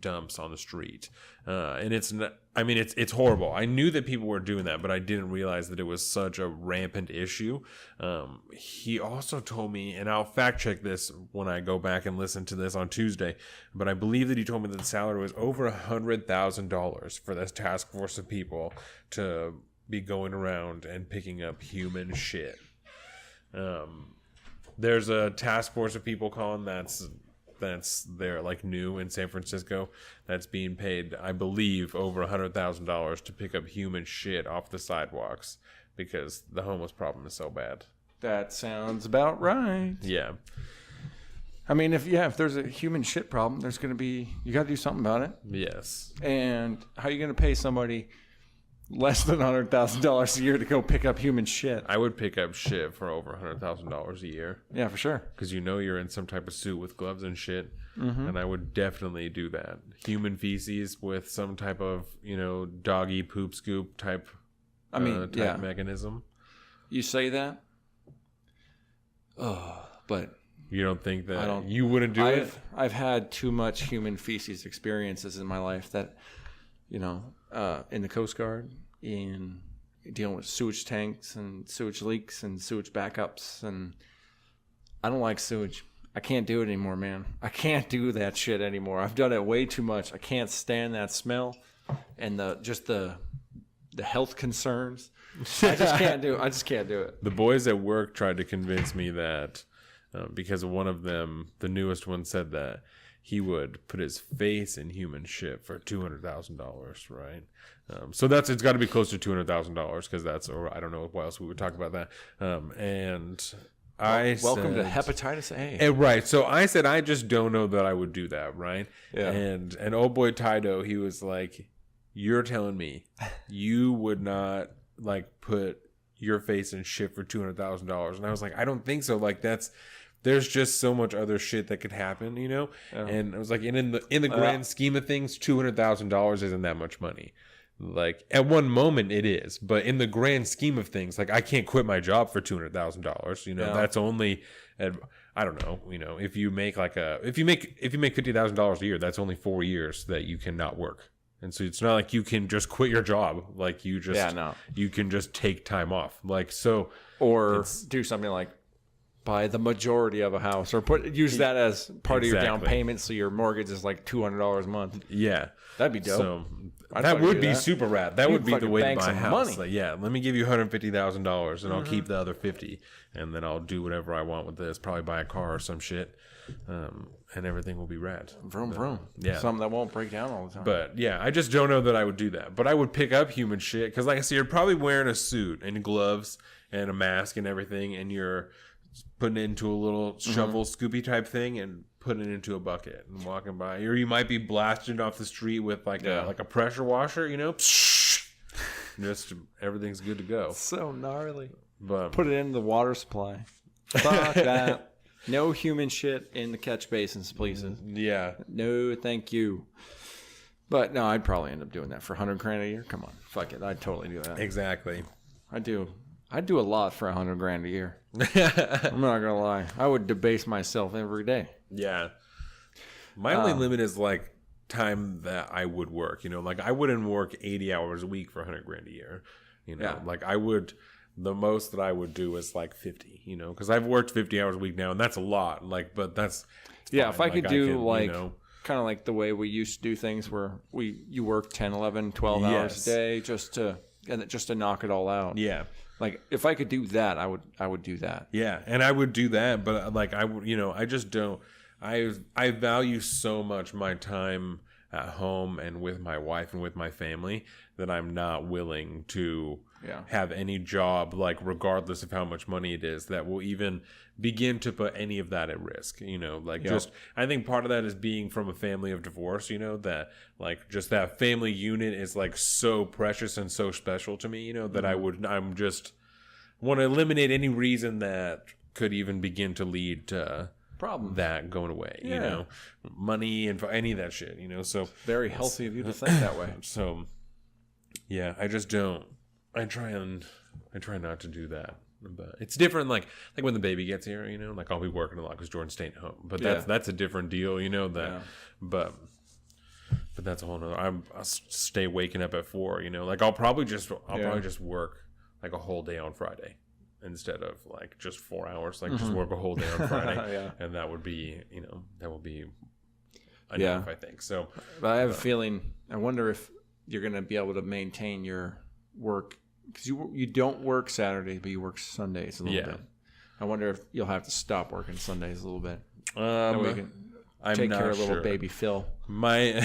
Speaker 2: dumps on the street, and it's horrible. I knew that people were doing that, but I didn't realize that it was such a rampant issue. He also told me, and I'll fact check this when I go back and listen to this on Tuesday, but I believe that he told me that the salary was over $100,000 for this task force of people to be going around and picking up human shit. There's a task force of people, Colin, that's they're like new in San Francisco that's being paid, I believe, over $100,000 to pick up human shit off the sidewalks because the homeless problem is so bad.
Speaker 1: That sounds about right.
Speaker 2: Yeah.
Speaker 1: I mean, if there's a human shit problem, there's going to be, you got to do something about it.
Speaker 2: Yes.
Speaker 1: And how are you going to pay somebody less than $100,000 a year to go pick up human shit?
Speaker 2: I would pick up shit for over $100,000 a year.
Speaker 1: Yeah, for sure.
Speaker 2: Because you're in some type of suit with gloves and shit. Mm-hmm. And I would definitely do that. Human feces with some type of, doggy poop scoop type mechanism.
Speaker 1: You say that? Oh, but
Speaker 2: you don't think that you wouldn't do it?
Speaker 1: I've had too much human feces experiences in my life that, in the Coast Guard, in dealing with sewage tanks and sewage leaks and sewage backups, and I don't like sewage. I can't do it anymore, man. I can't do that shit anymore. I've done it way too much. I can't stand that smell and the health concerns. I just can't do it.
Speaker 2: The boys at work tried to convince me that because one of them, the newest one, said that he would put his face in human shit for $200,000, right? So it's got to be close to $200,000 because or I don't know what else we would talk about that.
Speaker 1: Welcome to hepatitis A.
Speaker 2: Right. So I said, I just don't know that I would do that, right?
Speaker 1: Yeah.
Speaker 2: And old boy Tido, he was like, you're telling me you would not like put your face in shit for $200,000? And I was like, I don't think so. Like there's just so much other shit that could happen, Yeah. And I was like, in the grand scheme of things, $200,000 isn't that much money. Like at one moment it is, but in the grand scheme of things, like I can't quit my job for $200,000. That's only I don't know. If you make if you make $50,000 a year, that's only 4 years that you cannot work. And so it's not like you can just quit your job. Like you can just take time off. Like so,
Speaker 1: or do something like buy the majority of a house, or use that as part of your down payment, so your mortgage is like $200 a month.
Speaker 2: Yeah,
Speaker 1: that'd be dope.
Speaker 2: So that would be super rad. That would be the way to buy a house. Like, let me give you $150,000, and I'll keep the other $50,000, and then I'll do whatever I want with this. Probably buy a car or some shit, and everything will be rad.
Speaker 1: Vroom vroom.
Speaker 2: Yeah,
Speaker 1: something that won't break down all the time.
Speaker 2: But yeah, I just don't know that I would do that. But I would pick up human shit because, like I said, you're probably wearing a suit and gloves and a mask and everything, and you're putting it into a little shovel scoopy type thing and putting it into a bucket and walking by. Or you might be blasting off the street with like a pressure washer, you know. Just everything's good to go.
Speaker 1: So gnarly.
Speaker 2: But
Speaker 1: put it in the water supply. Fuck that. No human shit in the catch basins, please.
Speaker 2: Yeah.
Speaker 1: No, thank you. But no, I'd probably end up doing that for $100,000 a year. Come on, fuck it. I'd totally do that.
Speaker 2: Exactly.
Speaker 1: I'd do a lot for $100,000 a year. I'm not gonna lie. I would debase myself every day.
Speaker 2: Yeah. My only limit is like time that I would work. You know, like I wouldn't work 80 hours a week for $100,000 a year. You know, like I would. The most that I would do is like 50. You know, because I've worked 50 hours a week now, and that's a lot. Like, but that's
Speaker 1: yeah.
Speaker 2: fine.
Speaker 1: If I could do
Speaker 2: you know,
Speaker 1: kind of like the way we used to do things, where you work 10, 11, 12 hours a day just to knock it all out.
Speaker 2: Yeah.
Speaker 1: Like if I could do that, I would do that.
Speaker 2: Yeah, and I would do that, but like I would, you know, I just don't. I value so much my time at home and with my wife and with my family that I'm not willing to have any job, like regardless of how much money it is, that will even begin to put any of that at risk. You know, like just I think part of that is being from a family of divorce. You know, that like just that family unit is like so precious and so special to me. You know, that I'm just want to eliminate any reason that could even begin to lead to
Speaker 1: problem
Speaker 2: that going away. You know, money and any of that shit. You know, so
Speaker 1: very healthy of you to think that way.
Speaker 2: So yeah, I just don't. I try not to do that. But it's different, like when the baby gets here, you know, like I'll be working a lot because Jordan's staying home. But that's a different deal, you know. But that's a whole nother. I'll stay waking up at 4, you know. Like I'll probably just work like a whole day on Friday instead of like just 4 hours. Like just work a whole day on Friday, and that would be, you know, enough. I think so.
Speaker 1: But I have a feeling. I wonder if you're going to be able to maintain your work. Because you don't work Saturdays, but you work Sundays a little bit. I wonder if you'll have to stop working Sundays a little bit. That way you can take care of little baby Phil.
Speaker 2: My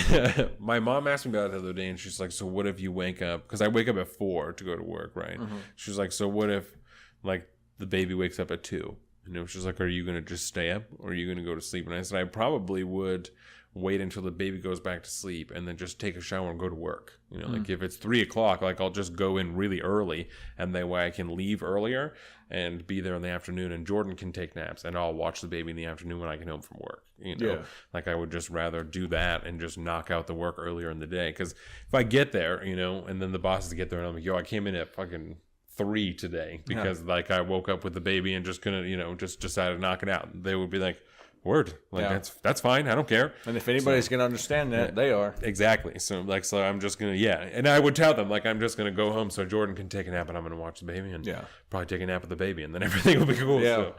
Speaker 2: mom asked me about it the other day, and she's like, "So what if you wake up?" Because I wake up at 4 to go to work, right? She's like, "So what if like the baby wakes up at 2?" You know, she's like, "Are you gonna just stay up, or are you gonna go to sleep?" And I said, "I probably would wait until the baby goes back to sleep and then just take a shower and go to work. You know, like if it's 3 o'clock, like I'll just go in really early, and that way I can leave earlier and be there in the afternoon, and Jordan can take naps, and I'll watch the baby in the afternoon when I get home from work. You know, like I would just rather do that and just knock out the work earlier in the day. Because if I get there, you know, and then the bosses get there and I'm like, yo, I came in at fucking 3 today because like I woke up with the baby and just couldn't, you know, just decided to knock it out. They would be like, word, like that's fine, I don't care.
Speaker 1: And if anybody's gonna understand that, they are.
Speaker 2: Exactly. So I'm just gonna and I would tell them like I'm just gonna go home so Jordan can take a nap and I'm gonna watch the baby and probably take a nap with the baby and then everything will be cool. So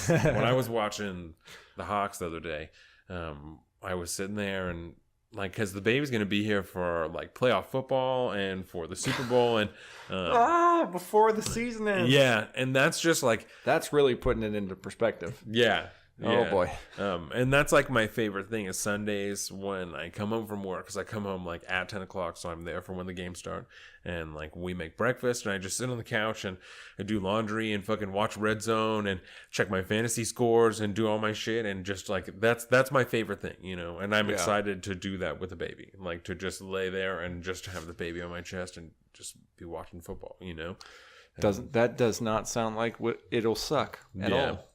Speaker 2: when I was watching the Hawks the other day, I was sitting there and like, because the baby's going to be here for like playoff football and for the Super Bowl and
Speaker 1: before the season ends.
Speaker 2: Yeah, and that's just like
Speaker 1: that's really putting it into perspective.
Speaker 2: Yeah.
Speaker 1: Oh boy.
Speaker 2: And that's like my favorite thing is Sundays when I come home from work, because I come home like at 10 o'clock, so I'm there for when the games start, and like we make breakfast and I just sit on the couch and I do laundry and fucking watch Red Zone and check my fantasy scores and do all my shit, and just like that's my favorite thing, you know. And I'm excited to do that with the baby, like to just lay there and just have the baby on my chest and just be watching football, you know.
Speaker 1: Does not sound like it'll suck at all.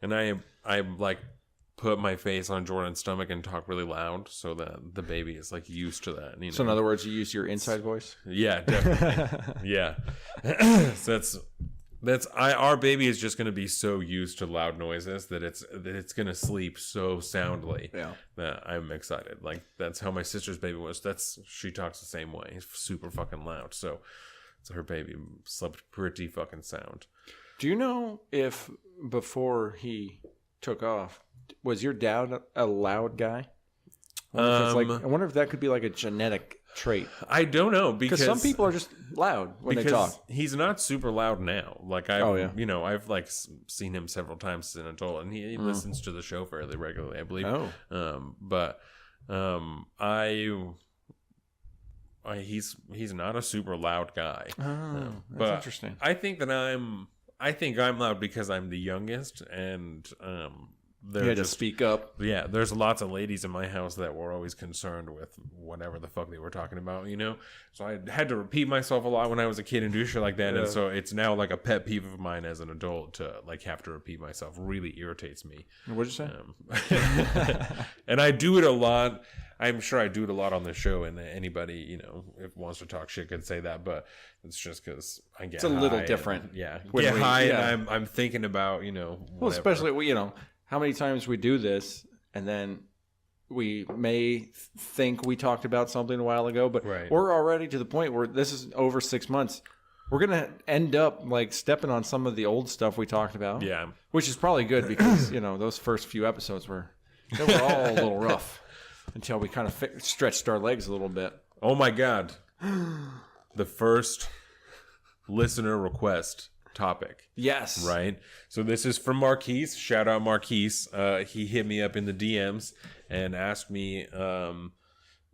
Speaker 2: And I like put my face on Jordan's stomach and talk really loud so that the baby is like used to that. You know?
Speaker 1: So in other words, you use your inside voice?
Speaker 2: Yeah, definitely. Yeah. So our baby is just going to be so used to loud noises that it's going to sleep so soundly that I'm excited. Like that's how my sister's baby was. She talks the same way. It's super fucking loud. So her baby slept pretty fucking sound.
Speaker 1: Do you know if before he took off, was your dad a loud guy? I wonder if that could be like a genetic trait.
Speaker 2: I don't know, because
Speaker 1: some people are just loud when they talk.
Speaker 2: He's not super loud now. Like I've like seen him several times as an adult, and he listens to the show fairly regularly, I believe. He's not a super loud guy.
Speaker 1: That's
Speaker 2: but
Speaker 1: interesting.
Speaker 2: I think that I think I'm loud because I'm the youngest, and
Speaker 1: you had to speak up.
Speaker 2: Yeah, there's lots of ladies in my house that were always concerned with whatever the fuck they were talking about, you know? So I had to repeat myself a lot when I was a kid and do shit like that. Yeah. And so it's now like a pet peeve of mine as an adult to like have to repeat myself. Really irritates me.
Speaker 1: What'd you say?
Speaker 2: And I do it a lot. I'm sure I do it a lot on the show, and anybody, you know, if wants to talk shit could say that, but it's just because I get high.
Speaker 1: It's a little different.
Speaker 2: Get high and I'm thinking about, you know, whatever.
Speaker 1: Well, especially, you know, how many times we do this and then we may think we talked about something a while ago, but we're already to the point where this is over 6 months. We're going to end up like stepping on some of the old stuff we talked about.
Speaker 2: Yeah.
Speaker 1: Which is probably good because, you know, those first few episodes were all a little rough until we kind of stretched our legs a little bit.
Speaker 2: Oh my God. The first listener request topic.
Speaker 1: Yes.
Speaker 2: Right? So this is from Marquise. Shout out Marquise. He hit me up in the DMs and asked me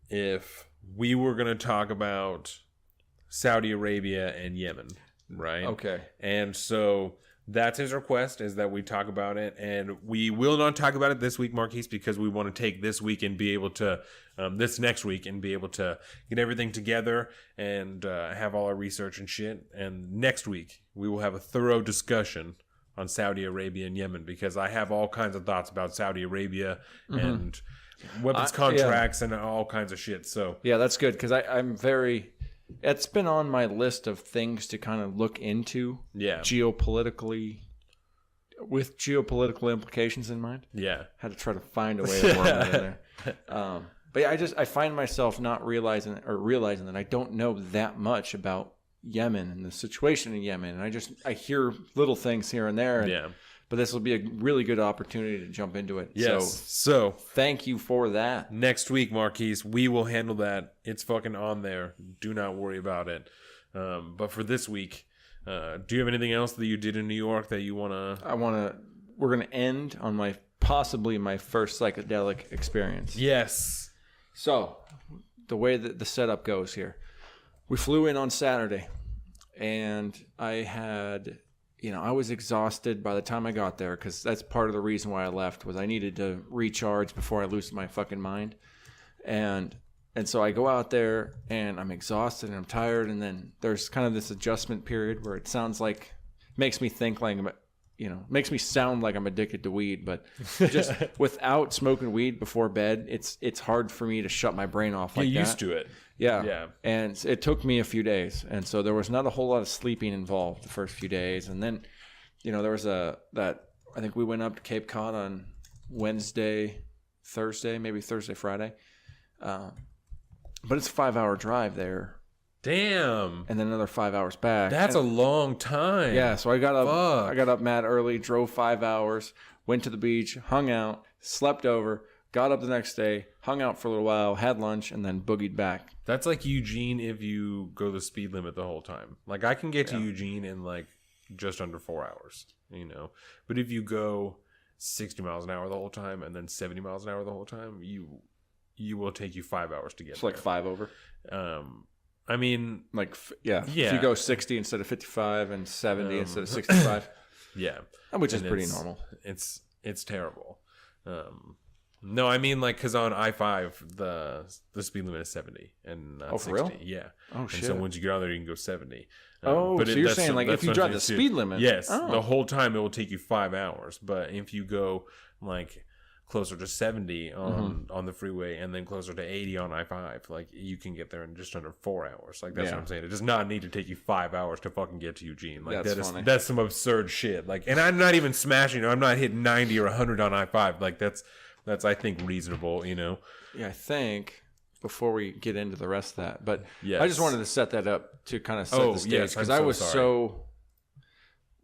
Speaker 2: if we were going to talk about Saudi Arabia and Yemen. Right?
Speaker 1: Okay.
Speaker 2: And so that's his request, is that we talk about it. And we will not talk about it this week, Marquise, because we want to take this week and be able to, this next week, and be able to get everything together and have all our research and shit. And next week, we will have a thorough discussion on Saudi Arabia and Yemen, because I have all kinds of thoughts about Saudi Arabia and weapons contracts and all kinds of shit. So
Speaker 1: yeah, that's good, because I'm very... It's been on my list of things to kind of look into geopolitically, with geopolitical implications in mind.
Speaker 2: Yeah.
Speaker 1: Had to try to find a way to work that in there. But yeah, I find myself not realizing that I don't know that much about Yemen and the situation in Yemen. And I hear little things here and there. But this will be a really good opportunity to jump into it.
Speaker 2: Yes. So
Speaker 1: thank you for that.
Speaker 2: Next week, Marquise, we will handle that. It's fucking on there. Do not worry about it. But for this week, do you have anything else that you did in New York that you want to...
Speaker 1: We're going to end on possibly my first psychedelic experience.
Speaker 2: Yes.
Speaker 1: So the way that the setup goes here, we flew in on Saturday, and I had... I was exhausted by the time I got there, because that's part of the reason why I left, was I needed to recharge before I lose my fucking mind. And so I go out there, and I'm exhausted, and I'm tired, and then there's kind of this adjustment period where it sounds like, makes me think like, makes me sound like I'm addicted to weed, but just without smoking weed before bed, it's hard for me to shut my brain off like that.
Speaker 2: Get used to it.
Speaker 1: Yeah. And it took me a few days. And so there was not a whole lot of sleeping involved the first few days. And then, there was I think we went up to Cape Cod on Wednesday, Thursday, maybe Thursday, Friday. But it's a 5-hour drive there.
Speaker 2: Damn.
Speaker 1: And then another 5 hours back.
Speaker 2: That's a long time.
Speaker 1: Yeah. So I got up mad early, drove 5 hours, went to the beach, hung out, slept over, got up the next day, hung out for a little while, had lunch, and then boogied back.
Speaker 2: That's like Eugene if you go the speed limit the whole time. Like, I can get to Eugene in like just under 4 hours, But if you go 60 miles an hour the whole time and then 70 miles an hour the whole time, you will take you 5 hours to get there.
Speaker 1: It's like 5 over.
Speaker 2: I mean...
Speaker 1: If you go 60 instead of 55 and 70 instead of 65.
Speaker 2: Yeah.
Speaker 1: Which is pretty normal.
Speaker 2: It's terrible. No, I mean, like, because on I-5, the speed limit is 70 and not 60. For real? Yeah.
Speaker 1: Oh, shit.
Speaker 2: And so once you get out there, you can go 70.
Speaker 1: But so you're saying, like, if you drive the speed limit.
Speaker 2: Yes. The whole time, it will take you 5 hours. But if you go, like, closer to 70 on the freeway and then closer to 80 on I-5, like, you can get there in just under 4 hours. Like, that's what I'm saying. It does not need to take you 5 hours to fucking get to Eugene. Like, that's some absurd shit. Like, and I'm not even smashing. I'm not hitting 90 or 100 on I-5. Like, that's I think reasonable, Yeah,
Speaker 1: I think before we get into the rest of that, but I just wanted to set that up to kind of set the stage, because I was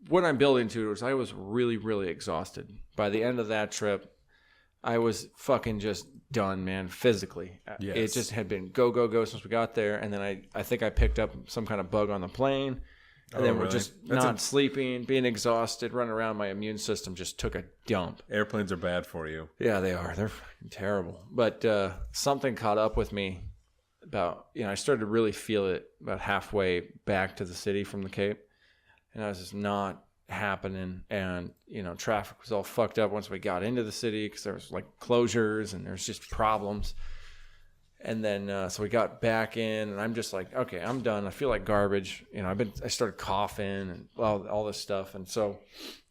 Speaker 1: what I'm building to is I was really, really exhausted. By the end of that trip, I was fucking just done, man, physically. Yes. It just had been go since we got there, and then I think I picked up some kind of bug on the plane. And then we're just not sleeping, being exhausted, running around. My immune system just took a dump.
Speaker 2: Airplanes are bad for you.
Speaker 1: Yeah, they are. They're terrible. But something caught up with me about, I started to really feel it about halfway back to the city from the Cape. And I was just not happening, and traffic was all fucked up once we got into the city because there was like closures and there's just problems. And then so we got back in, and I'm just like, okay, I'm done. I feel like garbage. I started coughing and all this stuff, and so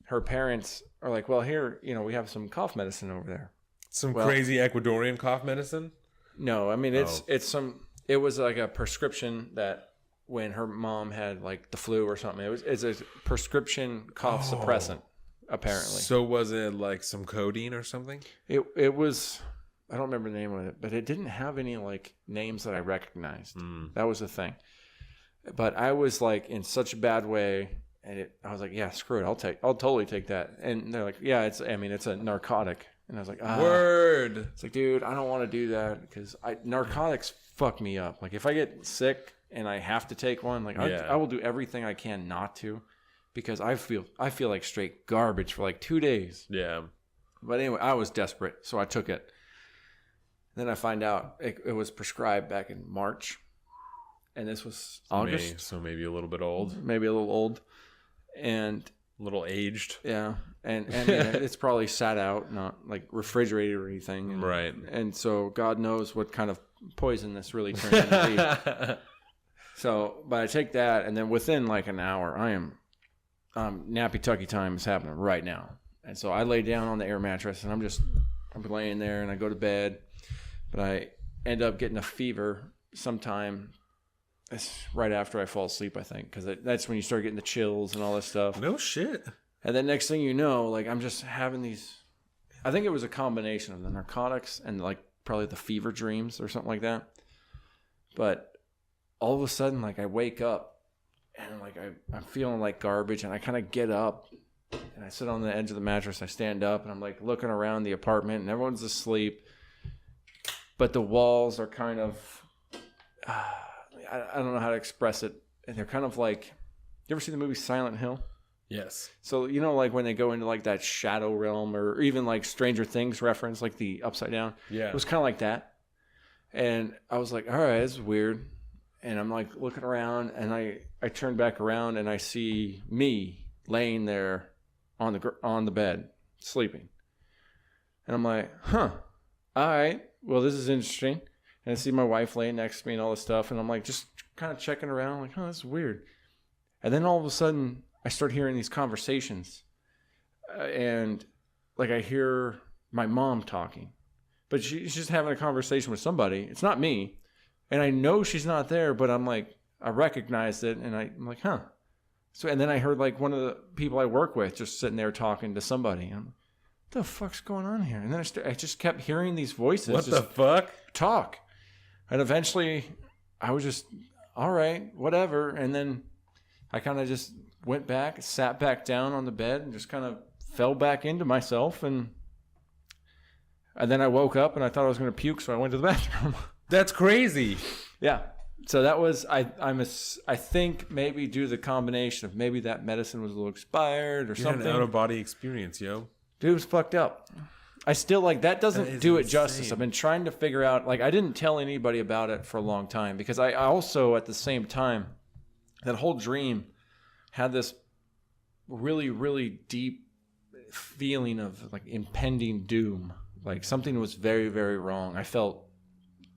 Speaker 1: her parents are like, well, here, we have some cough medicine over there.
Speaker 2: Some crazy Ecuadorian cough medicine?
Speaker 1: No, I mean it was like a prescription that when her mom had like the flu or something, it's a prescription cough suppressant, apparently.
Speaker 2: So was it like some codeine or something?
Speaker 1: It was, I don't remember the name of it, but it didn't have any like names that I recognized. That was the thing. But I was like in such a bad way, and I was like, yeah, screw it, I'll totally take that. And they're like, yeah, it's a narcotic. And I was like,
Speaker 2: word.
Speaker 1: It's like, dude, I don't want to do that because narcotics fuck me up. Like if I get sick and I have to take one, like I will do everything I can not to, because I feel like straight garbage for like 2 days.
Speaker 2: Yeah.
Speaker 1: But anyway, I was desperate, so I took it. Then I find out it was prescribed back in March, and this was August.
Speaker 2: So maybe a little bit old.
Speaker 1: Maybe a little old, and
Speaker 2: a little aged.
Speaker 1: Yeah. And it's probably sat out, not like refrigerated or anything.
Speaker 2: Right.
Speaker 1: And so God knows what kind of poison this really turned into. So, but I take that, and then within like an hour, nappy tucky time is happening right now. And so I lay down on the air mattress, and I'm laying there, and I go to bed, but I end up getting a fever sometime. It's right after I fall asleep, I think, because that's when you start getting the chills and all this stuff.
Speaker 2: No shit.
Speaker 1: And then next thing you know, like I'm just having these, I think it was a combination of the narcotics and like probably the fever dreams or something like that. But all of a sudden, like I wake up and like I'm feeling like garbage, and I kind of get up and I sit on the edge of the mattress. I stand up and I'm like looking around the apartment, and everyone's asleep, but the walls are kind of, I don't know how to express it. And they're kind of like, you ever see the movie Silent Hill?
Speaker 2: Yes.
Speaker 1: So, like when they go into like that shadow realm, or even like Stranger Things reference, like the upside down.
Speaker 2: Yeah.
Speaker 1: It was kind of like that. And I was like, all right, this is weird. And I'm like looking around, and I turn back around, and I see me laying there on the bed, sleeping. And I'm like, huh, all right, well, this is interesting. And I see my wife laying next to me and all this stuff. And I'm like, just kind of checking around, like, oh, this is weird. And then all of a sudden, I start hearing these conversations, and like I hear my mom talking, but she's just having a conversation with somebody. It's not me, and I know she's not there, but I'm like, I recognized it, and I'm like, huh. So, and then I heard like one of the people I work with just sitting there talking to somebody. I'm like, what the fuck's going on here? And then I just kept hearing these voices.
Speaker 2: What the fuck?
Speaker 1: Talk. And eventually I was just, all right, whatever. And then I kind of just went back, sat back down on the bed, and just kind of fell back into myself. And then I woke up, and I thought I was going to puke, so I went to the bathroom.
Speaker 2: That's crazy.
Speaker 1: Yeah. So that was, I think maybe due to the combination of maybe that medicine was a little expired or something.
Speaker 2: An out-of-body experience, yo.
Speaker 1: Dude, it was fucked up. I still, like, that doesn't do it justice. I've been trying to figure out, like, I didn't tell anybody about it for a long time, because I also, at the same time, that whole dream had this really, really deep feeling of, like, impending doom. Like, something was very, very wrong. I felt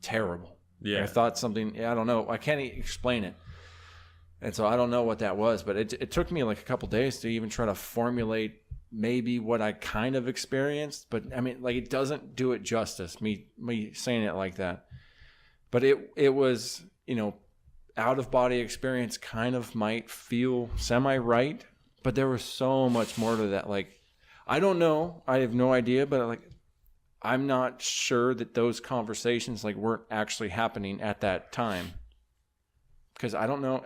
Speaker 1: terrible.
Speaker 2: Yeah.
Speaker 1: I thought something, I don't know. I can't explain it. And so I don't know what that was, but it took me, like, a couple days to even try to formulate maybe what I kind of experienced. But, I mean, like, it doesn't do it justice, me saying it like that. But it was, out-of-body experience kind of might feel semi-right, but there was so much more to that. Like, I don't know. I have no idea, but, like, I'm not sure that those conversations, like, weren't actually happening at that time. Because I don't know.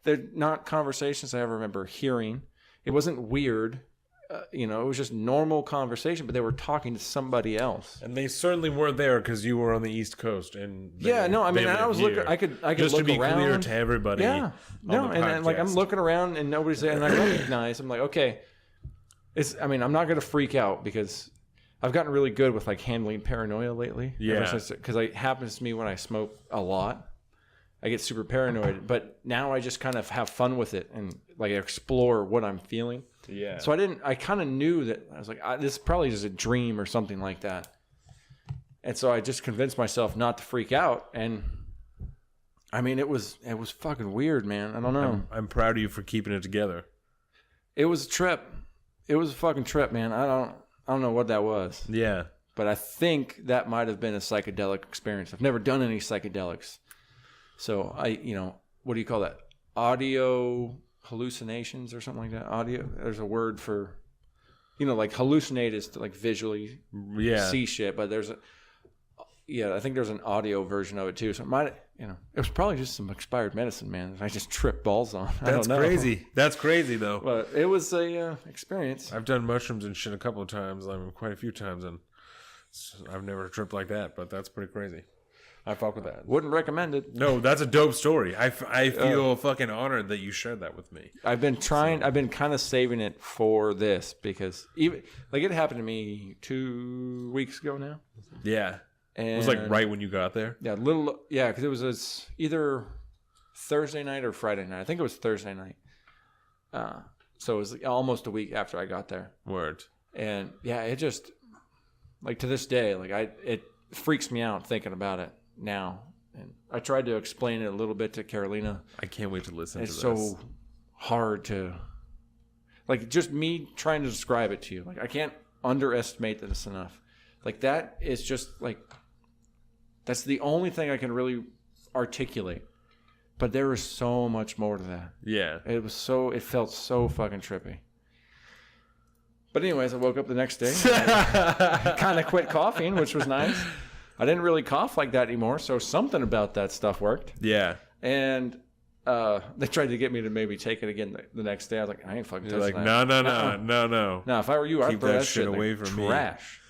Speaker 1: They're not conversations I ever remember hearing. It wasn't weird. It was just normal conversation, but they were talking to somebody else.
Speaker 2: And they certainly weren't there because you were on the East Coast. And
Speaker 1: I was looking. I could
Speaker 2: just
Speaker 1: look
Speaker 2: to be
Speaker 1: around.
Speaker 2: Clear to everybody.
Speaker 1: Yeah, no, and like I'm looking around and nobody's there, and I recognize. I'm like, okay, I'm not gonna freak out because I've gotten really good with like handling paranoia lately.
Speaker 2: Yeah,
Speaker 1: because it happens to me when I smoke a lot. I get super paranoid, but now I just kind of have fun with it and like explore what I'm feeling.
Speaker 2: Yeah.
Speaker 1: So I kind of knew that. I was like, this is probably just a dream or something like that. And so I just convinced myself not to freak out. And I mean, it was fucking weird, man. I don't know.
Speaker 2: I'm proud of you for keeping it together.
Speaker 1: It was a trip. It was a fucking trip, man. I don't know what that was.
Speaker 2: Yeah.
Speaker 1: But I think that might have been a psychedelic experience. I've never done any psychedelics. So what do you call that? Audio hallucinations or something like that. Audio. There's a word for, like hallucinate is to like visually see shit. But I think there's an audio version of it too. So it might, it was probably just some expired medicine, man. I just tripped balls on.
Speaker 2: That's crazy. That's crazy though.
Speaker 1: But it was a experience.
Speaker 2: I've done mushrooms and shit a couple of times. I mean, quite a few times, and I've never tripped like that. But that's pretty crazy. I fuck with that.
Speaker 1: Wouldn't recommend it.
Speaker 2: No, that's a dope story. I feel fucking honored that you shared that with me.
Speaker 1: I've been kind of saving it for this because even like it happened to me 2 weeks ago now.
Speaker 2: Yeah.
Speaker 1: And
Speaker 2: it was like right when you got there?
Speaker 1: Yeah, because it was either Thursday night or Friday night. I think it was Thursday night. So it was almost a week after I got there.
Speaker 2: Word.
Speaker 1: And yeah, it just, like to this day, like it freaks me out thinking about it now. And I tried to explain it a little bit to Carolina.
Speaker 2: I can't wait to listen to this.
Speaker 1: It's so hard to, like just me trying to describe it to you. Like I can't underestimate this enough. Like that is just like, that's the only thing I can really articulate. But there was so much more to that.
Speaker 2: Yeah.
Speaker 1: It felt so fucking trippy. But anyways, I woke up the next day. Kind of quit coughing, which was nice. I didn't really cough like that anymore, so something about that stuff worked.
Speaker 2: Yeah.
Speaker 1: And they tried to get me to maybe take it again the next day. I was like, I ain't fucking touching that.
Speaker 2: No.
Speaker 1: No, if I were you, I'd throw that shit
Speaker 2: away
Speaker 1: like
Speaker 2: from
Speaker 1: trash.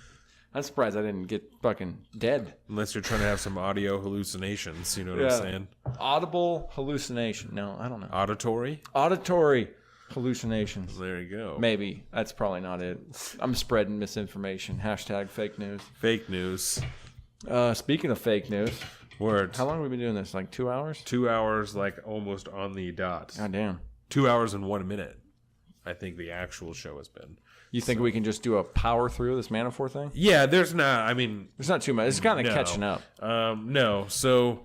Speaker 1: I'm surprised I didn't get fucking dead.
Speaker 2: Unless you're trying to have some audio hallucinations, you know what I'm saying?
Speaker 1: Audible hallucination. No, I don't know.
Speaker 2: Auditory
Speaker 1: hallucinations.
Speaker 2: There you go.
Speaker 1: Maybe. That's probably not it. I'm spreading misinformation. # fake news.
Speaker 2: Fake news.
Speaker 1: Speaking of fake news.
Speaker 2: Words.
Speaker 1: How long have we been doing this? Like 2 hours?
Speaker 2: 2 hours, like almost on the dot.
Speaker 1: God damn.
Speaker 2: 2 hours and 1 minute. I think the actual show has been.
Speaker 1: You think we can just do a power through this Manafort thing?
Speaker 2: Yeah, there's not
Speaker 1: too much. It's kind of catching up.
Speaker 2: No. So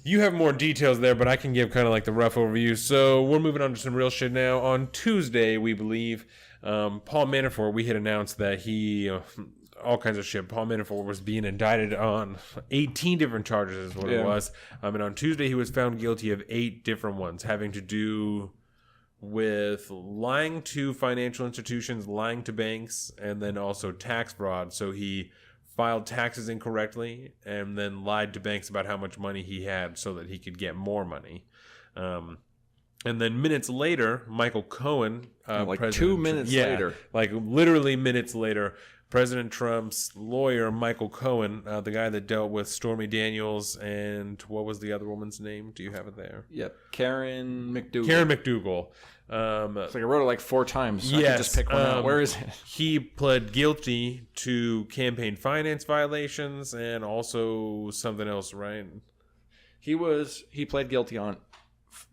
Speaker 2: you have more details there, but I can give kind of like the rough overview. So we're moving on to some real shit now. On Tuesday, we believe, Paul Manafort, we had announced that he, all kinds of shit. Paul Manafort was being indicted on 18 different charges is what it was. And on Tuesday, he was found guilty of 8 different ones having to do with lying to financial institutions, lying to banks, and then also tax fraud. So he filed taxes incorrectly and then lied to banks about how much money he had so that he could get more money. And then minutes later, Michael Cohen,
Speaker 1: like 2 minutes later,
Speaker 2: like literally minutes later, President Trump's lawyer, Michael Cohen, the guy that dealt with Stormy Daniels and what was the other woman's name? Do you have it there?
Speaker 1: Yep. Karen McDougal.
Speaker 2: It's
Speaker 1: like I wrote it like 4 times. So I can just pick one out. Where is it?
Speaker 2: He pled guilty to campaign finance violations and also something else, right?
Speaker 1: He pled guilty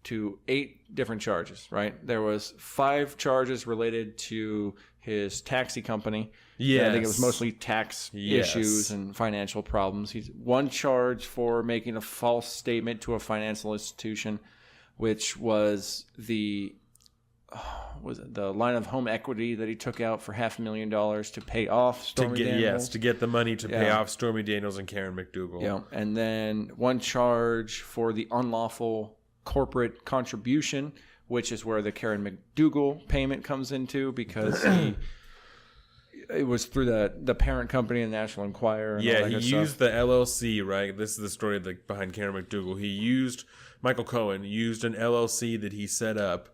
Speaker 1: to 8 different charges, right? There was 5 charges related to his taxi company.
Speaker 2: Yeah,
Speaker 1: I think it was mostly tax issues and financial problems. He's 1 charge for making a false statement to a financial institution, which was the line of home equity that he took out for $500,000 to pay off Stormy Daniels.
Speaker 2: Yes, to get the money to pay off Stormy Daniels and Karen McDougal.
Speaker 1: Yeah, and then 1 charge for the unlawful corporate contribution, which is where the Karen McDougal payment comes into because it was through the parent company and National Enquirer. And
Speaker 2: yeah,
Speaker 1: all that
Speaker 2: he used the LLC, right? This is the story behind Karen McDougal. Michael Cohen used an LLC that he set up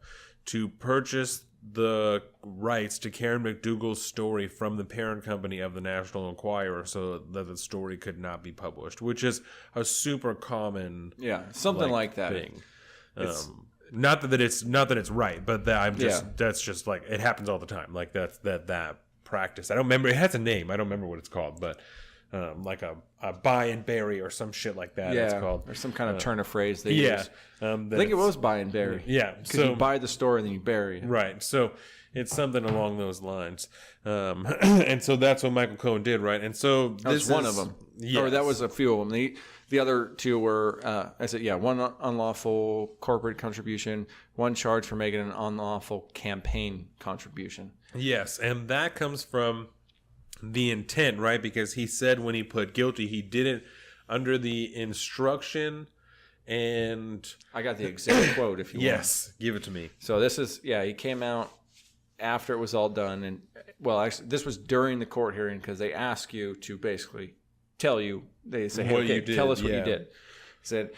Speaker 2: to purchase the rights to Karen McDougal's story from the parent company of the National Enquirer so that the story could not be published, which is a super common
Speaker 1: something like that
Speaker 2: thing. Not that it's right, but that's just like it happens all the time. Like that practice. I don't remember. It has a name. I don't remember what it's called, but like a buy and bury or some shit like that. It's called,
Speaker 1: or some kind of turn of phrase they use. I think it was buy and bury.
Speaker 2: Yeah,
Speaker 1: because you buy the store and then you bury it.
Speaker 2: Right. So It's something along those lines. And so that's what Michael Cohen did, right? And so
Speaker 1: this was one of them.
Speaker 2: Yes.
Speaker 1: Or that was a few of them. The other two were, one unlawful corporate contribution, one charge for making an unlawful campaign contribution.
Speaker 2: Yes, and that comes from the intent, right? Because he said when he pled guilty, he did it under the instruction and...
Speaker 1: I got the exact quote if you want.
Speaker 2: Yes, give it to me.
Speaker 1: So this is, he came out after it was all done. And, well, actually, this was during the court hearing because they ask you to basically tell you, they say, hey, okay, tell us what you did. He said,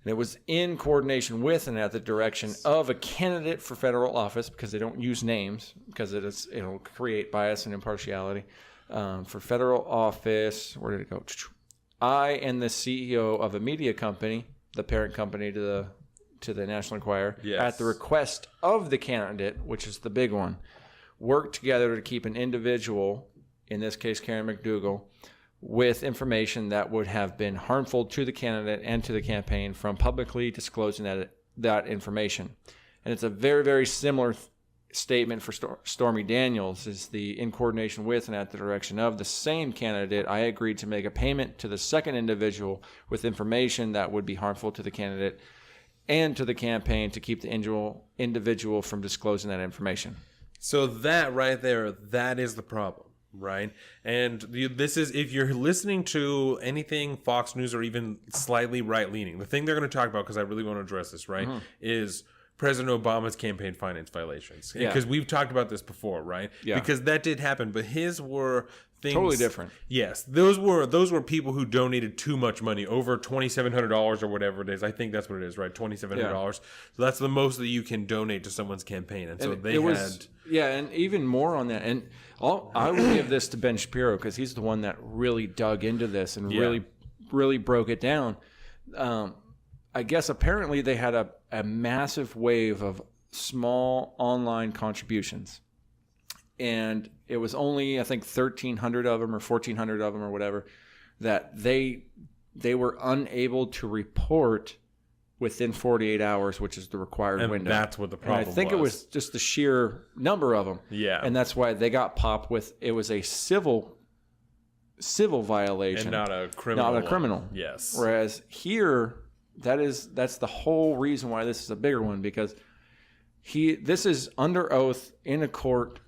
Speaker 1: and it was in coordination with and at the direction of a candidate for federal office, because they don't use names, because it'll create bias and impartiality. For federal office, where did it go? I and the CEO of a media company, the parent company to the National Enquirer, at the request of the candidate, which is the big one, worked together to keep an individual, in this case Karen McDougal, with information that would have been harmful to the candidate and to the campaign from publicly disclosing that information. And it's a very, very similar statement for Stormy Daniels, is the in coordination with and at the direction of the same candidate, I agreed to make a payment to the second individual with information that would be harmful to the candidate and to the campaign to keep the individual from disclosing that information.
Speaker 2: So that right there, that is the problem. Right. And this is, if you're listening to anything Fox News or even slightly right leaning, the thing they're going to talk about, because I really want to address this, right, is President Obama's campaign finance violations. Because we've talked about this before, right? Yeah. Because that did happen, but his were things
Speaker 1: totally different.
Speaker 2: Yes. Those were people who donated too much money, over $2,700 or whatever it is. I think that's what it is, right? $2,700. Yeah. So that's the most that you can donate to someone's campaign. And so
Speaker 1: and even more on that. And I would give this to Ben Shapiro, because he's the one that really dug into this and really broke it down. I guess apparently they had a massive wave of small online contributions. And it was only, I think, 1,300 of them or 1,400 of them or whatever that they were unable to report within 48 hours, which is the required window.
Speaker 2: And that's what the problem was.
Speaker 1: I think it was just the sheer number of them.
Speaker 2: Yeah.
Speaker 1: And that's why they got popped with, it was a civil violation.
Speaker 2: And not a criminal.
Speaker 1: Not a criminal.
Speaker 2: Yes.
Speaker 1: Whereas here, that's the whole reason why this is a bigger one, because this is under oath in a court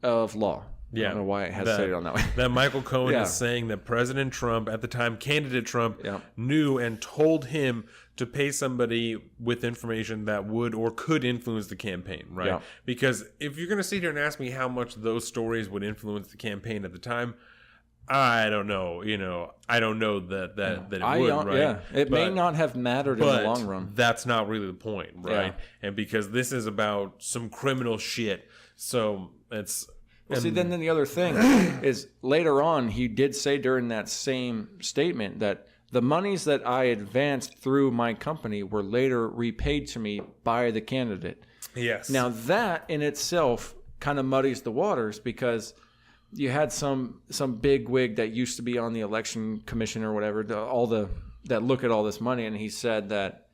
Speaker 1: of law.
Speaker 2: Yeah.
Speaker 1: I don't know why it has said it on that way.
Speaker 2: That Michael Cohen is saying that President Trump, at the time, candidate Trump, knew and told him to pay somebody with information that would or could influence the campaign, right? Yeah. Because if you're going to sit here and ask me how much those stories would influence the campaign at the time, I don't know. I don't know that it would, right?
Speaker 1: Yeah. It may not have mattered in the long run.
Speaker 2: That's not really the point, right? Yeah. And because this is about some criminal shit, so it's...
Speaker 1: Well, see, then the other thing is later on, he did say during that same statement that the monies that I advanced through my company were later repaid to me by the candidate.
Speaker 2: Yes.
Speaker 1: Now, that in itself kind of muddies the waters, because you had some big wig that used to be on the election commission or whatever, that look at all this money, and he said that,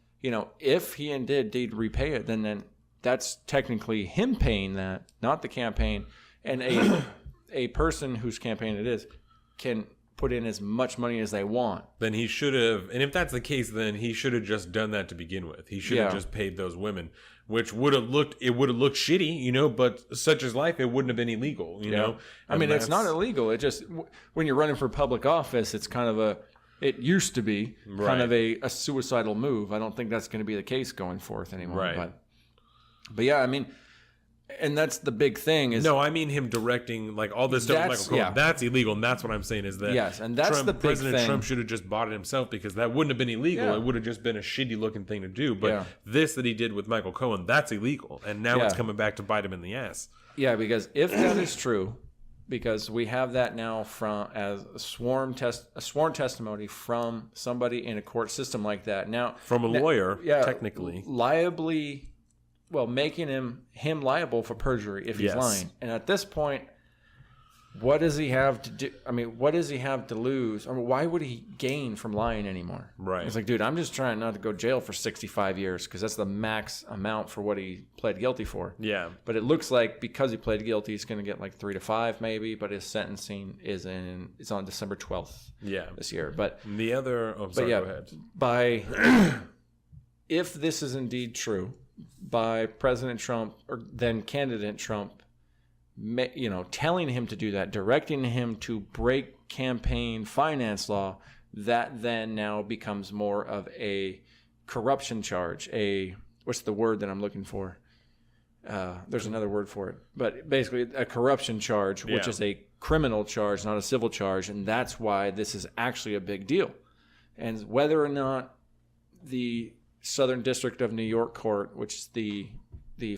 Speaker 1: if he did repay it, then that's technically him paying that, not the campaign. And a person whose campaign it is can put in as much money as they want.
Speaker 2: Then he should have, and if that's the case, then he should have just done that to begin with. He should have just paid those women, which would have looked shitty, but such is life, it wouldn't have been illegal, you know?
Speaker 1: I mean, it's not illegal. It just, when you're running for public office, it's kind of it used to be kind of a suicidal move. I don't think that's going to be the case going forth anymore.
Speaker 2: Right.
Speaker 1: But yeah, I mean... And that's the big thing.
Speaker 2: No, I mean him directing all this stuff. Michael Cohen. That's illegal, and that's what I'm saying is that.
Speaker 1: Yes, and that's the big
Speaker 2: President Trump should have just bought it himself, because that wouldn't have been illegal. Yeah. It would have just been a shitty looking thing to do. But this that he did with Michael Cohen, that's illegal, and now it's coming back to bite him in the ass. Yeah,
Speaker 1: because if that is true, because we have that now as a sworn testimony from somebody in a court system like that. Now
Speaker 2: from a lawyer, technically,
Speaker 1: making him liable for perjury if he's lying. And at this point, what does he have to do? I mean, what does he have to lose? I mean, why would he gain from lying anymore?
Speaker 2: Right.
Speaker 1: It's like, dude, I'm just trying not to go to jail for 65 years because that's the max amount for what he pled guilty for.
Speaker 2: Yeah.
Speaker 1: But it looks like because he pled guilty, he's going to get like 3 to 5 maybe. But his sentencing is on December 12th.
Speaker 2: Yeah.
Speaker 1: This year. But
Speaker 2: the other. Oh, sorry. Go ahead.
Speaker 1: If this is indeed true, by President Trump or then candidate Trump, telling him to do that, directing him to break campaign finance law, that then now becomes more of a corruption charge. What's the word that I'm looking for? There's another word for it, but basically a corruption charge, which is a criminal charge, not a civil charge, and that's why this is actually a big deal. And whether or not the Southern District of New York Court, which is the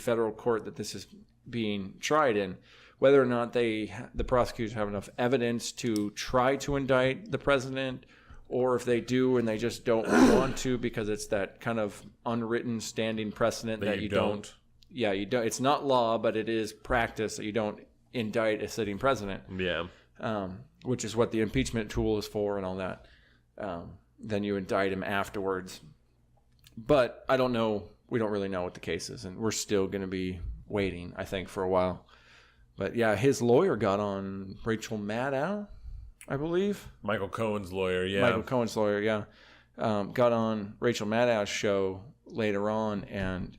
Speaker 1: federal court that this is being tried in, whether or not the prosecutors have enough evidence to try to indict the president, or if they do and they just don't want to because it's that kind of unwritten standing precedent that you don't. Yeah, you don't. It's not law, but it is practice that you don't indict a sitting president.
Speaker 2: Yeah.
Speaker 1: Which is what the impeachment tool is for and all that. Then you indict him afterwards. But I don't know. We don't really know what the case is, and we're still going to be waiting, I think, for a while. But yeah, his lawyer got on Rachel Maddow, I believe.
Speaker 2: Michael Cohen's lawyer, yeah.
Speaker 1: Michael Cohen's lawyer, yeah. Got on Rachel Maddow's show later on and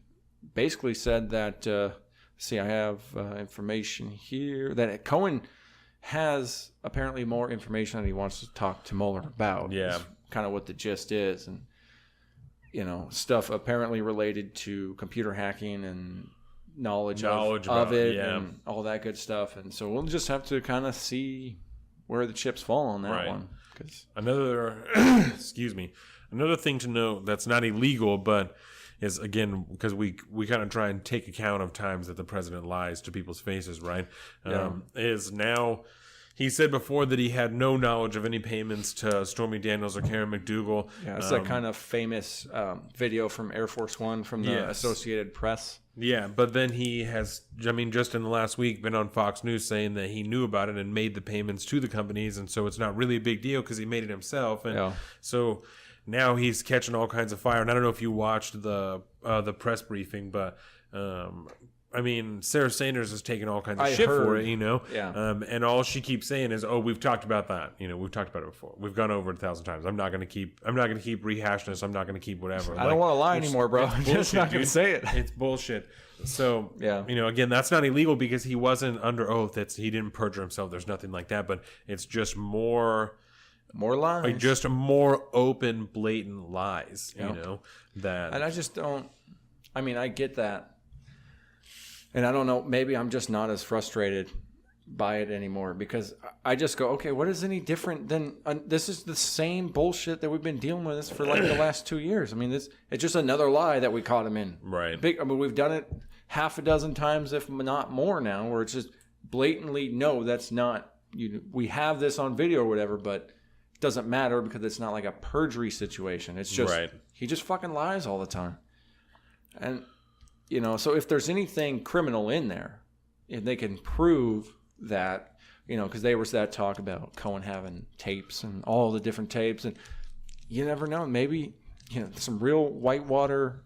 Speaker 1: basically said that, I have information here, that Cohen has apparently more information that he wants to talk to Mueller about.
Speaker 2: Yeah.
Speaker 1: That's kind of what the gist is. And, stuff apparently related to computer hacking and knowledge of it and all that good stuff. And so we'll just have to kind of see where the chips fall on that one.
Speaker 2: Another thing to note that's not illegal, but is, again, because we kind of try and take account of times that the president lies to people's faces, right? Is now... He said before that he had no knowledge of any payments to Stormy Daniels or Karen McDougal.
Speaker 1: Yeah, it's that kind of famous video from Air Force One from the Associated Press.
Speaker 2: Yeah, but then he has, just in the last week, been on Fox News saying that he knew about it and made the payments to the companies, and so it's not really a big deal because he made it himself. And so now he's catching all kinds of fire. And I don't know if you watched the press briefing, but... Sarah Sanders has taken all kinds of shit for it,
Speaker 1: Yeah.
Speaker 2: And all she keeps saying is, "Oh, we've talked about that. We've talked about it before. We've gone over it 1,000 times. I'm not going to keep rehashing this. I'm not going to keep whatever.
Speaker 1: I don't want to lie anymore, bro. I'm just not going to say it.
Speaker 2: It's bullshit." So, again, that's not illegal because he wasn't under oath. He didn't perjure himself. There's nothing like that. But it's just more
Speaker 1: lies,
Speaker 2: like just more open, blatant lies. That,
Speaker 1: and I just don't. I get that. And I don't know, maybe I'm just not as frustrated by it anymore because I just go, okay, what is any different than this is the same bullshit that we've been dealing with this for like the last 2 years. It's just another lie that we caught him in.
Speaker 2: Right.
Speaker 1: We've done it half a dozen times, if not more now, where it's just blatantly, no, that's not, we have this on video or whatever, but it doesn't matter because it's not like a perjury situation. It's just, he just fucking lies all the time. And... so if there's anything criminal in there, if they can prove that, because there was that talk about Cohen having tapes and all the different tapes, and you never know, maybe, some real Whitewater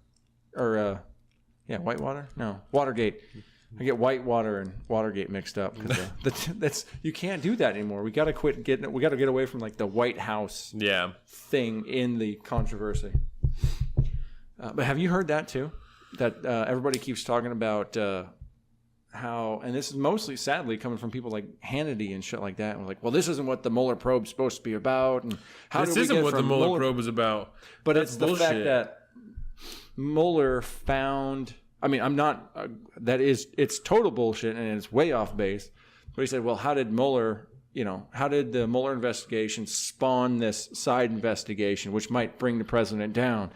Speaker 1: or, Whitewater? No, Watergate. I get Whitewater and Watergate mixed up because you can't do that anymore. We got to get away from like the White House thing in the controversy. But have you heard that too? That everybody keeps talking about how, and this is mostly, sadly, coming from people like Hannity and shit like that. And we're like, well, this isn't what the Mueller probe's supposed to be about. And how
Speaker 2: this
Speaker 1: do we
Speaker 2: isn't
Speaker 1: get
Speaker 2: what
Speaker 1: from
Speaker 2: the Mueller probe is about.
Speaker 1: But it's the fact that Mueller found. It's total bullshit and it's way off base. But he said, well, how did the Mueller investigation spawn this side investigation, which might bring the president down?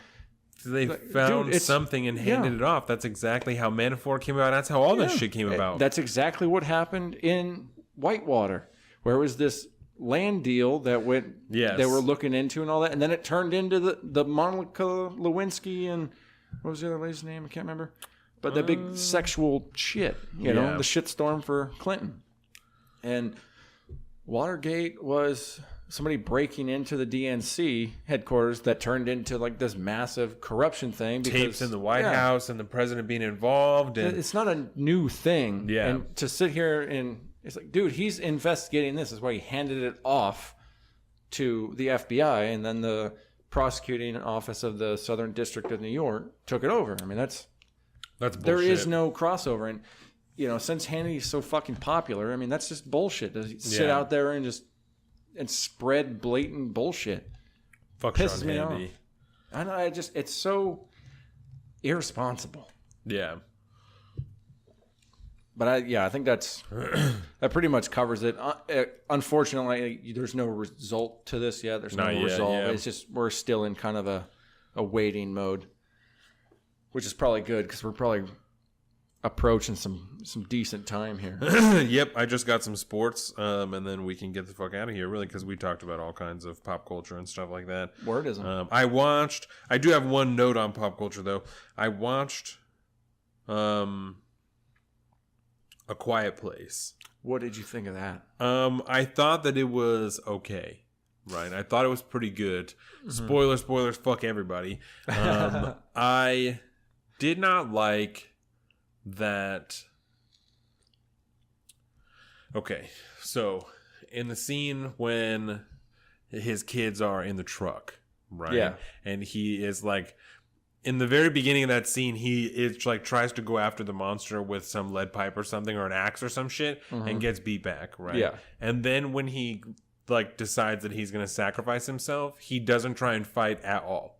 Speaker 2: They found something and handed it off. That's exactly how Manafort came about. That's how all this shit came about.
Speaker 1: That's exactly what happened in Whitewater, where it was this land deal that they were looking into and all that, and then it turned into the Monica Lewinsky and what was the other lady's name? I can't remember. But the big sexual shit, the shitstorm for Clinton. And Watergate was somebody breaking into the DNC headquarters that turned into like this massive corruption thing. Because,
Speaker 2: tapes in the White House and the president being involved. And
Speaker 1: it's not a new thing.
Speaker 2: Yeah.
Speaker 1: And to sit here and it's like, dude, he's investigating this. That's why he handed it off to the FBI, and then the prosecuting office of the Southern District of New York took it over. I mean, that's
Speaker 2: bullshit.
Speaker 1: There is no crossover. And, you know, since Hannity's so fucking popular, I mean, that's just bullshit. To sit out there and just spread blatant bullshit.
Speaker 2: Fuck
Speaker 1: Pisses
Speaker 2: Sean
Speaker 1: me
Speaker 2: Hannity.
Speaker 1: off. I know, it's so irresponsible.
Speaker 2: Yeah.
Speaker 1: But I think that pretty much covers it. Unfortunately, there's no result to this yet. There's no result. Yeah. It's just we're still in kind of a waiting mode, which is probably good because we're probably approaching some decent time here.
Speaker 2: Yep, I just got some sports, and then we can get the fuck out of here, really, because we talked about all kinds of pop culture and stuff like that.
Speaker 1: Wordism.
Speaker 2: I do have one note on pop culture, though. I watched A Quiet Place.
Speaker 1: What did you think of that?
Speaker 2: I thought that it was okay. Right, I thought it was pretty good. Mm-hmm. Spoilers, fuck everybody. I did not like that. Okay, so in the scene when his kids are in the truck, right?
Speaker 1: Yeah.
Speaker 2: And he is like, in the very beginning of that scene, he is like tries to go after the monster with some lead pipe or something, or an axe or some shit, and gets beat back, right?
Speaker 1: Yeah.
Speaker 2: And then when he like decides that he's going to sacrifice himself, he doesn't try and fight at all,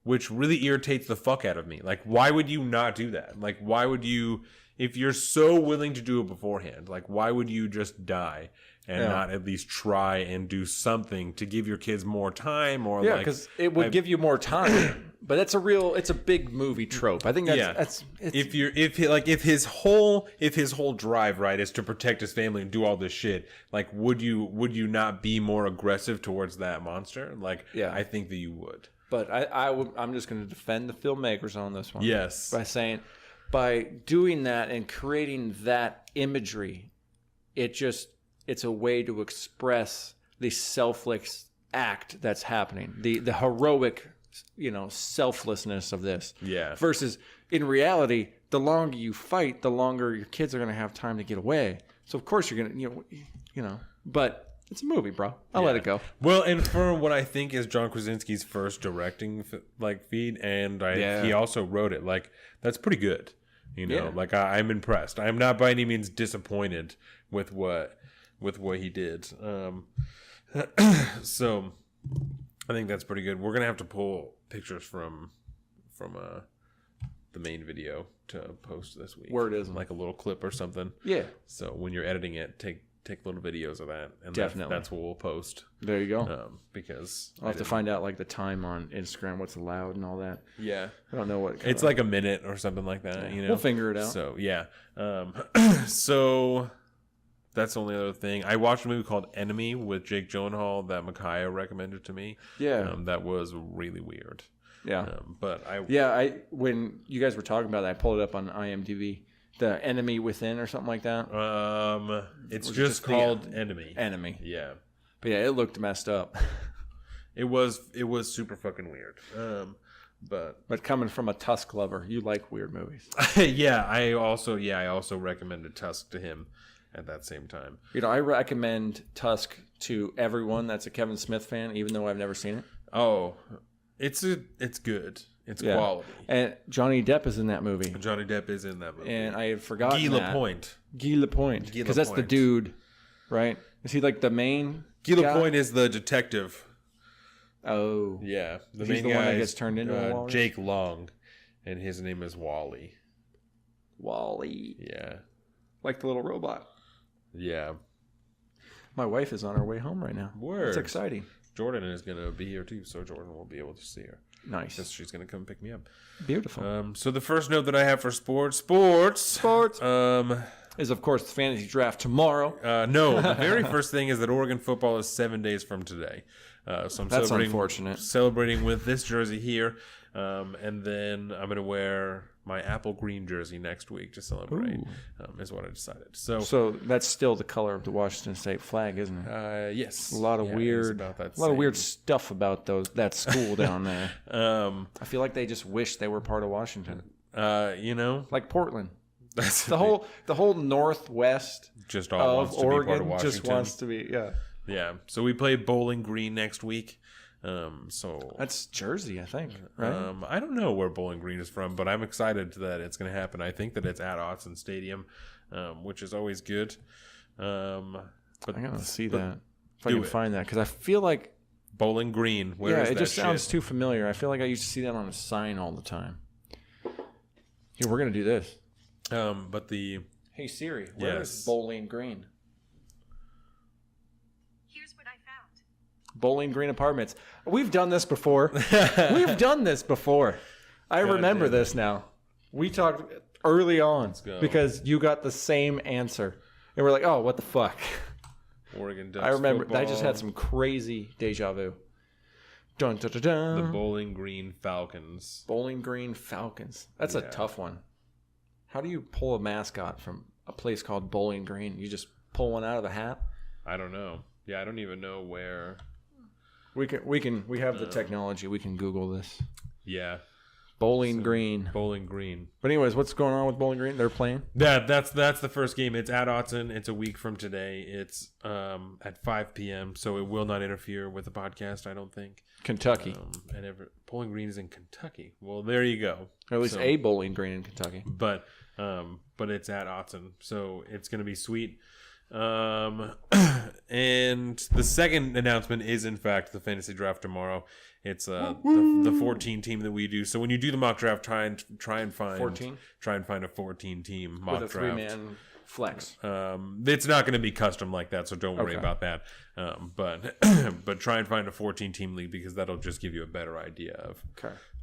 Speaker 2: which really irritates the fuck out of me. Like, why would you not do that? Like, why would you, if you're so willing to do it beforehand, like, why would you just die and not at least try and do something to give your kids more time? Or
Speaker 1: because it would give you more time. But it's a big movie trope. I think that's
Speaker 2: if his whole drive, right, is to protect his family and do all this shit, like, would you not be more aggressive towards that monster? Like, I think that you would.
Speaker 1: But I'm just going to defend the filmmakers on this one.
Speaker 2: Yes.
Speaker 1: By saying, by doing that and creating that imagery, it's a way to express the selfless act that's happening, the heroic, selflessness of this.
Speaker 2: Yeah.
Speaker 1: Versus in reality, the longer you fight, the longer your kids are going to have time to get away. So of course you're going to, but it's a movie, bro. I'll let it go.
Speaker 2: Well, and for what I think is John Krasinski's first directing feed, and he also wrote it. Like, that's pretty good. Like, I'm impressed. I'm not by any means disappointed with what he did. So I think that's pretty good. We're gonna have to pull pictures from the main video to post this week.
Speaker 1: Wordism.
Speaker 2: Like a little clip or something.
Speaker 1: Yeah.
Speaker 2: So when you're editing it, take little videos of that, and
Speaker 1: definitely
Speaker 2: that's what we'll post.
Speaker 1: There you go.
Speaker 2: Because
Speaker 1: I'll have to find out like the time on Instagram, what's allowed and all that.
Speaker 2: Yeah,
Speaker 1: I don't know what
Speaker 2: it's like a minute or something like that.
Speaker 1: We'll figure it out.
Speaker 2: So so that's the only other thing. I watched a movie called Enemy with Jake Gyllenhaal that Micaiah recommended to me.
Speaker 1: Yeah,
Speaker 2: that was really weird.
Speaker 1: Yeah,
Speaker 2: but
Speaker 1: when you guys were talking about that, I pulled it up on IMDb. The Enemy Within or something like that.
Speaker 2: It's just called Enemy.
Speaker 1: Enemy.
Speaker 2: Yeah.
Speaker 1: But yeah, it looked messed up.
Speaker 2: It was super fucking weird. But
Speaker 1: coming from a Tusk lover, you like weird movies.
Speaker 2: I also recommended Tusk to him at that same time.
Speaker 1: I recommend Tusk to everyone that's a Kevin Smith fan, even though I've never seen it.
Speaker 2: Oh, it's good. It's quality.
Speaker 1: And Johnny Depp is in that movie.
Speaker 2: Johnny Depp is in that movie.
Speaker 1: And I had forgotten
Speaker 2: Guy Lapointe.
Speaker 1: Guy Lapointe. Because that's the dude, right? Is he like the main
Speaker 2: Guy Lapointe is the detective.
Speaker 1: Oh.
Speaker 2: Yeah.
Speaker 1: He's the one that gets turned into a walrus?
Speaker 2: Jake Long. And his name is Wally.
Speaker 1: Wally.
Speaker 2: Yeah.
Speaker 1: Like the little robot.
Speaker 2: Yeah.
Speaker 1: My wife is on her way home right now.
Speaker 2: Word.
Speaker 1: It's exciting.
Speaker 2: Jordan is going to be here too, so Jordan will be able to see her.
Speaker 1: Nice.
Speaker 2: Because she's going to come pick me up.
Speaker 1: Beautiful.
Speaker 2: So the first note that I have for sports,
Speaker 1: is of course the fantasy draft tomorrow.
Speaker 2: No, the very first thing is that Oregon football is 7 days from today. So I'm
Speaker 1: That's unfortunate.
Speaker 2: Celebrating with this jersey here, and then I'm going to wear my apple green jersey next week to celebrate. Is what I decided.
Speaker 1: So that's still the color of the Washington State flag, isn't it?
Speaker 2: Yes.
Speaker 1: A lot of weird stuff about that school down there. I feel like they just wish they were part of Washington.
Speaker 2: Like
Speaker 1: Portland. That's the whole northwest
Speaker 2: just all wants to
Speaker 1: Oregon
Speaker 2: be part of Washington.
Speaker 1: Just wants to be, yeah.
Speaker 2: Yeah. So we play Bowling Green next week. So
Speaker 1: that's Jersey, I think, right?
Speaker 2: I don't know where Bowling Green is from, but I'm excited that it's going to happen. I think that it's at Autzen Stadium, which is always good. But
Speaker 1: I gotta see that if I can find that, because I feel like
Speaker 2: Bowling Green. Where is
Speaker 1: it
Speaker 2: that
Speaker 1: just sounds
Speaker 2: shit?
Speaker 1: too familiar. I feel like I used to see that on a sign all the time. Here, we're gonna do this. Hey Siri, where is Bowling Green?
Speaker 4: Here's what I found.
Speaker 1: Bowling Green Apartments. We've done this before. I remember this now. We talked early on because you got the same answer. And we're like, oh, what the fuck?
Speaker 2: Oregon Ducks
Speaker 1: I remember.
Speaker 2: football.
Speaker 1: I just had some crazy deja vu. Dun, dun, dun, dun.
Speaker 2: The Bowling Green Falcons.
Speaker 1: Bowling Green Falcons. That's a tough one. How do you pull a mascot from a place called Bowling Green? You just pull one out of a hat?
Speaker 2: I don't know. Yeah, I don't even know where.
Speaker 1: We have the technology. We can Google this.
Speaker 2: Yeah.
Speaker 1: Bowling Green.
Speaker 2: Bowling Green.
Speaker 1: But anyways, what's going on with Bowling Green? They're playing?
Speaker 2: That's the first game. It's at Autzen. It's a week from today. It's at 5 p.m., so it will not interfere with the podcast, I don't think.
Speaker 1: Kentucky.
Speaker 2: Bowling Green is in Kentucky. Well, there you go.
Speaker 1: Or at least a Bowling Green in Kentucky.
Speaker 2: But it's at Autzen, so it's going to be sweet. And the second announcement is, in fact, the fantasy draft tomorrow. It's the 14 team that we do. So when you do the mock draft, try and find
Speaker 1: 14.
Speaker 2: Try and find a 14 team mock
Speaker 1: with a
Speaker 2: draft.
Speaker 1: 3-man flex.
Speaker 2: It's not going to be custom like that, so don't worry about that. But try and find a 14 team league, because that'll just give you a better idea of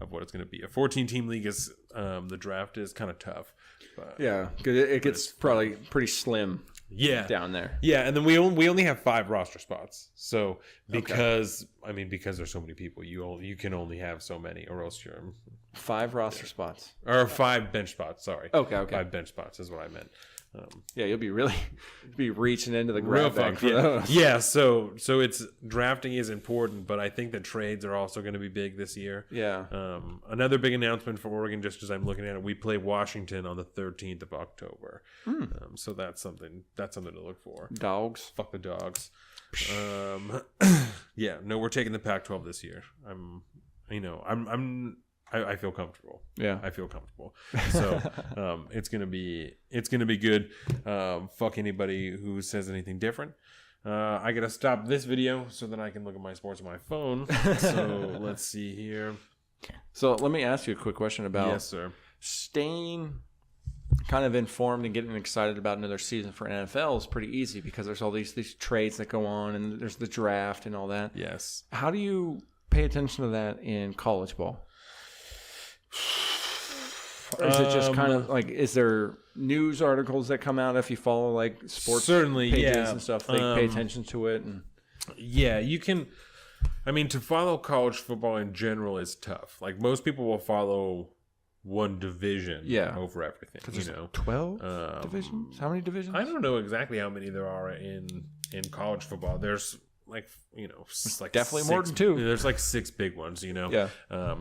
Speaker 2: what it's going to be. A 14 team league is the draft is kind of tough. But,
Speaker 1: yeah, because it gets probably pretty slim.
Speaker 2: Yeah,
Speaker 1: down there.
Speaker 2: Yeah, and then we only have 5 roster spots. So because there's so many people, you can only have so many, or else you're
Speaker 1: 5 roster spots
Speaker 2: or 5 bench spots. Sorry. Okay. 5 bench spots is what I meant.
Speaker 1: You'll be reaching into the grab bag for those.
Speaker 2: Yeah, so it's drafting is important, but I think that trades are also going to be big this year.
Speaker 1: Yeah.
Speaker 2: Another big announcement for Oregon, just as I'm looking at it, we play Washington on the 13th of October. So that's something to look for.
Speaker 1: Dogs.
Speaker 2: Fuck the dogs. Yeah, no, we're taking the Pac-12 this year. I feel comfortable.
Speaker 1: Yeah,
Speaker 2: I feel comfortable. So it's gonna be good. Fuck anybody who says anything different. I gotta stop this video so that I can look at my sports on my phone. So let's see here.
Speaker 1: So let me ask you a quick question about staying kind of informed and getting excited about another season for NFL is pretty easy, because there's all these trades that go on, and there's the draft and all that.
Speaker 2: Yes.
Speaker 1: How do you pay attention to that in college ball? Or is it just kind of like, is there news articles that come out if you follow like sports pages and stuff? They pay attention to it. And
Speaker 2: yeah, you can. I mean, to follow college football in general is tough. Like, most people will follow one division over everything.
Speaker 1: 12 divisions? How many divisions?
Speaker 2: I don't know exactly how many there are in college football. There's like, it's like
Speaker 1: definitely more than 2.
Speaker 2: There's like 6 big ones,
Speaker 1: Yeah.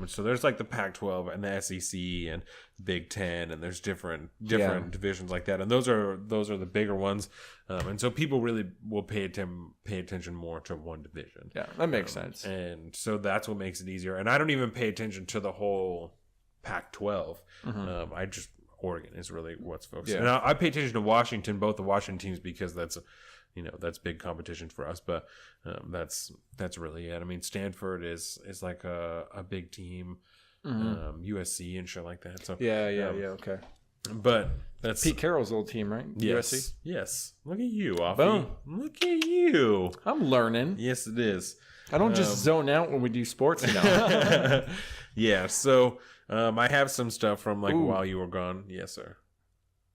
Speaker 2: So there's like the Pac-12 and the SEC and Big Ten, and there's different divisions like that, and those are the bigger ones. And so people really will pay attention more to one division.
Speaker 1: Yeah, that makes sense.
Speaker 2: And so that's what makes it easier. And I don't even pay attention to the whole Pac-12. Oregon is really what's focused.
Speaker 1: Yeah.
Speaker 2: And I pay attention to Washington, both the Washington teams, because that's big competition for us. But that's really it. I mean, Stanford is like a big team, USC and shit like that. So
Speaker 1: okay.
Speaker 2: But that's
Speaker 1: Pete Carroll's old team, right?
Speaker 2: Yes,
Speaker 1: USC.
Speaker 2: Yes. Look at you, Offie.
Speaker 1: Boom.
Speaker 2: Look at you.
Speaker 1: I'm learning.
Speaker 2: Yes, it is.
Speaker 1: I don't just zone out when we do sports now.
Speaker 2: Yeah. So I have some stuff from while you were gone. Yes, sir.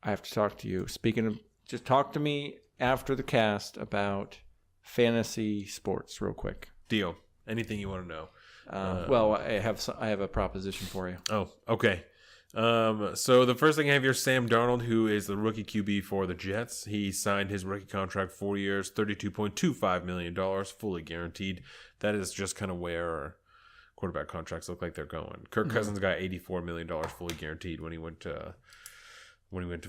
Speaker 1: I have to talk to you. Speaking of, just talk to me after the cast about fantasy sports real quick.
Speaker 2: Deal. Anything you want to know?
Speaker 1: Well, I have a proposition for you.
Speaker 2: Oh, okay. So the first thing I have here, Sam Darnold, who is the rookie QB for the Jets. He signed his rookie contract 4 years, $32.25 million, fully guaranteed. That is just kind of where quarterback contracts look like they're going. Kirk Cousins got $84 million fully guaranteed when he went to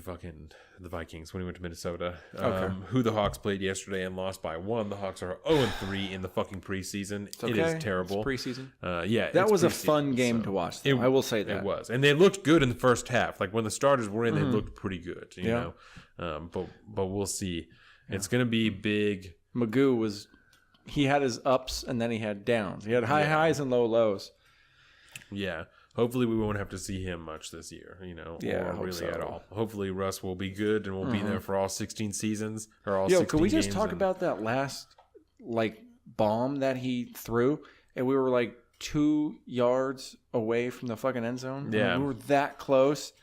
Speaker 2: fucking the Vikings, when he went to Minnesota. Who the Hawks played yesterday and lost by 1. The Hawks are 0-3 in the fucking preseason. It is terrible.
Speaker 4: It's preseason.
Speaker 2: That
Speaker 4: was a fun game to watch, though. I will say that.
Speaker 2: It was. And they looked good in the first half. Like when the starters were in, they looked pretty good, you know. But we'll see. Yeah. It's going to be big.
Speaker 4: Magoo he had his ups and then he had downs. He had high highs and low lows.
Speaker 2: Yeah. Hopefully we won't have to see him much this year, you know, or really at all. Hopefully Russ will be good and will be there for all 16 seasons or all 16 games.
Speaker 4: Can we just talk about that last bomb that he threw and we were 2 yards away from the fucking end zone?
Speaker 2: Yeah.
Speaker 4: We were that close.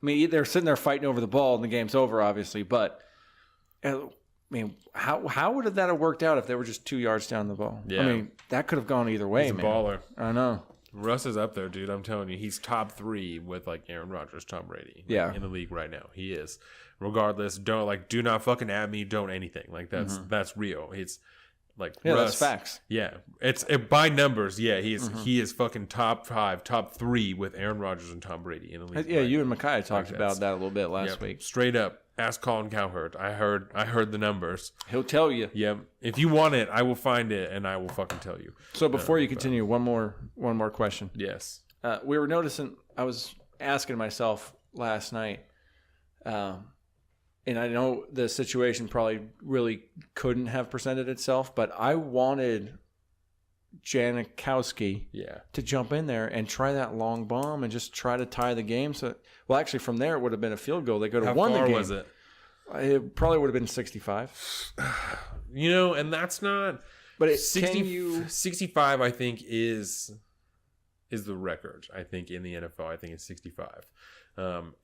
Speaker 4: I mean, they're sitting there fighting over the ball and the game's over, obviously, but I mean, how would that have worked out if they were just 2 yards down the ball?
Speaker 2: Yeah.
Speaker 4: I mean, that could have gone either way,
Speaker 2: He's a baller.
Speaker 4: I know.
Speaker 2: Russ is up there, dude. I'm telling you, he's top 3 with Aaron Rodgers, Tom Brady. In the league right now, he is. Regardless, do not fucking at me. Don't anything. That's real. It's Russ,
Speaker 4: that's facts.
Speaker 2: Yeah, it's by numbers. Yeah, he is fucking top 5, top 3 with Aaron Rodgers and Tom Brady in the league.
Speaker 4: Yeah, you and Micaiah talked about that a little bit last week.
Speaker 2: Straight up. Ask Colin Cowherd. I heard the numbers.
Speaker 4: He'll tell you.
Speaker 2: Yeah. If you want it, I will find it and I will fucking tell you.
Speaker 4: So before you continue, one more question.
Speaker 2: Yes.
Speaker 4: We were noticing. I was asking myself last night, and I know the situation probably really couldn't have presented itself, but I wanted Janikowski to jump in there and try that long bomb and just try to tie the game. So, actually, from there it would have been a field goal. They could have won the game.
Speaker 2: How far was it?
Speaker 4: It probably would have been 65.
Speaker 2: You know, and that's not.
Speaker 4: But
Speaker 2: 65, I think, is the record. I think in the NFL, I think it's 65.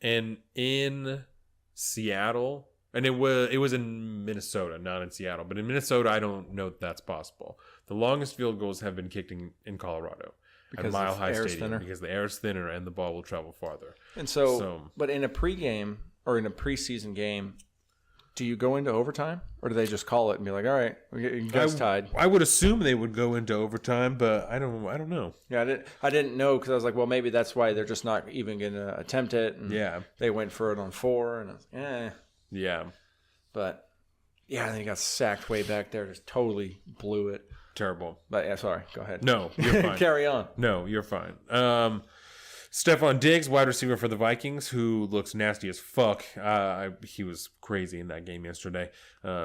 Speaker 2: And in Seattle. And it was in Minnesota, not in Seattle. But in Minnesota, I don't know if that's possible. The longest field goals have been kicked in Colorado at Mile High Stadium because the air is thinner and the ball will travel farther.
Speaker 4: And so, but in a pregame or in a preseason game, do you go into overtime or do they just call it and be like, all right, you guys tied?
Speaker 2: I would assume they would go into overtime, but I don't know.
Speaker 4: Yeah, I didn't know because I was like, well, maybe that's why they're just not even going to attempt it. And they went for it on 4, and I was like,
Speaker 2: yeah.
Speaker 4: But, yeah, and then he got sacked way back there. Just totally blew it.
Speaker 2: Terrible.
Speaker 4: But, yeah, sorry. Go ahead.
Speaker 2: No, you're fine.
Speaker 4: Carry on.
Speaker 2: No, you're fine. Stephon Diggs, wide receiver for the Vikings, who looks nasty as fuck. He was crazy in that game yesterday.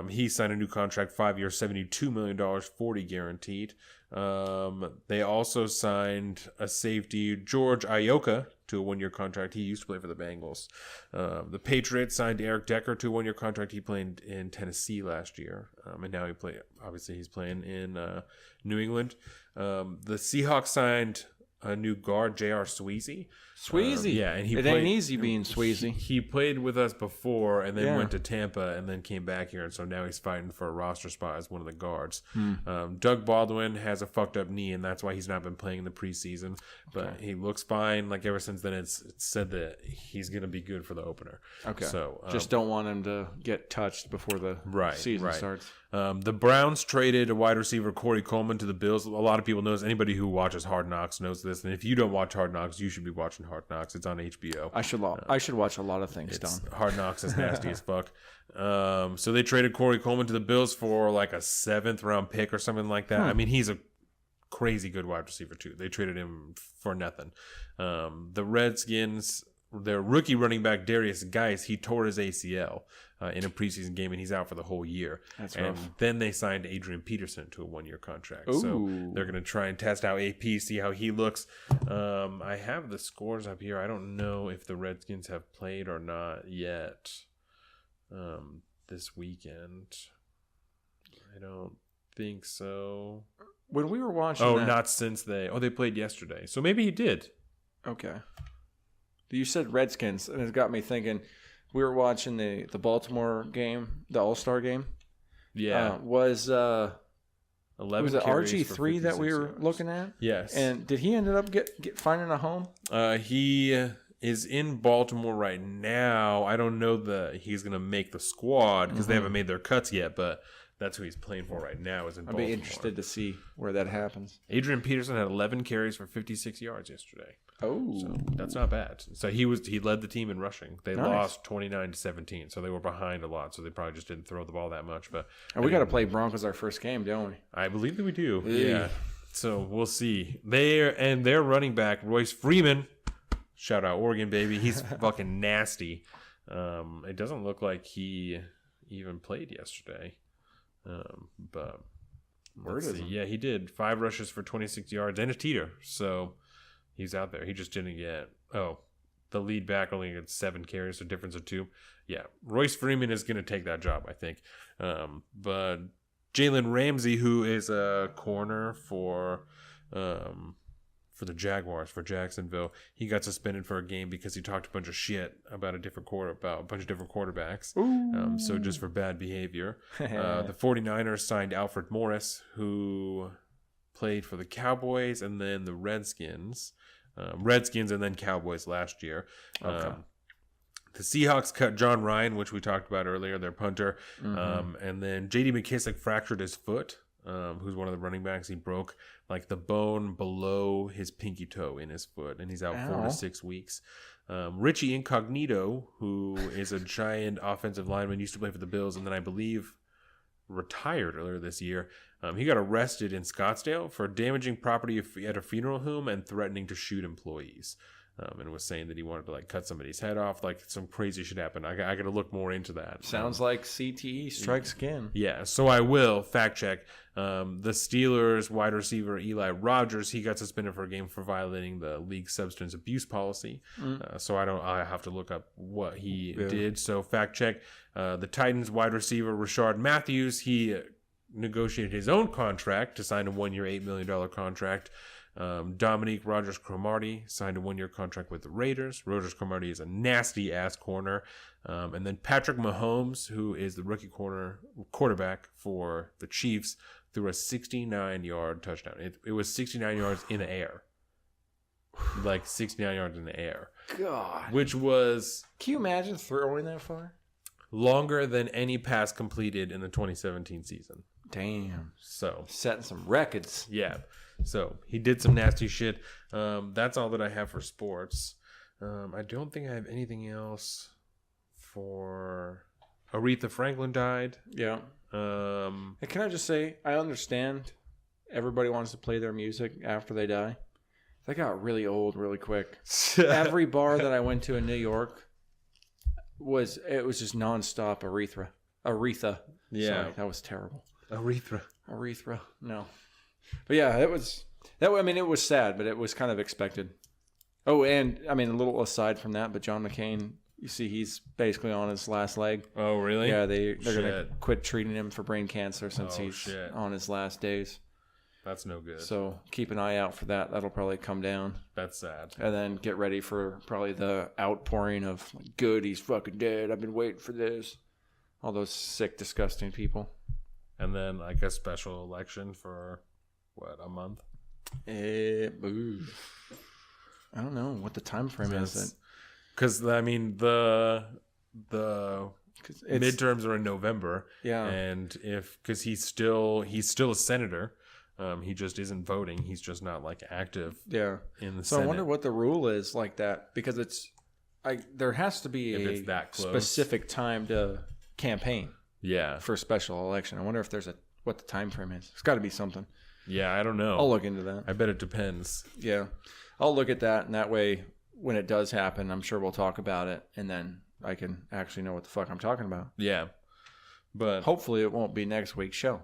Speaker 2: He signed a new contract, 5 years, $72 million, 40 guaranteed. They also signed a safety, George Ayoka, to a 1-year contract. He used to play for the Bengals. The Patriots signed Eric Decker to a 1-year contract. He played in Tennessee last year. And now he's playing in New England. The Seahawks signed a new guard, J.R. Sweezy. And
Speaker 4: it ain't easy being Sweezy.
Speaker 2: He played with us before and then went to Tampa and then came back here, and so now he's fighting for a roster spot as one of the guards. Doug Baldwin has a fucked up knee, and that's why he's not been playing in the preseason. But he looks fine. Ever since then, it's said that he's going to be good for the opener.
Speaker 4: Okay.
Speaker 2: So
Speaker 4: just don't want him to get touched before the season starts.
Speaker 2: The Browns traded a wide receiver, Corey Coleman, to the Bills. A lot of people knows. Anybody who watches Hard Knocks knows this. And if you don't watch Hard Knocks, you should be watching Hard Knocks. It's on HBO.
Speaker 4: I should watch a lot of things, Don.
Speaker 2: Hard Knocks is nasty as fuck. So they traded Corey Coleman to the Bills for a 7th round pick or something like that. I mean, he's a crazy good wide receiver too. They traded him for nothing. The Redskins, their rookie running back Darius Geis, he tore his ACL in a preseason game, and he's out for the whole year.
Speaker 4: That's rough.
Speaker 2: And then they signed Adrian Peterson to a 1-year contract.
Speaker 4: Ooh.
Speaker 2: So they're going to try and test out AP, see how he looks. I have the scores up here. I don't know if the Redskins have played or not yet this weekend. I don't think so.
Speaker 4: When we were watching
Speaker 2: not since they played yesterday. So maybe he did.
Speaker 4: Okay. You said Redskins, and it got me thinking. We were watching the Baltimore game, the All-Star game.
Speaker 2: Yeah.
Speaker 4: Was it RG3 that we were
Speaker 2: yards.
Speaker 4: looking at?
Speaker 2: Yes.
Speaker 4: And did he end up get finding a home?
Speaker 2: He is in Baltimore right now. I don't know that he's going to make the squad because they haven't made their cuts yet, but that's who he's playing for right now is in Baltimore.
Speaker 4: I'd be interested to see where that happens.
Speaker 2: Adrian Peterson had 11 carries for 56 yards yesterday.
Speaker 4: Oh.
Speaker 2: So that's not bad. So he led the team in rushing. They lost 29-17, so they were behind a lot. So they probably just didn't throw the ball that much. But
Speaker 4: we got to play Broncos our first game, don't we?
Speaker 2: I believe that we do. Yeah. So we'll see. Their running back Royce Freeman, shout out Oregon baby. He's fucking nasty. It doesn't look like he even played yesterday. But let's see. Yeah, he did 5 rushes for 26 yards and a teeter. So he's out there. He just didn't get the lead back only gets 7 carries, so difference of 2. Yeah, Royce Freeman is going to take that job, I think. But Jalen Ramsey, who is a corner for the Jaguars, for Jacksonville, he got suspended for a game because he talked a bunch of shit about a bunch of different quarterbacks. So just for bad behavior. The 49ers signed Alfred Morris, who played for the Cowboys and then the Redskins and then Cowboys last year.
Speaker 4: Okay.
Speaker 2: The Seahawks cut John Ryan, which we talked about earlier, their punter. And then J.D. McKissick fractured his foot, who's one of the running backs. He broke like the bone below his pinky toe in his foot, and he's out 4 to 6 weeks. Richie Incognito, who is a giant offensive lineman, used to play for the Bills, and then I believe retired earlier this year. He got arrested in Scottsdale for damaging property at a funeral home and threatening to shoot employees. And was saying that he wanted to like cut somebody's head off. Like some crazy shit happened. I got to look more into that.
Speaker 4: Sounds like CTE strikes again.
Speaker 2: Yeah, so I will fact check. The Steelers wide receiver Eli Rogers, he got suspended for a game for violating the league's substance abuse policy. So I have to look up what he did. So fact check. The Titans wide receiver Rashard Matthews, he negotiated his own contract to sign a 1-year, $8 million contract. Dominique Rodgers-Cromartie signed a 1-year contract with the Raiders. Rodgers-Cromartie is a nasty ass corner. And then Patrick Mahomes, who is the rookie quarterback for the Chiefs, threw a 69-yard touchdown. It was 69 yards in the air. Like 69 yards in the air.
Speaker 4: God.
Speaker 2: Which was...
Speaker 4: Can you imagine throwing that far?
Speaker 2: Longer than any pass completed in the 2017 season.
Speaker 4: Damn.
Speaker 2: So
Speaker 4: setting some records.
Speaker 2: Yeah. So he did some nasty shit. That's all that I have for sports. I don't think I have anything else for Aretha Franklin died.
Speaker 4: Yeah. Hey, can I just say, I understand everybody wants to play their music after they die. That got really old really quick. Every bar that I went to in New York was just nonstop Aretha.
Speaker 2: Yeah.
Speaker 4: Sorry, that was terrible.
Speaker 2: Aretha.
Speaker 4: No. But yeah, it was sad, but it was kind of expected. Oh, and I mean, a little aside from that, but John McCain, you see, he's basically on his last leg.
Speaker 2: Oh, really?
Speaker 4: Yeah, they're going to quit treating him for brain cancer since he's on his last days.
Speaker 2: That's no good.
Speaker 4: So keep an eye out for that. That'll probably come down.
Speaker 2: That's sad.
Speaker 4: And then get ready for probably the outpouring of, good, he's fucking dead. I've been waiting for this. All those sick, disgusting people.
Speaker 2: And then like a special election for, a month?
Speaker 4: I don't know what the time frame is.
Speaker 2: Because, I mean, the midterms are in November.
Speaker 4: Yeah.
Speaker 2: And because he's still a senator. He just isn't voting. He's just not like active.
Speaker 4: Yeah.
Speaker 2: In the
Speaker 4: so
Speaker 2: Senate.
Speaker 4: I wonder what the rule is like that, because there has to be
Speaker 2: it's that close.
Speaker 4: Specific time to campaign.
Speaker 2: Yeah.
Speaker 4: For a special election. I wonder if there's what the time frame is. It's got to be something.
Speaker 2: Yeah, I don't know.
Speaker 4: I'll look into that.
Speaker 2: I bet it depends.
Speaker 4: Yeah. I'll look at that, and that way when it does happen, I'm sure we'll talk about it, and then I can actually know what the fuck I'm talking about.
Speaker 2: Yeah. But
Speaker 4: hopefully it won't be next week's show.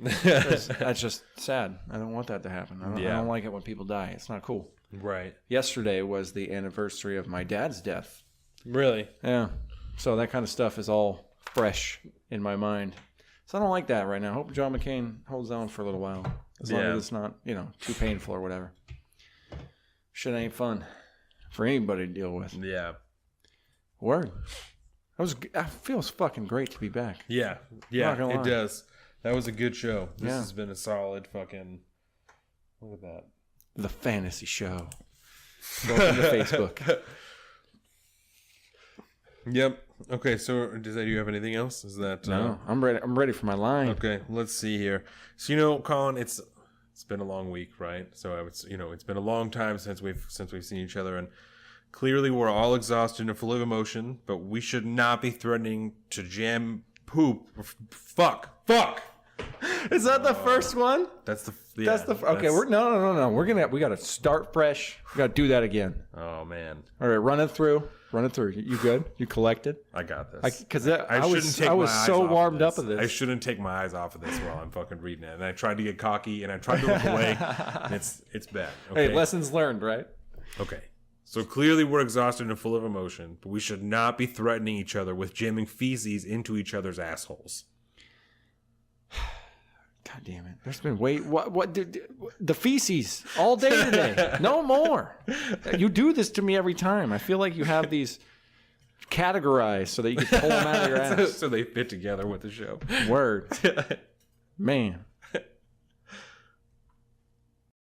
Speaker 4: That's just sad. I don't want that to happen. I don't like it when people die. It's not cool.
Speaker 2: Right.
Speaker 4: Yesterday was the anniversary of my dad's death.
Speaker 2: Really?
Speaker 4: Yeah. So that kind of stuff is all fresh in my mind. So I don't like that right now. I hope John McCain holds on for a little while. As long as it's not, too painful or whatever. Shit ain't fun for anybody to deal with.
Speaker 2: Yeah.
Speaker 4: Word. It feels fucking great to be back.
Speaker 2: Yeah. Yeah, it does. That was a good show. This has been a solid fucking... Look at that.
Speaker 4: The Fantasy Show. Welcome to Facebook.
Speaker 2: Yep. Okay, so do you have anything else? Is that
Speaker 4: No, I'm ready. I'm ready for my line.
Speaker 2: Okay, let's see here. So Colin, it's been a long week, right? So it's been a long time since we've seen each other, and clearly we're all exhausted and full of emotion. But we should not be threatening to jam poop. Fuck.
Speaker 4: Is that the first one?
Speaker 2: That's the
Speaker 4: okay. No. We got to start fresh. We got to do that again.
Speaker 2: Oh man.
Speaker 4: All right, run it through. You good? You collected?
Speaker 2: I got this.
Speaker 4: Because I was so warmed up of this.
Speaker 2: I shouldn't take my eyes off of this while I'm fucking reading it. And I tried to get cocky and I tried to look away. And it's bad. Okay?
Speaker 4: Hey, lessons learned, right?
Speaker 2: Okay. So clearly we're exhausted and full of emotion, but we should not be threatening each other with jamming feces into each other's assholes.
Speaker 4: God damn it! There's been what the feces all day today. No more. You do this to me every time. I feel like you have these categorized so that you can pull them out of your ass.
Speaker 2: So they fit together with the show.
Speaker 4: Word, man.